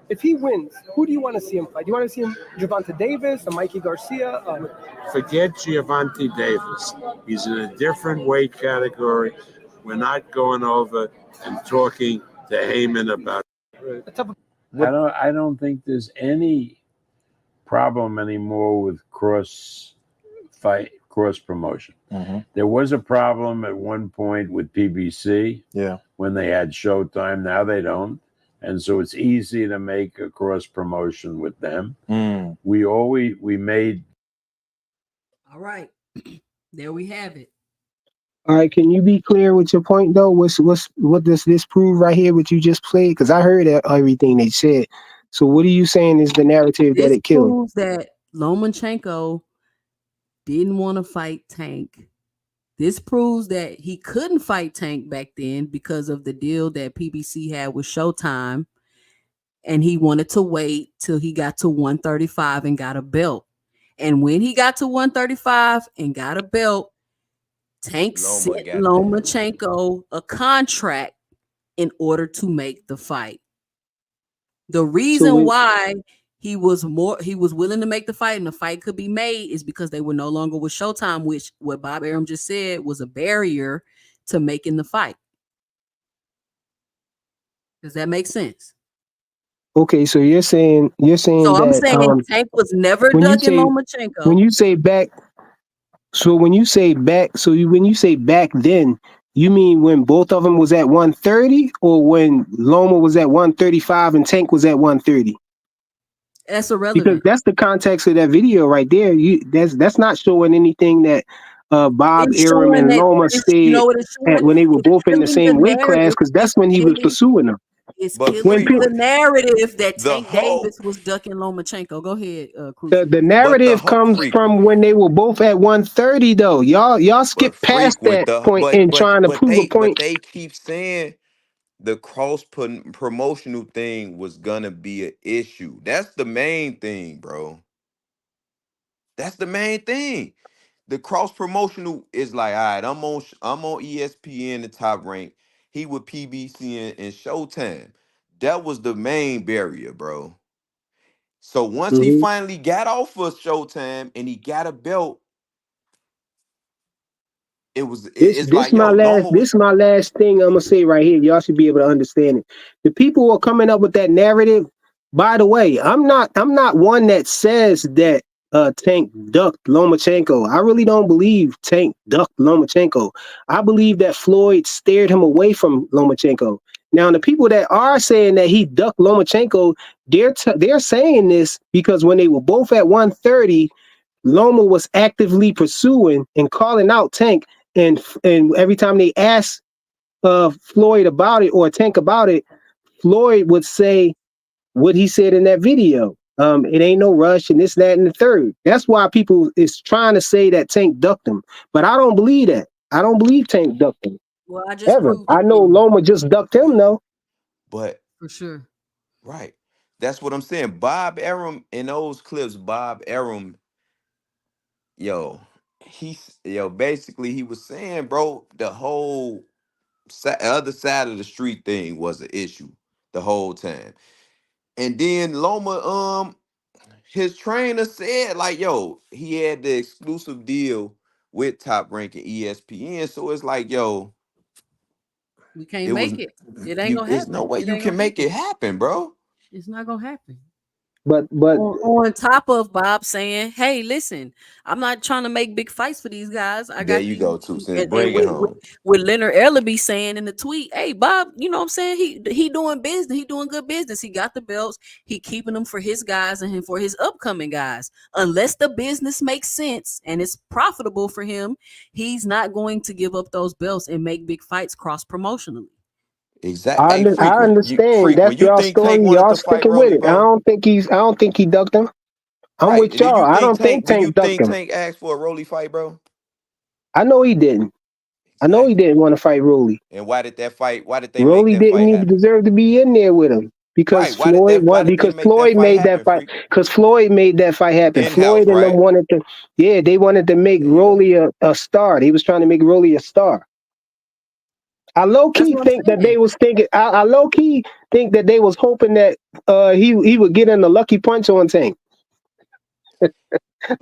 If he wins, who do you want to see him fight? Do you want to see him Gervonta Davis or Mikey Garcia? Forget Gervonta Davis. He's in a different weight category. We're not going over and talking to Heyman about it. I don't think there's any problem anymore with cross promotion. Mm-hmm. There was a problem at one point with PBC. Yeah. When they had Showtime. Now they don't. And so it's easy to make a cross promotion with them. Mm. We made. All right. There we have it. All right, can you be clear with your point though? What does this prove right here? What you just played? Because I heard everything they said. So what are you saying is the narrative that it killed? Proves that Lomachenko didn't want to fight Tank. This proves that he couldn't fight Tank back then because of the deal that PBC had with Showtime, and he wanted to wait till he got to 135 and got a belt. And when he got to 135 and got a belt, Tank sent Lomachenko a contract in order to make the fight. The reason why he was willing to make the fight and the fight could be made is because they were no longer with Showtime, which what Bob Arum just said was a barrier to making the fight. Does that make sense? Okay, so you're saying So that I'm saying Tank was never ducking Lomachenko. When you say back then, you mean when both of them was at 130, or when Loma was at 135 and Tank was at 130? That's irrelevant. Because that's the context of that video right there. That's not showing anything that Bob Arum and Loma stayed at when they were both in the same weight class, because that's when he was pursuing them. It's killing the narrative that Tank Davis was ducking Lomachenko. Go ahead, Cruz. The narrative comes from when they were both at 130, though. Y'all skip past that point and trying to prove a point. But they keep saying the cross promotional thing was gonna be an issue. That's the main thing, bro. That's the main thing. The cross promotional is like, all right, I'm on ESPN, the Top Rank. He with PBC and Showtime. That was the main barrier, bro. So once he finally got off of Showtime and he got a belt, This my last thing I'm gonna say right here. Y'all should be able to understand it. The people who are coming up with that narrative, by the way, I'm not one that says that Tank ducked Lomachenko. I really don't believe Tank ducked Lomachenko. I believe that Floyd steered him away from Lomachenko. Now, the people that are saying that he ducked Lomachenko, they're saying this because when they were both at 130, Loma was actively pursuing and calling out Tank. And every time they asked Floyd about it or Tank about it, Floyd would say what he said in that video. It ain't no rush and this, that, and the third. That's why people is trying to say that Tank ducked him. But I don't believe that. I don't believe Tank ducked him. Well, I know Loma just ducked him, though. But for sure. Right. That's what I'm saying. Bob Arum, in those clips, Bob Arum, basically he was saying, bro, the whole other side of the street thing was an issue the whole time. And then Loma, his trainer said, like, yo, he had the exclusive deal with Top Rank and ESPN. So it's like, yo, we can't make it. It ain't gonna happen. There's no way you can make it happen, bro. It's not gonna happen. But on top of Bob saying, "Hey, listen, I'm not trying to make big fights for these guys. I got there you go, too. Since bring it home. With Leonard Ellerby saying in the tweet, "Hey, Bob, you know what I'm saying? He doing business. He doing good business. He got the belts. He keeping them for his guys and for his upcoming guys. Unless the business makes sense and it's profitable for him, he's not going to give up those belts and make big fights cross promotionally." Exactly. I understand. That's y'all story. Y'all sticking with it. I don't think he ducked him. I'm with y'all. I don't think Tank ducked him. Tank asked for a Rolly fight, bro? I know he didn't. I know he didn't want to fight Rolly. And why did that fight? Why did they make Rolly that didn't fight even happen? deserve to be in there with him because Right. Why did Floyd. What? they Because make that Floyd fight made that happen, fight. Freak? Because Floyd made that fight happen. In house, Floyd and them right? wanted to. Yeah, they wanted to make There you go. Rolly a star. They was trying to make Rolly a star. I low That's key what I'm think that saying. they was thinking. I low key think that they was hoping that he would get in the lucky punch on Tank.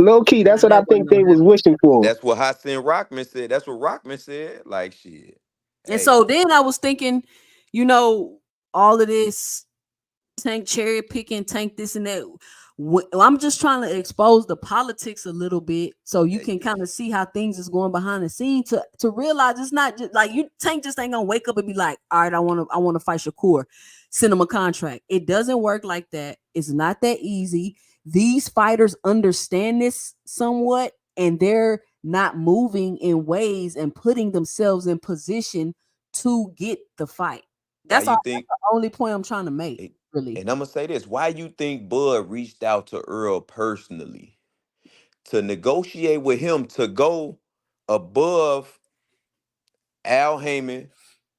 Low key, that's what I That wasn't think gonna they was happen. wishing for. That's what Hassan Rockman said. That's what Rockman said. Like shit. And Hey, so then I was thinking, you know, all of this Tank cherry picking, Tank this and that. I'm just trying to expose the politics a little bit so you can kind of see how things is going behind the scenes to realize it's not just like you Tank just ain't gonna wake up and be like, all right, I want to fight Shakur, send him a contract. It doesn't work like that. It's not that easy. These fighters understand this somewhat, and they're not moving in ways and putting themselves in position to get the fight. why That's all. you That's think? the only point I'm trying to make, really. And I'm gonna say this: why you think Bud reached out to Earl personally to negotiate with him to go above Al Heyman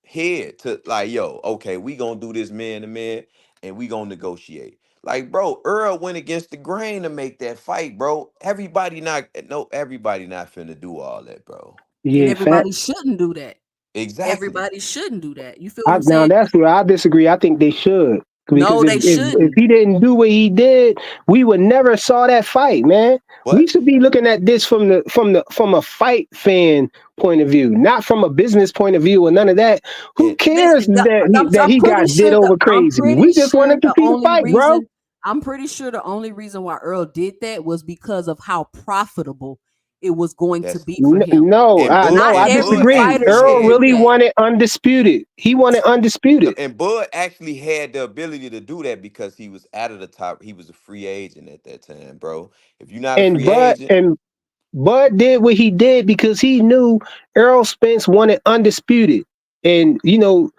head to like, yo, okay, we gonna do this man to man, and we gonna negotiate. Like, bro, Earl went against the grain to make that fight, bro. Everybody not finna do all that, bro. And Yeah, everybody facts. shouldn't do that. Exactly. Everybody shouldn't do that. You feel what I'm Now saying? that's where I disagree. I think they should because No, if they if shouldn't. he didn't do what he did, we would never saw that fight, man. We But should be looking at this from a fight fan point of view, not from a business point of view, or none of that. Who it, cares Listen, that I'm he pretty got did sure over crazy? We just wanted to see the fight, bro. I'm pretty sure the only reason why Earl did that was because of how profitable it was going to that's be for him. Bud Not and every Bud Disagree. fighter actually should Earl had do really that. wanted undisputed. He wanted no, undisputed. and Bud actually had the ability to do that because he was out of the top. He was a free agent at that time, bro. If you're not a And free agent, Bud did what he did because he knew Errol Spence wanted undisputed. And the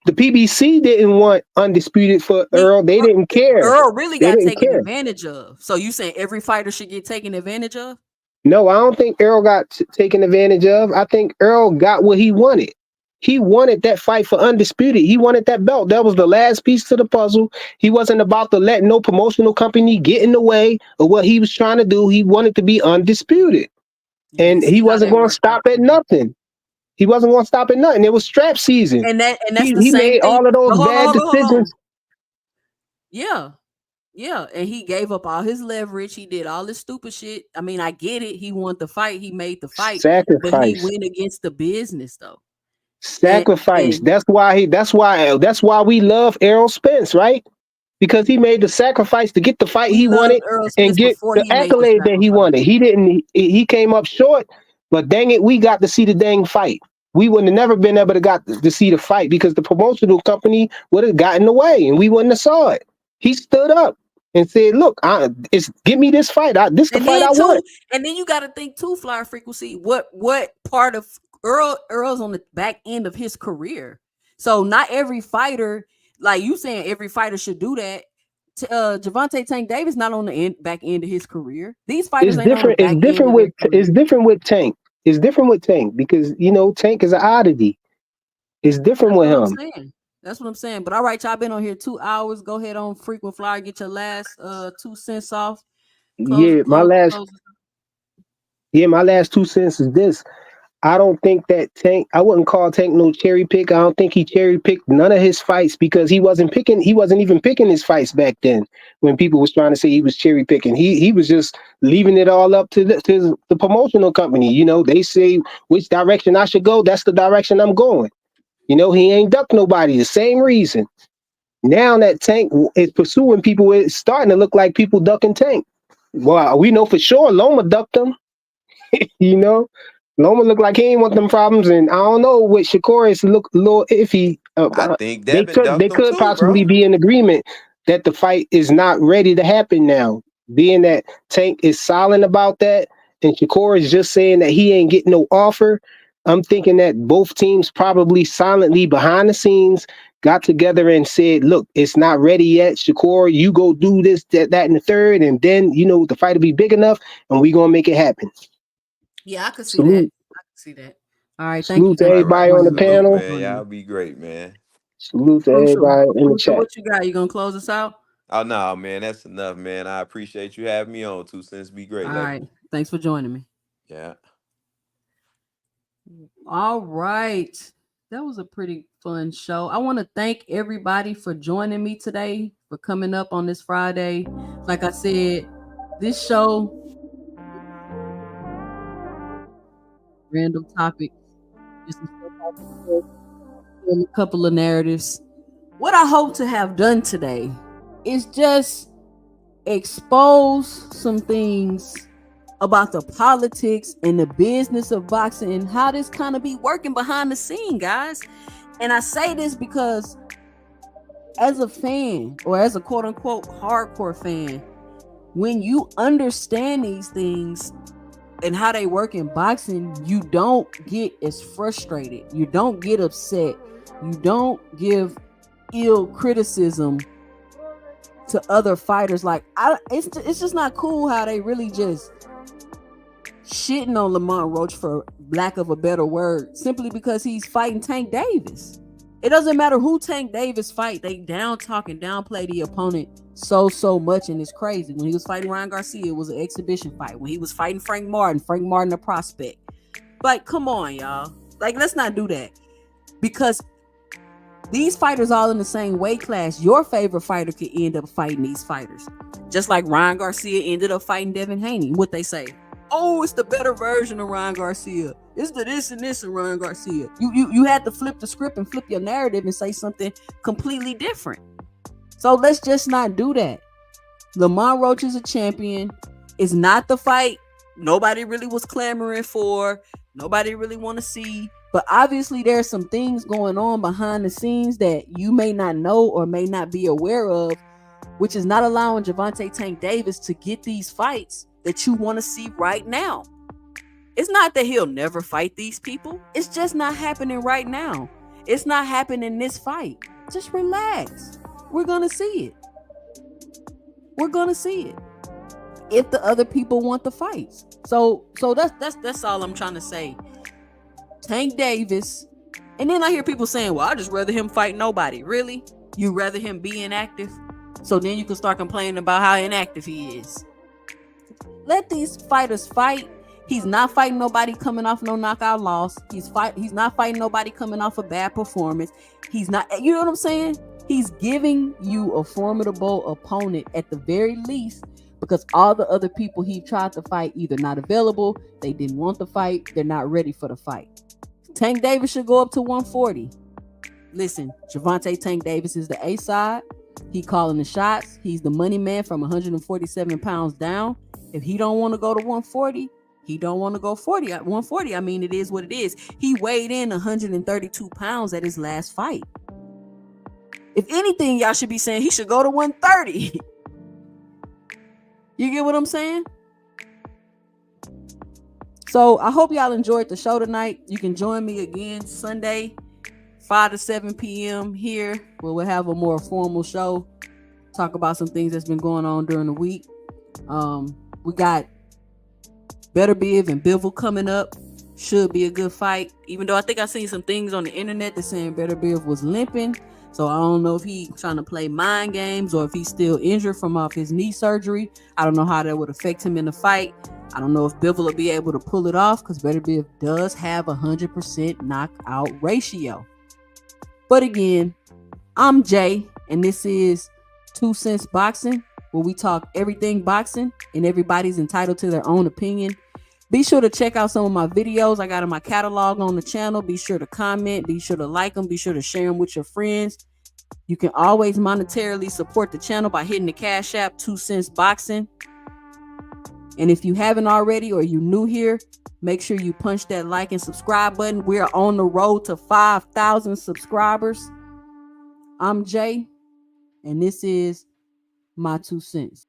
PBC didn't want undisputed for Earl. They didn't care. Earl really They got didn't taken care. advantage of. So you saying every fighter should get taken advantage of? No, I don't think Earl got taken advantage of. I think Earl got what he wanted. He wanted that fight for undisputed. He wanted that belt. That was the last piece to the puzzle. He wasn't about to let no promotional company get in the way of what he was trying to do. He wanted to be undisputed. And he See how wasn't that going to worked stop out at for him. nothing. He wasn't going to stop at nothing. It was strap season. And that's the He same made thing. all of those bad Hold on. decisions. Yeah. Yeah. And he gave up all his leverage. He did all this stupid shit. I mean, I get it. He wanted the fight. He made the fight. But he Sacrifice. went against the business though. Sacrifice. And That's why we love Errol Spence, right? Because he made the sacrifice to get the fight we he loved wanted Earl and Spence get before the he made the accolade that he sacrifice. wanted. He came up short, but dang it, we got to see the dang fight. We wouldn't have never been able to see the fight because the promotional company would have gotten in the way and we wouldn't have saw it. He stood up and said, "Look, give me this fight. This the And fight then I want." you got to think too, Flyer Frequency. What part of Earl's on the back end of his career? So not every fighter, like you saying, every fighter should do that. Gervonta Tank Davis not on the back end of his career. These fighters It's ain't on the different. back end of their It's career. different with Tank. It's different with Tank because Tank is an oddity. It's different That's with what I'm him. saying. That's what I'm saying. But all right, y'all been on here 2 hours. Go ahead on Frequent Flyer. Get your last 2 cents off. Yeah, my last 2 cents is this. I don't think that Tank. I wouldn't call Tank no cherry pick. I don't think he cherry picked none of his fights because he wasn't picking. He wasn't even picking his fights back then when people was trying to say he was cherry picking. He was just leaving it all up to the promotional company. They say which direction I should go. That's the direction I'm going. He ain't ducked nobody. The same reason. Now that Tank is pursuing people, it's starting to look like people ducking Tank. Well, we know for sure Loma ducked him. Loma looked like he ain't want them problems, and I don't know with Shakur it's look a little iffy. I think They Devin ducked him could too, possibly bro. be in agreement that the fight is not ready to happen now, being that Tank is silent about that, and Shakur is just saying that he ain't getting no offer. I'm thinking that both teams probably silently behind the scenes got together and said, "Look, it's not ready yet. Shakur, you go do this, that, and the third, and then the fight will be big enough, and we gonna make it happen." Yeah, I could see that. Salute. I could see that. All right, thank you, Salute to Jay, All for right. everybody on the joining me. Salute, panel. man. Y'all be great, man. Salute to Crucial, everybody in the Crucial, chat. what you got? You gonna close us out? Oh no, man. That's enough, man. I appreciate you having me on. 2 cents be All great, right, lady. thanks for joining me. Yeah. All right. That was a pretty fun show. I want to thank everybody for joining me today, for coming up on this Friday. Like I said, this show, random topic, just some stuff off the cuff, and a couple of narratives. What I hope to have done today is just expose some things about the politics and the business of boxing and how this kind of be working behind the scene, guys. And I say this because as a fan, or as a quote unquote hardcore fan, when you understand these things and how they work in boxing, you don't get as frustrated. You don't get upset. You don't give ill criticism to other fighters. Like, it's just not cool how they really just shitting on Lamont Roach, for lack of a better word, simply because he's fighting Tank Davis. It doesn't matter who Tank Davis fight, they downplay the opponent so much, and it's crazy. When he was fighting Ryan Garcia, it was an exhibition fight. When he was fighting Frank Martin a prospect. Like, come on, y'all. Like, let's not do that. Because these fighters all in the same weight class. Your favorite fighter could end up fighting these fighters. Just like Ryan Garcia ended up fighting Devin Haney. What they say? Oh, it's the better version of Ryan Garcia. It's the this and this of Ryan Garcia. You had to flip the script and flip your narrative and say something completely different. So let's just not do that. Lamont Roach is a champion. It's not the fight nobody really was clamoring for. Nobody really want to see. But obviously there's some things going on behind the scenes that you may not know or may not be aware of, which is not allowing Gervonta Tank Davis to get these fights that you want to see right now. It's not that he'll never fight these people. It's just not happening right now. It's not happening in this fight. Just relax. We're going to see it. We're going to see it. If the other people want the fights. So that's all I'm trying to say. Tank Davis. And then I hear people saying, well, I'd just rather him fight nobody. Really? You rather him be inactive? So then you can start complaining about how inactive he is. Let these fighters fight. He's not fighting nobody coming off no knockout loss. He's not fighting nobody coming off a bad performance. He's not, you know what I'm saying? He's giving you a formidable opponent at the very least, because all the other people he tried to fight either not available, they didn't want the fight, they're not ready for the fight. Tank Davis should go up to 140. Listen, Gervonta Tank Davis is the A side. He calling the shots. He's the money man from 147 pounds down. If he don't want to go to 140, he don't want to go 140. I mean, it is what it is. He weighed in 132 pounds at his last fight. If anything, y'all should be saying he should go to 130. You get what I'm saying? So I hope y'all enjoyed the show tonight. You can join me again Sunday, 5 to 7 p.m. here, where we'll have a more formal show. Talk about some things that's been going on during the week. We got Better Biv and Bivol coming up. Should be a good fight. Even though I think I seen some things on the internet that saying Better Biv was limping. So I don't know if he trying to play mind games or if he's still injured from off his knee surgery. I don't know how that would affect him in the fight. I don't know if Bivol will be able to pull it off, because Better Biv does have 100% knockout ratio. But again, I'm Jay, and this is 2 Cents Boxing, where we talk everything boxing, and everybody's entitled to their own opinion. Be sure to check out some of my videos I got in my catalog on the channel. Be sure to comment. Be sure to like them. Be sure to share them with your friends. You can always monetarily support the channel by hitting the Cash App 2 Cents Boxing. And if you haven't already, or you new here, make sure you punch that like and subscribe button. We're on the road to 5,000 subscribers. I'm Jay, and this is my 2 cents.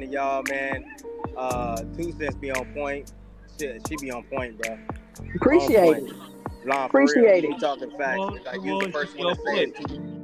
to y'all, man. 2 cents be on point. Shit, she be on point, bro. Appreciate it. Nah, for real. Appreciate We it. talking facts. Like, you the first one to say it.